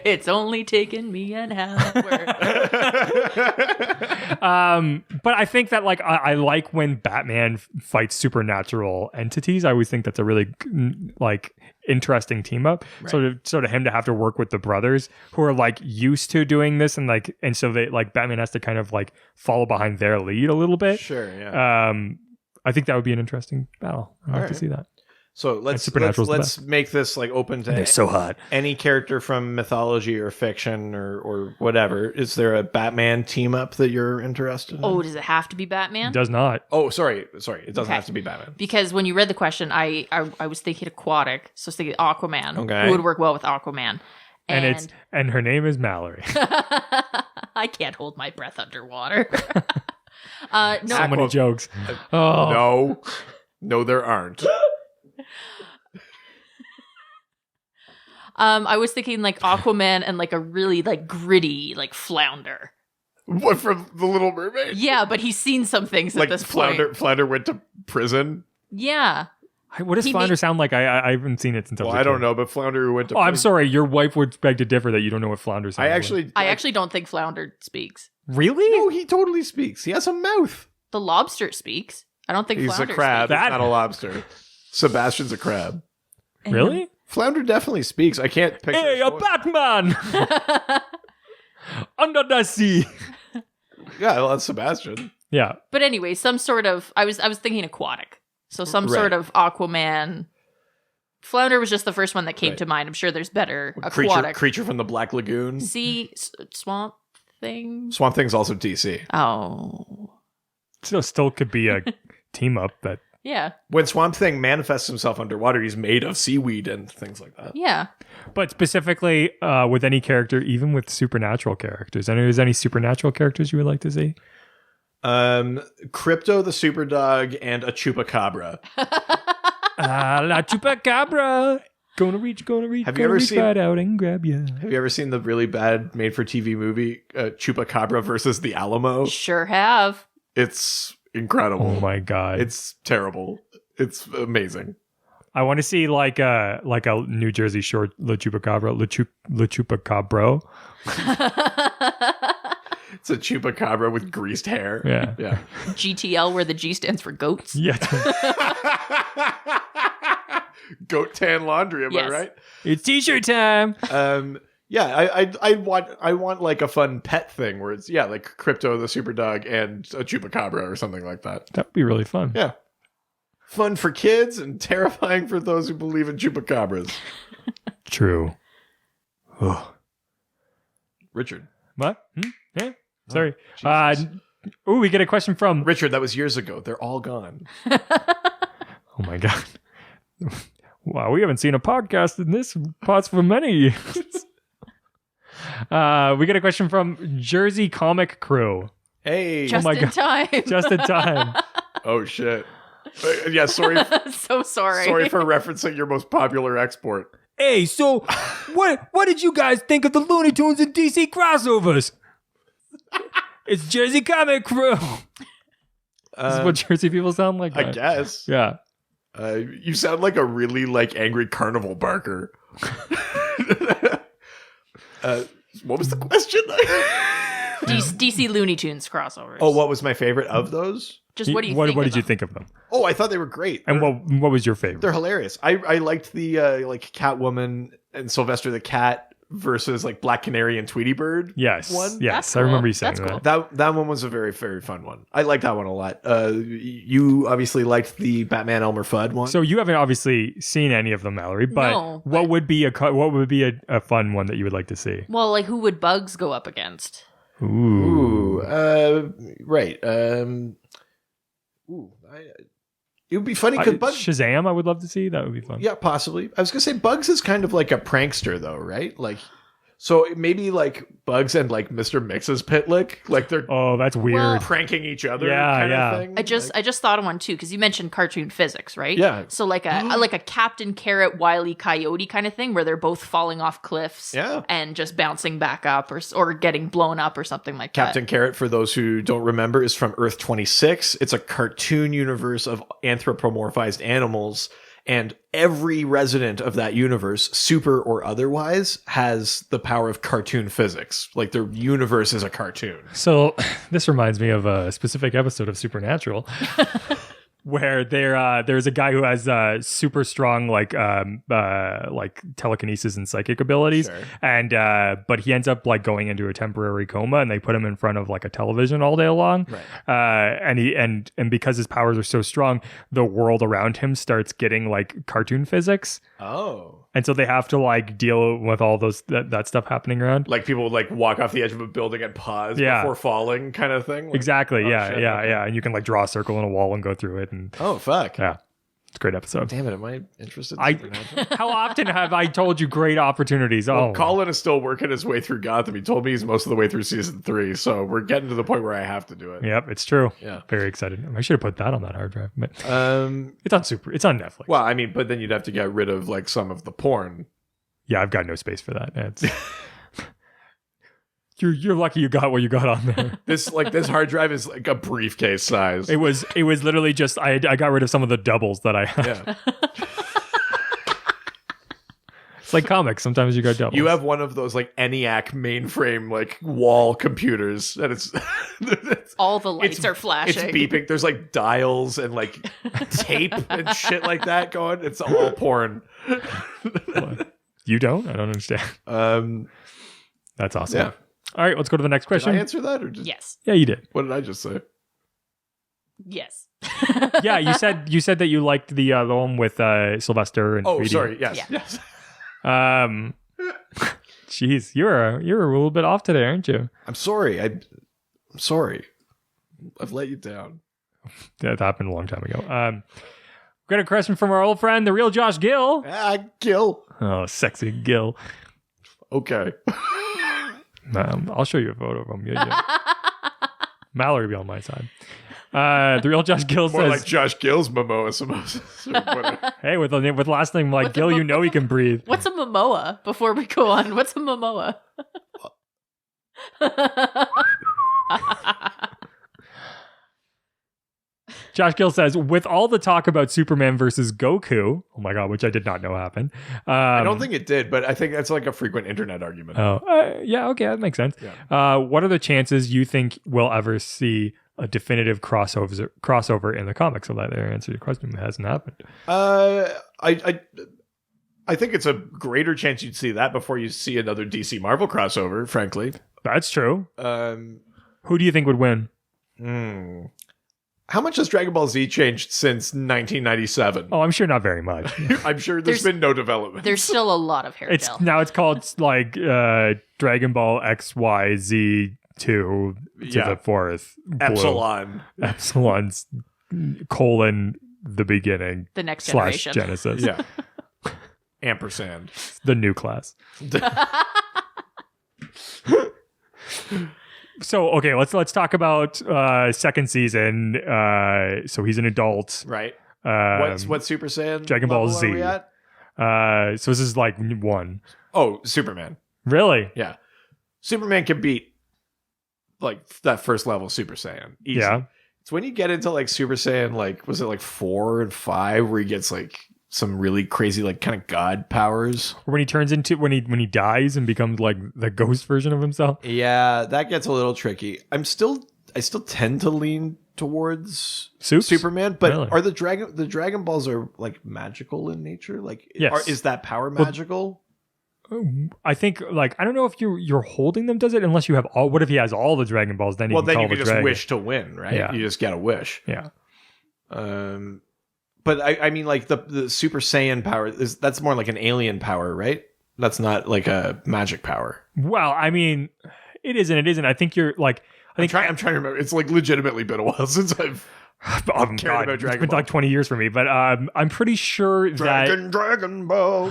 Speaker 3: It's only taken me an hour.
Speaker 2: But I think that like I like when Batman fights supernatural entities. I always think that's a really like interesting team up.
Speaker 1: Right.
Speaker 2: So to him to have to work with the brothers who are like used to doing this and so they like Batman has to kind of like follow behind their lead a little bit.
Speaker 1: Sure, yeah.
Speaker 2: I think that would be an interesting battle. I'd like to
Speaker 1: right.
Speaker 2: see that.
Speaker 1: So let's
Speaker 2: Supernatural's the
Speaker 1: let's make this like open to
Speaker 2: They're so hot.
Speaker 1: any character from mythology or fiction or whatever. Is there a Batman team up that you're interested in?
Speaker 3: Oh, does it have to be Batman?
Speaker 2: Does not.
Speaker 1: Oh, sorry. It doesn't
Speaker 3: Okay.
Speaker 1: have to be Batman.
Speaker 3: Because when you read the question, I was thinking aquatic, so I was thinking Aquaman.
Speaker 1: Okay.
Speaker 3: Who would work well with Aquaman?
Speaker 2: And her name is Mallory.
Speaker 3: I can't hold my breath underwater. No,
Speaker 2: So many jokes. Oh.
Speaker 1: No, there aren't.
Speaker 3: I was thinking like Aquaman and like a really like gritty like Flounder.
Speaker 1: What, from The Little Mermaid?
Speaker 3: Yeah, but he's seen some things
Speaker 1: Like
Speaker 3: at this
Speaker 1: Flounder
Speaker 3: point.
Speaker 1: Flounder went to prison.
Speaker 3: Yeah.
Speaker 2: What does
Speaker 3: He
Speaker 2: Flounder
Speaker 3: made-
Speaker 2: sound like? I haven't seen it since I was
Speaker 1: Well,
Speaker 2: a
Speaker 1: I don't
Speaker 2: kid.
Speaker 1: know, but Flounder who went to
Speaker 2: Oh,
Speaker 1: prison.
Speaker 2: I'm sorry. Your wife would beg to differ that you don't know what Flounder sounds
Speaker 1: I
Speaker 2: like.
Speaker 1: actually
Speaker 3: don't think Flounder speaks.
Speaker 2: Really?
Speaker 1: No, he totally speaks. He has a mouth.
Speaker 3: The lobster speaks. I don't think
Speaker 1: He's
Speaker 3: Flounder
Speaker 1: a crab.
Speaker 2: That-
Speaker 1: He's not a lobster. Sebastian's a crab.
Speaker 3: speaks.
Speaker 2: Really?
Speaker 1: Flounder definitely speaks. I can't picture
Speaker 2: Hey,
Speaker 1: his
Speaker 2: a
Speaker 1: voice.
Speaker 2: Batman under the sea.
Speaker 1: Yeah, well, that's Sebastian.
Speaker 2: Yeah.
Speaker 3: But anyway, some sort of I was thinking aquatic. So some sort
Speaker 1: Right.
Speaker 3: of Aquaman. Flounder was just the first one that came
Speaker 1: Right.
Speaker 3: to mind. I'm sure there's better aquatic.
Speaker 1: Creature from the Black Lagoon.
Speaker 3: Sea swamp thing.
Speaker 1: Swamp Thing's also DC.
Speaker 3: Oh.
Speaker 2: Still could be a team up that
Speaker 3: Yeah.
Speaker 1: When Swamp Thing manifests himself underwater, he's made of seaweed and things like that.
Speaker 3: Yeah.
Speaker 2: But specifically with any character, even with supernatural characters. And is there any supernatural characters you would like to see?
Speaker 1: Crypto the Superdog and a Chupacabra.
Speaker 2: La Chupacabra. Gonna reach,
Speaker 1: Have you ever seen
Speaker 2: right out and grab you.
Speaker 1: Have you ever seen the really bad made-for-TV movie Chupacabra versus the Alamo?
Speaker 3: Sure have.
Speaker 1: It's incredible.
Speaker 2: Oh my god.
Speaker 1: It's terrible. It's amazing.
Speaker 2: I want to see like a New Jersey short La Chupacabra. La Chupacabro.
Speaker 1: It's a Chupacabra with greased hair.
Speaker 2: Yeah.
Speaker 1: Yeah.
Speaker 3: GTL, where the G stands for goats.
Speaker 2: Yeah.
Speaker 1: Goat tan laundry, am I right?
Speaker 2: It's t-shirt time.
Speaker 1: Yeah, I want like a fun pet thing where it's like Crypto the Superdog and a Chupacabra or something like that.
Speaker 2: That'd be really fun.
Speaker 1: Yeah. Fun for kids and terrifying for those who believe in Chupacabras.
Speaker 2: True. Oh.
Speaker 1: Richard.
Speaker 2: What? Yeah. Sorry.
Speaker 1: Oh,
Speaker 2: we get a question from
Speaker 1: Richard, that was years ago. They're all gone.
Speaker 2: Oh my god. Wow, we haven't seen a podcast in this pods for many years. We get a question from Jersey Comic Crew.
Speaker 1: Hey.
Speaker 3: Just in time.
Speaker 2: Just in time.
Speaker 1: Oh shit. Yeah, sorry.
Speaker 3: So sorry.
Speaker 1: Sorry for referencing your most popular export.
Speaker 2: Hey, so what did you guys think of the Looney Tunes and DC crossovers? It's Jersey Comic Crew. This is what Jersey people sound like.
Speaker 1: I guess.
Speaker 2: Yeah.
Speaker 1: You sound like a really angry carnival barker. What was the question?
Speaker 3: DC Looney Tunes crossovers.
Speaker 1: Oh, what was my favorite of those?
Speaker 3: Just what do you
Speaker 2: What
Speaker 3: think?
Speaker 2: did you think of them?
Speaker 1: Oh, I thought they were great.
Speaker 2: And what was your favorite?
Speaker 1: They're hilarious. I liked the Catwoman and Sylvester the Cat versus Black Canary and Tweety Bird.
Speaker 2: Yes.
Speaker 1: One.
Speaker 2: Yes,
Speaker 3: That's
Speaker 2: I remember
Speaker 3: cool.
Speaker 2: you saying
Speaker 3: That's
Speaker 2: that.
Speaker 3: cool.
Speaker 1: That one was a very, very fun one. I liked that one a lot. You obviously liked the Batman Elmer Fudd one.
Speaker 2: So you haven't obviously seen any of them, Mallory, but
Speaker 3: No,
Speaker 2: what would be a fun one that you would like to see?
Speaker 3: Well, who would Bugs go up against?
Speaker 1: Ooh, right. It would be funny because Bugs.
Speaker 2: Shazam, I would love to see. That would be fun.
Speaker 1: Yeah, possibly. I was gonna say Bugs is kind of like a prankster, though, right? So maybe Bugs and Mr. Mix's Pitlick, they're
Speaker 2: Oh, that's weird.
Speaker 3: Well,
Speaker 1: pranking each other,
Speaker 2: Yeah,
Speaker 1: kind
Speaker 2: yeah.
Speaker 1: of thing.
Speaker 3: I just thought of one too because you mentioned cartoon physics, right?
Speaker 1: Yeah.
Speaker 3: So like a Captain Carrot, Wile E. Coyote kind of thing where they're both falling off cliffs,
Speaker 1: Yeah.
Speaker 3: and just bouncing back up or getting blown up or something like that.
Speaker 1: Captain Carrot, for those who don't remember, is from Earth 26. It's a cartoon universe of anthropomorphized animals. And every resident of that universe, super or otherwise, has the power of cartoon physics. Their universe is a cartoon.
Speaker 2: So this reminds me of a specific episode of Supernatural where there's a guy who has super strong telekinesis and psychic abilities,
Speaker 1: Sure.
Speaker 2: and but he ends up going into a temporary coma, and they put him in front of a television all day long,
Speaker 1: Right.
Speaker 2: and because his powers are so strong, the world around him starts getting cartoon physics.
Speaker 1: Oh.
Speaker 2: And so they have to deal with all that stuff happening around.
Speaker 1: People walk off the edge of a building and pause
Speaker 2: Yeah.
Speaker 1: before falling, kind of thing.
Speaker 2: Exactly.
Speaker 1: Oh,
Speaker 2: Yeah.
Speaker 1: shit,
Speaker 2: Yeah.
Speaker 1: okay.
Speaker 2: Yeah. And you can draw a circle in a wall and go through it. And
Speaker 1: Oh, fuck.
Speaker 2: yeah, it's a great episode.
Speaker 1: Damn it, am I interested in
Speaker 2: I-
Speaker 1: Supernatural?
Speaker 2: How often have I told you great opportunities?
Speaker 1: Well,
Speaker 2: Oh,
Speaker 1: Colin is still working his way through Gotham. He told me he's most of the way through season 3, so we're getting to the point where I have to do it.
Speaker 2: yep, it's true.
Speaker 1: Yeah.
Speaker 2: Very excited. I should have put that on that hard drive, but it's on Netflix.
Speaker 1: Well, I mean, but then you'd have to get rid of some of the porn.
Speaker 2: Yeah, I've got no space for that. It's you're lucky you got what you got on there.
Speaker 1: This hard drive is a briefcase size.
Speaker 2: It was literally just I got rid of some of the doubles that I had.
Speaker 1: Yeah.
Speaker 2: It's like comics. Sometimes you got doubles.
Speaker 1: You have one of those ENIAC mainframe wall computers, and it's
Speaker 3: All the lights are
Speaker 1: it's
Speaker 3: flashing.
Speaker 1: beeping. There's dials and tape and shit like that going. It's all porn.
Speaker 2: You don't? I don't understand. That's awesome.
Speaker 1: Yeah.
Speaker 2: All right, let's go to the next
Speaker 1: Did
Speaker 2: question.
Speaker 1: I answer that or just
Speaker 3: Yes.
Speaker 2: Yeah, you did.
Speaker 1: what did I just say?
Speaker 3: Yes.
Speaker 2: Yeah, you said that you liked the one with Sylvester and
Speaker 1: Oh,
Speaker 2: Tweety.
Speaker 1: sorry. Yes.
Speaker 3: Yeah.
Speaker 1: Yes.
Speaker 2: Jeez, you're a little bit off today, aren't you?
Speaker 1: I'm sorry. I'm sorry. I've let you down.
Speaker 2: That happened a long time ago. Got a question from our old friend, the real Josh Gill.
Speaker 1: Gil.
Speaker 2: Oh, sexy Gill.
Speaker 1: Okay.
Speaker 2: I'll show you a photo of him. Yeah. Mallory be on my side. The real Josh Gill
Speaker 1: More
Speaker 2: says,
Speaker 1: like Josh Gill's Momoa samosas. Or whatever.
Speaker 2: "Hey, with last name like
Speaker 3: What's a
Speaker 2: Gill, you know he can breathe."
Speaker 3: What's a Momoa? Before we go on, what's a Momoa?
Speaker 2: Josh Gill says, with all the talk about Superman versus Goku, oh my god, which I did not know happened.
Speaker 1: I don't think it did, but I think that's like a frequent internet argument.
Speaker 2: Yeah, okay, that makes sense.
Speaker 1: Yeah.
Speaker 2: What are the chances you think we'll ever see a definitive crossover in the comics? So that answer your question, it hasn't happened.
Speaker 1: I think it's a greater chance you'd see that before you see another DC Marvel crossover, frankly.
Speaker 2: That's true. Who do you think would win?
Speaker 1: How much has Dragon Ball Z changed since 1997?
Speaker 2: Oh, I'm sure not very much.
Speaker 1: I'm sure there's been no development.
Speaker 3: There's still a lot of hair gel.
Speaker 2: Now it's called like Dragon Ball XYZ 2 to the fourth blue. Epsilon's colon the beginning.
Speaker 3: The next
Speaker 2: /
Speaker 3: generation.
Speaker 2: Genesis.
Speaker 1: Yeah. Ampersand.
Speaker 2: The new class. So okay, let's talk about second season. So he's an adult,
Speaker 1: Right.
Speaker 2: Um,
Speaker 1: What's Super Saiyan?
Speaker 2: Dragon Ball
Speaker 1: level
Speaker 2: Z.
Speaker 1: are we at?
Speaker 2: So this is like 1.
Speaker 1: Oh, Superman.
Speaker 2: Really?
Speaker 1: Yeah. Superman can beat like that first level Super Saiyan. Easy.
Speaker 2: Yeah.
Speaker 1: It's when you get into like Super Saiyan, like was it like 4 and 5 where he gets like some really crazy like kind of god powers.
Speaker 2: Or when he turns into when he dies and becomes like the ghost version of himself.
Speaker 1: Yeah, that gets a little tricky. I still tend to lean towards
Speaker 2: Supes?
Speaker 1: Superman, but
Speaker 2: Really?
Speaker 1: are the Dragon Balls are like magical in nature? Like
Speaker 2: Yes.
Speaker 1: is that power magical?
Speaker 2: I think like I don't know if you're holding them. Does it unless you have all? What if he has all the Dragon Balls? Then he
Speaker 1: Well,
Speaker 2: can
Speaker 1: then
Speaker 2: call
Speaker 1: you
Speaker 2: the
Speaker 1: can just
Speaker 2: dragon.
Speaker 1: wish to win, right?
Speaker 2: Yeah.
Speaker 1: You just get a wish.
Speaker 2: Yeah.
Speaker 1: But I mean, like the Super Saiyan power that's more like an alien power, right? That's not like a magic power.
Speaker 2: Well, I mean, it isn't. It isn't. I think you're like.
Speaker 1: I'm trying to remember. It's like legitimately been a while since I've cared about
Speaker 2: it's
Speaker 1: Dragon
Speaker 2: been
Speaker 1: Ball.
Speaker 2: like 20 years for me, but I'm pretty sure that
Speaker 1: Dragon Ball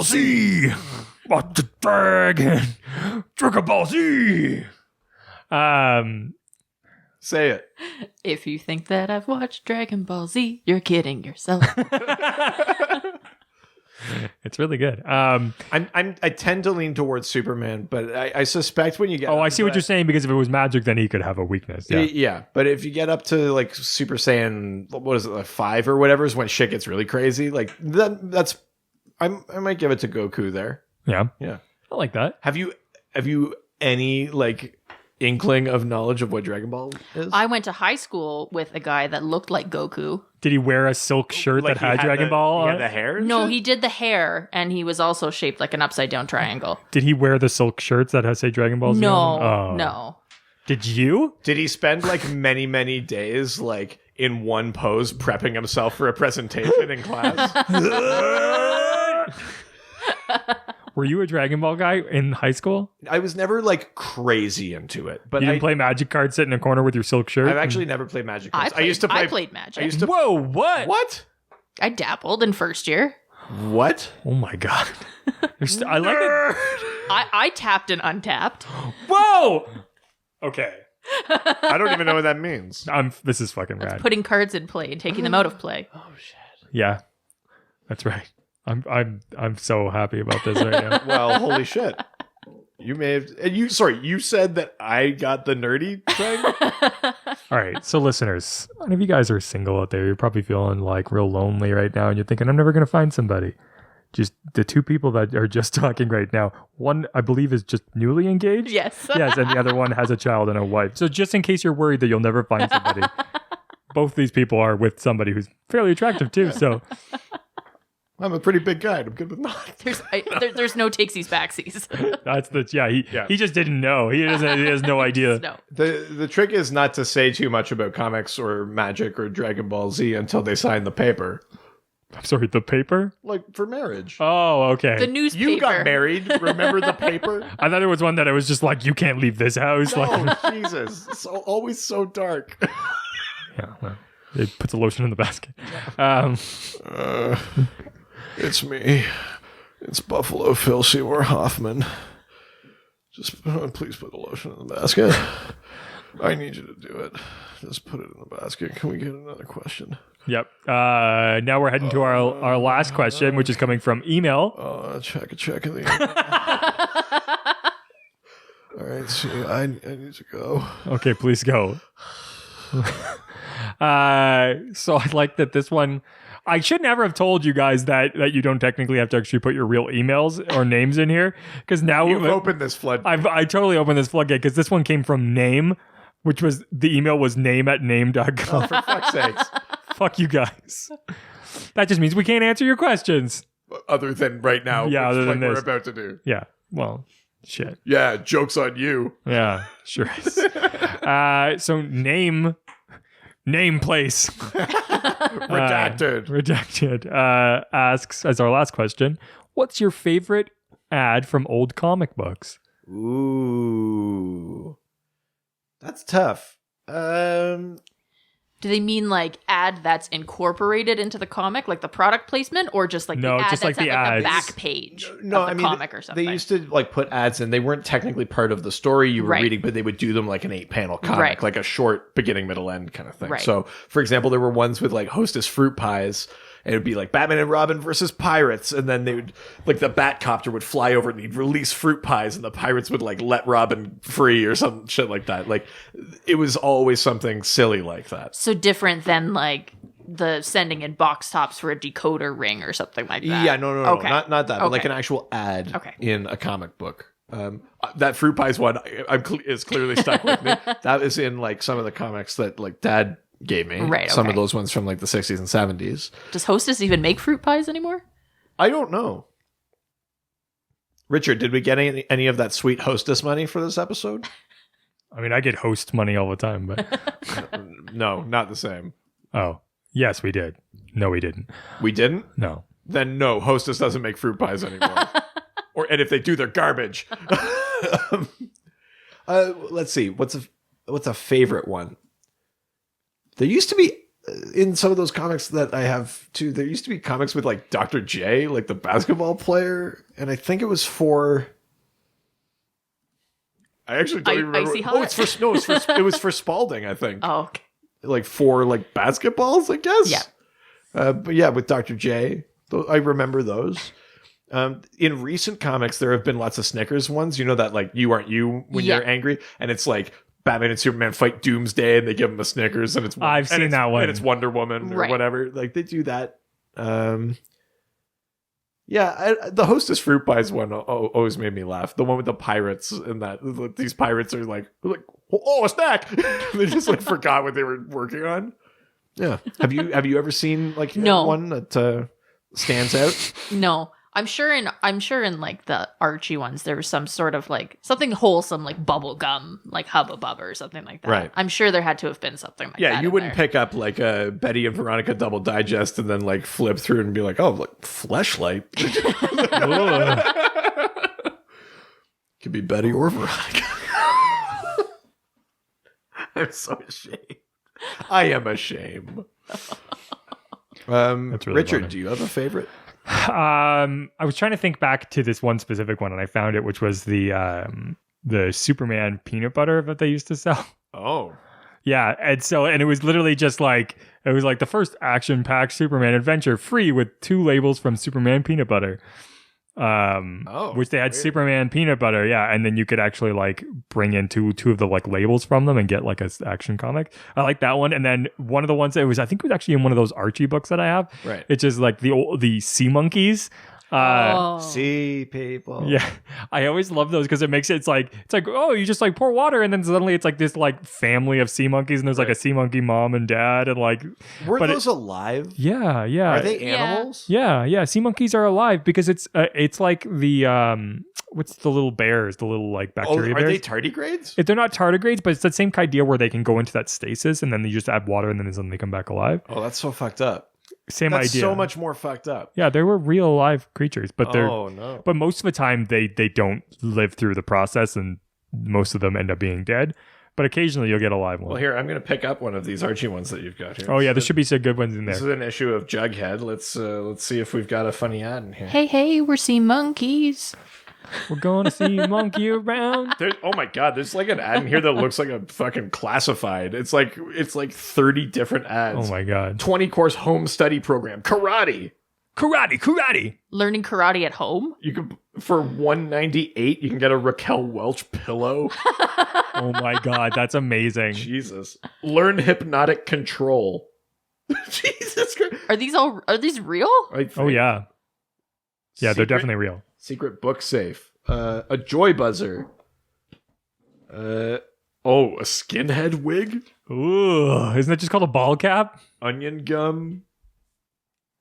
Speaker 2: Z. What the dragon? Dragon Ball Z.
Speaker 1: Say it.
Speaker 3: If you think that I've watched Dragon Ball Z, you're kidding yourself.
Speaker 2: It's really good.
Speaker 1: I tend to lean towards Superman, but I suspect when you get
Speaker 2: I see what you're saying, because if it was magic, then he could have a weakness. Yeah.
Speaker 1: Yeah, but if you get up to like Super Saiyan, what is it, like 5 or whatever, is when shit gets really crazy. Like that's I might give it to Goku there.
Speaker 2: Yeah.
Speaker 1: Yeah.
Speaker 2: I like that.
Speaker 1: Have you any like inkling of knowledge of what Dragon Ball is?
Speaker 3: I went to high school with a guy that looked like Goku.
Speaker 2: Did he wear a silk shirt
Speaker 1: Like
Speaker 2: that
Speaker 1: he
Speaker 2: had Dragon Ball
Speaker 1: He
Speaker 2: on
Speaker 1: had
Speaker 2: it?
Speaker 1: the hair? and
Speaker 3: No,
Speaker 1: shit?
Speaker 3: he did the hair, and he was also shaped like an upside down triangle.
Speaker 2: Did he wear the silk shirts that say Dragon Ball Z
Speaker 3: No,
Speaker 2: on them? Oh.
Speaker 3: no.
Speaker 2: Did you?
Speaker 1: Did he spend like many days like in one pose prepping himself for a presentation in class?
Speaker 2: Were you a Dragon Ball guy in high school?
Speaker 1: I was never like crazy into it, but
Speaker 2: You didn't play Magic Card, sit in a corner with your silk shirt?
Speaker 1: I've actually never played Magic cards.
Speaker 3: I played Magic.
Speaker 1: I used to.
Speaker 2: Whoa, what?
Speaker 1: What?
Speaker 3: I dabbled in first year.
Speaker 1: What?
Speaker 2: Oh my god. I like it.
Speaker 3: I tapped and untapped.
Speaker 2: Whoa! Okay.
Speaker 1: I don't even know what that means.
Speaker 2: This is fucking rad.
Speaker 3: Putting cards in play and taking them out of play.
Speaker 1: Oh shit.
Speaker 2: Yeah. That's right. I'm so happy about this right now.
Speaker 1: Well, holy shit. You may have. And you said that I got the nerdy thing?
Speaker 2: All right. So listeners, and if you guys are single out there, you're probably feeling like real lonely right now, and you're thinking, I'm never going to find somebody. Just the two people that are just talking right now. One, I believe, is just newly engaged.
Speaker 3: Yes.
Speaker 2: Yes, and the other one has a child and a wife. So just in case you're worried that you'll never find somebody, both these people are with somebody who's fairly attractive too. So
Speaker 1: I'm a pretty big guy. I'm good with knots.
Speaker 3: There's no takesies backsies.
Speaker 2: that's he just didn't know. He has no idea.
Speaker 3: No.
Speaker 1: The trick is not to say too much about comics or Magic or Dragon Ball Z until they sign the paper.
Speaker 2: I'm sorry, the paper?
Speaker 1: Like for marriage.
Speaker 2: Oh, okay.
Speaker 3: The newspaper.
Speaker 1: You got married. Remember the paper?
Speaker 2: I thought it was one that I was just like, you can't leave this house. Like,
Speaker 1: Oh, Jesus. So always so dark.
Speaker 2: yeah, well, It puts a lotion in the basket.
Speaker 1: It's me. It's Buffalo Phil Seymour Hoffman. Just please put the lotion in the basket. I need you to do it. Just put it in the basket. Can we get another question?
Speaker 2: Yep. Now we're heading to our last question, which is coming from email.
Speaker 1: Check in the email. All right, see, I need to go.
Speaker 2: Okay, please go. So I like that this one. I should never have told you guys that you don't technically have to actually put your real emails or names in here, because now
Speaker 1: You've opened this floodgate.
Speaker 2: I totally opened this floodgate because this one came from Name, which was the email was name@name.com.
Speaker 1: For fuck's sakes.
Speaker 2: Fuck you guys. That just means we can't answer your questions.
Speaker 1: Other than right now,
Speaker 2: Yeah, other than
Speaker 1: we're
Speaker 2: this.
Speaker 1: about to do.
Speaker 2: Yeah. Well, shit.
Speaker 1: Yeah, joke's on you.
Speaker 2: Yeah, sure is. So name place.
Speaker 1: Redacted.
Speaker 2: Asks as our last question, what's your favorite ad from old comic books?
Speaker 1: Ooh. That's tough.
Speaker 3: Do they mean like ad that's incorporated into the comic, like the product placement, or just like
Speaker 2: No,
Speaker 3: the ad
Speaker 2: just
Speaker 3: that's
Speaker 2: like the
Speaker 3: at, like,
Speaker 2: ads.
Speaker 3: the back page
Speaker 1: No,
Speaker 3: of the
Speaker 1: I mean,
Speaker 3: comic or something?
Speaker 1: They used to like put ads in. They weren't technically part of the story you were
Speaker 3: Right.
Speaker 1: reading, but they would do them like an 8-panel comic,
Speaker 3: Right.
Speaker 1: like a short beginning, middle, end kind of thing.
Speaker 3: Right.
Speaker 1: So, for example, there were ones with like Hostess fruit pies. And it would be like Batman and Robin versus pirates, and then they would like the Batcopter would fly over and he'd release fruit pies, and the pirates would like let Robin free or some shit like that. Like it was always something silly like that.
Speaker 3: So different than like the sending in box tops for a decoder ring or something like that.
Speaker 1: Yeah, no,
Speaker 3: Okay.
Speaker 1: not that, but
Speaker 3: Okay.
Speaker 1: like an actual ad
Speaker 3: Okay.
Speaker 1: in a comic book. That fruit pies one is clearly stuck with me. That is in like some of the comics that like Dad gave me.
Speaker 3: Right,
Speaker 1: Some
Speaker 3: okay.
Speaker 1: of those ones from like the 60s and 70s.
Speaker 3: Does Hostess even make fruit pies anymore?
Speaker 1: I don't know. Richard, did we get any of that sweet Hostess money for this episode?
Speaker 2: I mean, I get host money all the time, but
Speaker 1: No, not the same.
Speaker 2: oh, yes, we did. No, we didn't.
Speaker 1: We didn't?
Speaker 2: No.
Speaker 1: Then no, Hostess doesn't make fruit pies anymore. And if they do, they're garbage. Let's see. What's a favorite one? There used to be in some of those comics that I have too. There used to be comics with like Dr. J, like the basketball player, and I think it was for. I actually don't even remember.
Speaker 3: Icy
Speaker 1: Oh,
Speaker 3: Hot?
Speaker 1: it was for Spalding, I think.
Speaker 3: Oh, okay.
Speaker 1: Like for like basketballs, I guess.
Speaker 3: Yeah.
Speaker 1: But yeah, with Dr. J, I remember those. In recent comics, there have been lots of Snickers ones. You know that like you aren't you when
Speaker 3: Yeah.
Speaker 1: you're angry, and it's like Batman and Superman fight Doomsday, and they give him a Snickers, and it's
Speaker 2: I've seen that one.
Speaker 1: and it's Wonder Woman or
Speaker 3: Right.
Speaker 1: whatever. Like they do that. Yeah, the Hostess fruit pies one always made me laugh. The one with the pirates and that these pirates are like oh, a snack. They just like forgot what they were working on. Yeah. Have you ever seen like
Speaker 3: No.
Speaker 1: one that stands out?
Speaker 3: No. I'm sure in like the Archie ones there was some sort of like something wholesome like bubble gum, like Hubba Bubba or something like that.
Speaker 1: Right.
Speaker 3: I'm sure there had to have been something like that.
Speaker 1: Yeah, you
Speaker 3: in
Speaker 1: wouldn't
Speaker 3: there.
Speaker 1: pick up like a Betty and Veronica double digest and then like flip through and be like, oh, like Fleshlight. Could be Betty or Veronica. I'm so ashamed. I am ashamed.
Speaker 2: That's really
Speaker 1: Richard,
Speaker 2: funny.
Speaker 1: do you have a favorite?
Speaker 2: I was trying to think back to this one specific one, and I found it, which was the Superman peanut butter that they used to sell.
Speaker 1: Oh.
Speaker 2: Yeah, and it was literally just like it was like the first action-packed Superman adventure, free with 2 labels from Superman peanut butter. Which they had
Speaker 1: weird.
Speaker 2: Superman peanut butter, yeah, and then you could actually like bring in two of the like labels from them and get like a action comic. I like that one, and then one of the ones that was I think it was actually in one of those Archie books that I have.
Speaker 1: Right.
Speaker 2: It's just like the sea monkeys.
Speaker 1: See people.
Speaker 2: Yeah, I always love those because it makes it's like oh, you just like pour water and then suddenly it's like this like family of sea monkeys and there's like a sea monkey mom and dad and like
Speaker 1: Were
Speaker 2: but
Speaker 1: those alive?
Speaker 2: yeah
Speaker 1: Are they
Speaker 3: Yeah.
Speaker 1: animals?
Speaker 2: yeah sea monkeys are alive because it's like the what's the little bears, the little like
Speaker 1: Oh,
Speaker 2: bacteria
Speaker 1: are
Speaker 2: bears.
Speaker 1: they tardigrades?
Speaker 2: If they're not tardigrades, but it's that same idea where they can go into that stasis and then you just add water and then suddenly come back alive.
Speaker 1: Oh, that's so fucked up.
Speaker 2: Same
Speaker 1: That's
Speaker 2: idea.
Speaker 1: so much more fucked up.
Speaker 2: Yeah, they were real live creatures, but they're
Speaker 1: Oh no.
Speaker 2: but most of the time they don't live through the process and most of them end up being dead. but occasionally you'll get a live one.
Speaker 1: Well, here, I'm going to pick up one of these Archie ones that you've got here.
Speaker 2: Oh yeah, there should be some good ones in
Speaker 1: This
Speaker 2: there.
Speaker 1: is an issue of Jughead. Let's see if we've got a funny ad in here.
Speaker 3: Hey, we're seeing monkeys.
Speaker 2: We're gonna see monkey around.
Speaker 1: Oh my god, there's like an ad in here that looks like a fucking classified. It's like 30 different ads.
Speaker 2: Oh my god.
Speaker 1: 20-course home study program. Karate.
Speaker 3: Learning karate at home?
Speaker 1: You can for $198, you can get a Raquel Welch pillow.
Speaker 2: Oh my god, that's amazing.
Speaker 1: Jesus. Learn hypnotic control. Jesus Christ.
Speaker 3: Are these real?
Speaker 1: I think.
Speaker 2: Oh yeah. Yeah, they're
Speaker 1: Secret-
Speaker 2: definitely real.
Speaker 1: Secret book safe. A joy buzzer. A skinhead wig.
Speaker 2: Ooh, isn't that just called a ball cap?
Speaker 1: Onion gum.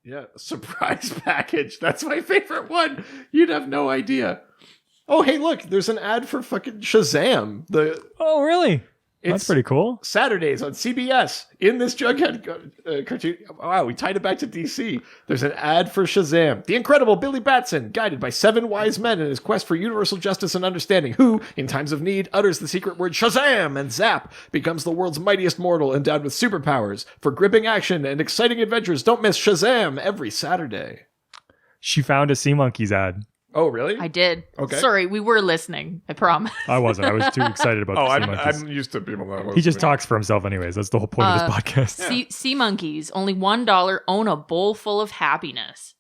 Speaker 1: Yeah, surprise package. That's my favorite one. You'd have no idea. Oh, hey, look, there's an ad for fucking Shazam.
Speaker 2: Oh, really? That's
Speaker 1: It's
Speaker 2: pretty cool.
Speaker 1: Saturdays on CBS in this Jughead cartoon. Wow, we tied it back to DC. There's an ad for Shazam. The incredible Billy Batson, guided by 7 wise men in his quest for universal justice and understanding, who, in times of need, utters the secret word Shazam, and zap, becomes the world's mightiest mortal endowed with superpowers. For gripping action and exciting adventures, don't miss Shazam every Saturday.
Speaker 2: She found a Sea Monkeys ad.
Speaker 1: Oh, really?
Speaker 3: I did.
Speaker 1: Okay.
Speaker 3: Sorry, we were listening. I promise.
Speaker 2: I wasn't. I was too excited about the Sea Monkeys.
Speaker 1: I'm used to people that.
Speaker 2: He just talks for himself anyways. That's the whole point of this podcast.
Speaker 3: Sea monkeys, only $1, own a bowl full of happiness.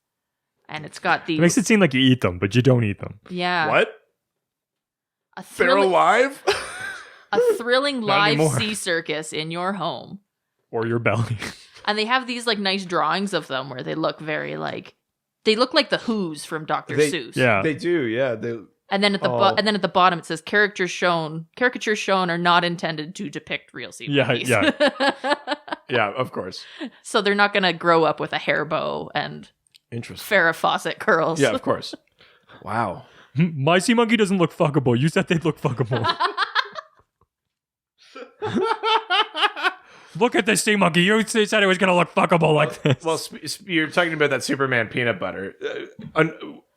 Speaker 3: And it's got
Speaker 2: It
Speaker 3: these.
Speaker 2: makes it seem like you eat them, but you don't eat them.
Speaker 3: Yeah.
Speaker 1: What?
Speaker 3: A
Speaker 1: They're
Speaker 3: thrilling,
Speaker 1: alive?
Speaker 3: a thrilling
Speaker 2: Not
Speaker 3: live
Speaker 2: anymore.
Speaker 3: sea circus in your home.
Speaker 2: Or your belly.
Speaker 3: And they have these like nice drawings of them where they look very like they look like the Who's from Dr.
Speaker 1: They-
Speaker 3: Seuss.
Speaker 2: Yeah.
Speaker 1: They do, yeah.
Speaker 3: And then at the bottom it says caricatures shown are not intended to depict real sea
Speaker 2: Yeah,
Speaker 3: monkeys.
Speaker 1: Yeah, of course.
Speaker 3: So they're not going to grow up with a hair bow and
Speaker 1: Interesting.
Speaker 3: Farrah Fawcett curls.
Speaker 1: Yeah, of course. Wow.
Speaker 2: My sea monkey doesn't look fuckable. You said they'd look fuckable. Look at this sea monkey. You said it was going to look fuckable like this.
Speaker 1: Well, you're talking about that Superman peanut butter.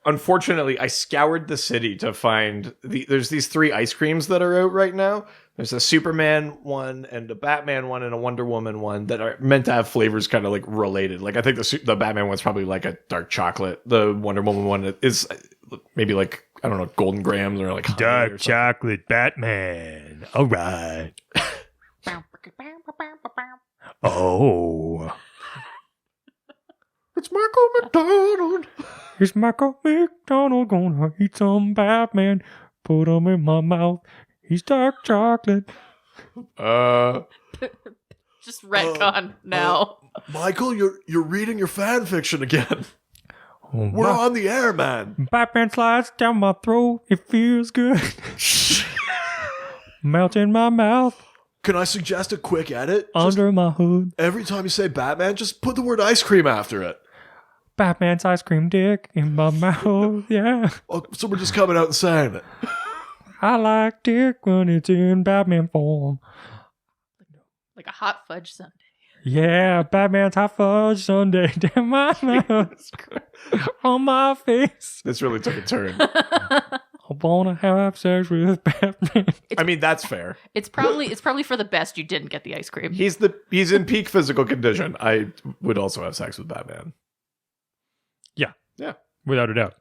Speaker 1: Unfortunately, I scoured the city to find there's these 3 ice creams that are out right now. There's a Superman one and a Batman one and a Wonder Woman one that are meant to have flavors kind of like related. Like I think the Batman one's probably like a dark chocolate. The Wonder Woman one is maybe like, I don't know, golden grams or like honey or
Speaker 2: Dark
Speaker 1: something.
Speaker 2: chocolate Batman. All right. Oh.
Speaker 1: It's Michael McDonald.
Speaker 2: Here's Michael McDonald gonna eat some Batman. Put him in my mouth. He's dark chocolate.
Speaker 3: Just retcon now.
Speaker 1: Michael, you're reading your fan fiction again.
Speaker 2: Oh,
Speaker 1: We're on the air, man.
Speaker 2: Batman slides down my throat. It feels good. Melt in my mouth.
Speaker 1: Can I suggest a quick edit?
Speaker 2: Under my hood.
Speaker 1: Every time you say Batman, just put the word ice cream after it.
Speaker 2: Batman's ice cream dick in my mouth. Yeah.
Speaker 1: Oh, so we're just coming out and saying it.
Speaker 2: I like dick when it's in Batman form.
Speaker 3: Like a hot fudge sundae.
Speaker 2: Yeah, Batman's hot fudge sundae down my mouth. On my face.
Speaker 1: This really took a turn.
Speaker 2: I wanna have sex with Batman.
Speaker 1: I mean, that's fair.
Speaker 3: It's probably for the best you didn't get the ice cream.
Speaker 1: He's in peak physical condition. I would also have sex with Batman. Yeah.
Speaker 2: Without a doubt.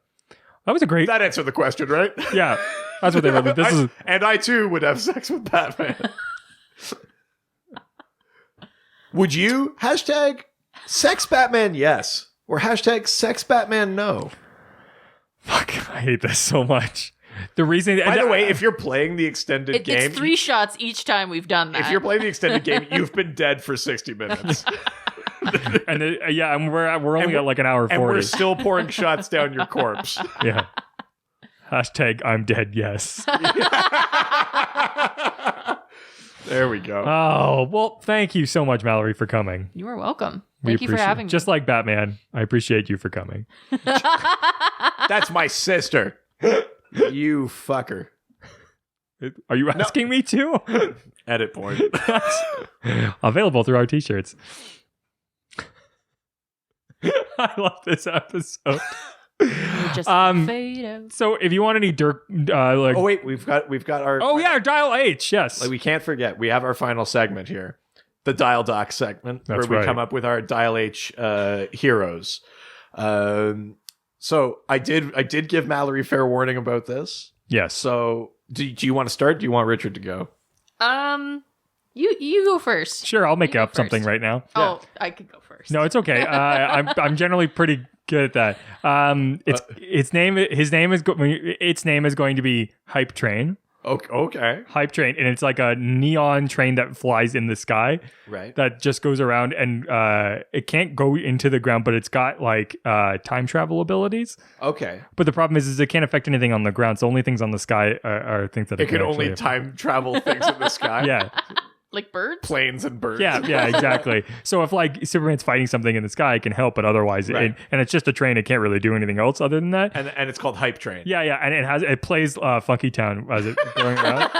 Speaker 2: That was a great.
Speaker 1: That answered the question, right?
Speaker 2: Yeah, that's what they wrote. This is.
Speaker 1: And I too would have sex with Batman. Would you? Hashtag sex Batman yes. Or hashtag sex Batman no.
Speaker 2: Fuck, I hate this so much. The reason.
Speaker 1: By the way, if you're playing the extended game,
Speaker 3: It's 3 shots each time we've done that.
Speaker 1: if you're playing the extended game, you've been dead for 60 minutes.
Speaker 2: and and we're only at like an hour 40.
Speaker 1: And we're still pouring shots down your corpse.
Speaker 2: Yeah. Hashtag I'm dead. Yes.
Speaker 1: There we go.
Speaker 2: Oh well, thank you so much, Mallory, for coming.
Speaker 3: You are welcome.
Speaker 2: We
Speaker 3: Thank you for
Speaker 2: appreciate
Speaker 3: having
Speaker 2: it.
Speaker 3: me.
Speaker 2: Just like Batman, I appreciate you for coming.
Speaker 1: That's my sister. You fucker.
Speaker 2: Are you asking me to?
Speaker 1: Edit point.
Speaker 2: Available through our t-shirts. I love this episode.
Speaker 3: Just fade out.
Speaker 2: So if you want any Dirk, like,
Speaker 1: Oh wait, we've got our.
Speaker 2: oh yeah, dial H. Yes.
Speaker 1: Like, we can't forget. We have our final segment here, the Dial Doc segment,
Speaker 2: That's
Speaker 1: where we
Speaker 2: right.
Speaker 1: come up with our Dial H heroes. So I did give Mallory fair warning about this.
Speaker 2: Yes.
Speaker 1: So do you want to start? Do you want Richard to go?
Speaker 3: You go first.
Speaker 2: Sure, I'll make
Speaker 3: You go
Speaker 2: up something
Speaker 3: first.
Speaker 2: right now.
Speaker 3: Oh, I could go first.
Speaker 2: No, it's okay. I'm generally pretty good at that. Its name is going to be Hype Train.
Speaker 1: Okay.
Speaker 2: Hype Train, and it's like a neon train that flies in the sky
Speaker 1: Right.
Speaker 2: that just goes around, and it can't go into the ground, but it's got like time travel abilities.
Speaker 1: Okay.
Speaker 2: But the problem is it can't affect anything on the ground. So only things on the sky are things that
Speaker 1: It can
Speaker 2: actually
Speaker 1: only
Speaker 2: affect.
Speaker 1: time travel things in the sky.
Speaker 2: Yeah.
Speaker 3: Like birds?
Speaker 1: Planes and birds.
Speaker 2: Yeah, exactly. So if like Superman's fighting something in the sky, it can help, but otherwise,
Speaker 1: Right.
Speaker 2: and it's just a train. It can't really do anything else other than that.
Speaker 1: And it's called Hype Train.
Speaker 2: Yeah, and it plays Funky Town as it going around.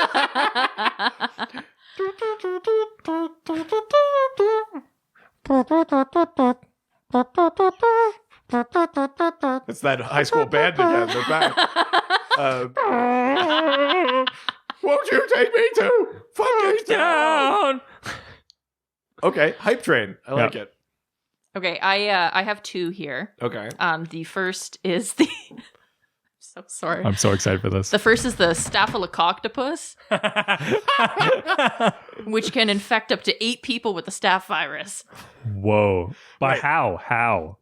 Speaker 1: It's that high school band again. They're back. Won't you take me to Funky Town? Okay, Hype Train. I like it.
Speaker 3: Okay, I have two here.
Speaker 1: Okay.
Speaker 3: The first is the I'm so sorry.
Speaker 2: I'm so excited for this.
Speaker 3: The first is the Staphylococtopus, which can infect up to 8 people with the staph virus.
Speaker 2: Whoa! But
Speaker 1: Right.
Speaker 2: how?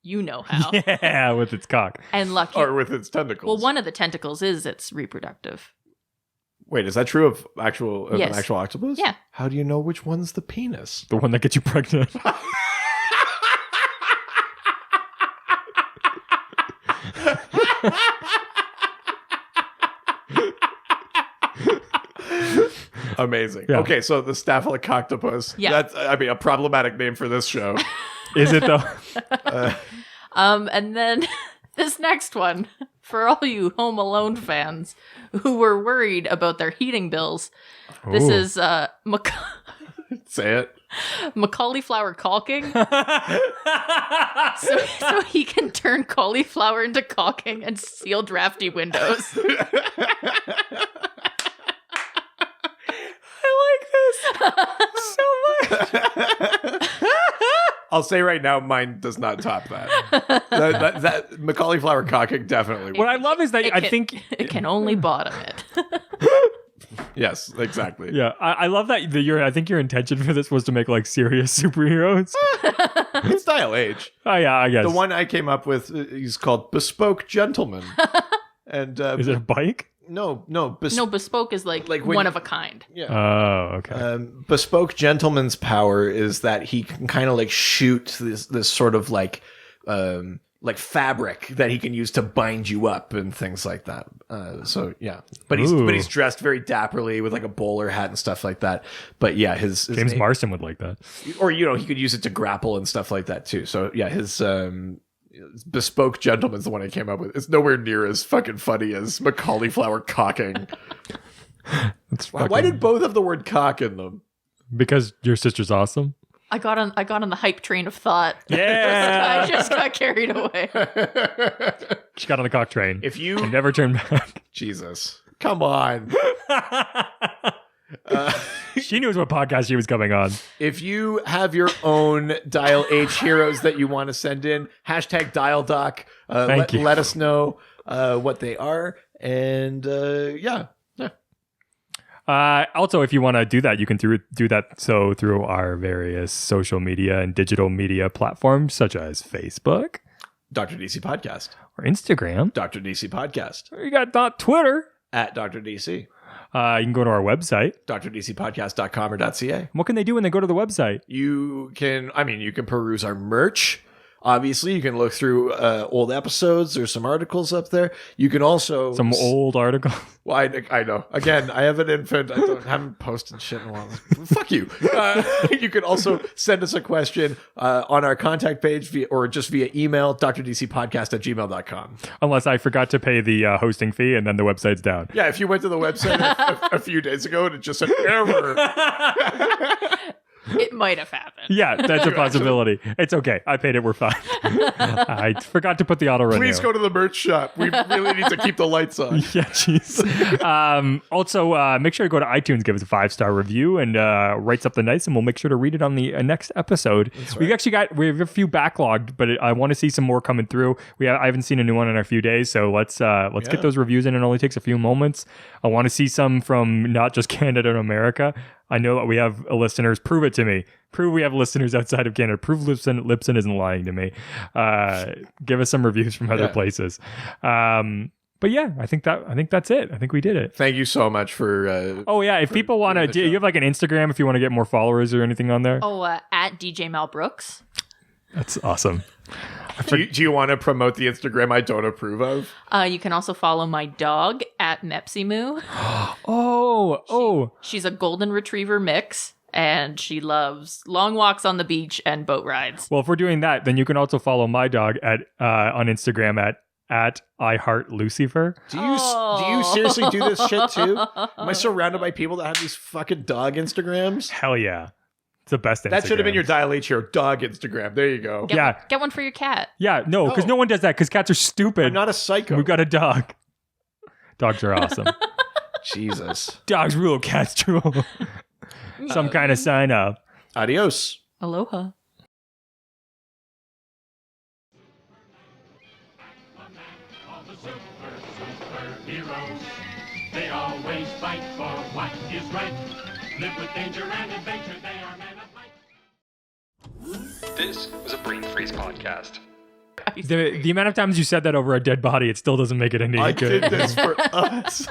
Speaker 3: You know how.
Speaker 2: Yeah, with its cock.
Speaker 3: And lucky.
Speaker 1: Or with its tentacles.
Speaker 3: Well, one of the tentacles is its reproductive.
Speaker 1: Wait, is that true of an
Speaker 3: Yes.
Speaker 1: actual octopus?
Speaker 3: Yeah.
Speaker 1: How do you know which one's the penis?
Speaker 2: The one that gets you pregnant.
Speaker 1: Amazing.
Speaker 2: Yeah.
Speaker 1: Okay, so the Staphylococtopus.
Speaker 3: Yeah.
Speaker 1: That's, I mean, a problematic name for this show.
Speaker 2: Is it though?
Speaker 3: And then this next one, for all you Home Alone fans who were worried about their heating bills, this
Speaker 2: Ooh.
Speaker 3: is
Speaker 1: Say it.
Speaker 3: cauliflower caulking. so he can turn cauliflower into caulking and seal drafty windows.
Speaker 2: I like this so much.
Speaker 1: I'll say right now, mine does not top that. that Macaulay Flower cocking definitely.
Speaker 2: What I love is that I think
Speaker 3: it can only bottom it.
Speaker 1: Yes, exactly.
Speaker 2: yeah, I love that I think your intention for this was to make like serious superheroes.
Speaker 1: It's Dial H.
Speaker 2: Oh yeah, I guess.
Speaker 1: The one I came up with is called Bespoke Gentleman. And
Speaker 2: Is it a bike?
Speaker 1: no,
Speaker 3: No, bespoke is like
Speaker 1: when
Speaker 3: one
Speaker 1: you-
Speaker 3: of a kind.
Speaker 1: yeah.
Speaker 2: Oh, okay.
Speaker 1: Bespoke Gentleman's power is that he can kind of like shoot this sort of like fabric that he can use to bind you up and things like that. So yeah, but he's dressed very dapperly with like a bowler hat and stuff like that. But yeah, his
Speaker 2: James
Speaker 1: name-
Speaker 2: Marston would like that.
Speaker 1: or he could use it to grapple and stuff like that too. So yeah, his Bespoke Gentleman's the one I came up with. It's nowhere near as fucking funny as Macaulay Flower cocking. Why did both have the word cock in them?
Speaker 2: Because your sister's awesome.
Speaker 3: I got on the hype train of thought.
Speaker 2: Yeah.
Speaker 3: I just got carried away.
Speaker 2: She got on the cock train.
Speaker 1: If you
Speaker 2: and never turned back.
Speaker 1: Jesus, come on.
Speaker 2: She knew what podcast she was coming on.
Speaker 1: If you have your own Dial H heroes that you want to send in, hashtag DialDoc.
Speaker 2: Thank you.
Speaker 1: Let us know what they are. And yeah.
Speaker 2: Also, if you want to do that, you can do that through our various social media and digital media platforms, such as Facebook
Speaker 1: Dr. DC Podcast.
Speaker 2: or Instagram.
Speaker 1: Dr. DC Podcast.
Speaker 2: You got Twitter.
Speaker 1: At Dr. DC.
Speaker 2: You can go to our website.
Speaker 1: drdcpodcast.com or .ca.
Speaker 2: What can they do when they go to the website?
Speaker 1: You can peruse our merch. Obviously, you can look through old episodes. There's some articles up there. You can also...
Speaker 2: Some old article.
Speaker 1: Well, I know. Again, I have an infant. I haven't posted shit in a while. Fuck you. You can also send us a question on our contact page via email, drdcpodcast@gmail.com.
Speaker 2: Unless I forgot to pay the hosting fee and then the website's down.
Speaker 1: Yeah, if you went to the website a few days ago and it just said error.
Speaker 3: It might have happened.
Speaker 2: Yeah, that's a possibility. It's okay. I paid it. We're fine. I forgot to put the auto renew.
Speaker 1: Please go to the merch shop. We really need to keep the lights on.
Speaker 2: Yeah, jeez. Also, make sure to go to iTunes, give us a 5-star review, and write something nice, and we'll make sure to read it on the next episode.
Speaker 1: Right.
Speaker 2: We have a few backlogged, but I want to see some more coming through. I haven't seen a new one in a few days, so let's get those reviews in. It only takes a few moments. I want to see some from not just Canada and America. I know that we have listeners. Prove it to me. Prove we have listeners outside of Canada. Prove Lipson isn't lying to me. Give us some reviews from other places. But yeah, I think that's it. I think we did it.
Speaker 1: Thank you so much for.
Speaker 2: If people want to, do you have like an Instagram if you want to get more followers or anything on there?
Speaker 3: At DJ Mel Brooks.
Speaker 2: That's awesome.
Speaker 1: Do you want to promote the Instagram I don't approve of?
Speaker 3: You can also follow my dog at Mepsimoo. She's a golden retriever mix, and she loves long walks on the beach and boat rides.
Speaker 2: Well, if we're doing that, then you can also follow my dog on Instagram at iHeartLucifer.
Speaker 1: Do you seriously do this shit too? Am I surrounded by people that have these fucking dog Instagrams?
Speaker 2: Hell yeah. It's the best Instagram.
Speaker 1: That should have been your Dial H here, dog Instagram. There you go.
Speaker 3: Get one for your cat.
Speaker 2: Yeah, no, because no one does that because cats are stupid.
Speaker 1: I'm not a psycho.
Speaker 2: We've got a dog. Dogs are awesome.
Speaker 1: Jesus.
Speaker 2: Dogs rule, cats rule. Some kind of sign up.
Speaker 1: Adios.
Speaker 3: Aloha.
Speaker 4: They always fight for what is right. Live with danger and adventure. They are men of might.
Speaker 5: This was a Brain Freeze podcast.
Speaker 2: The amount of times you said that over a dead body, it still doesn't make it any
Speaker 1: I
Speaker 2: good.
Speaker 1: did this for us.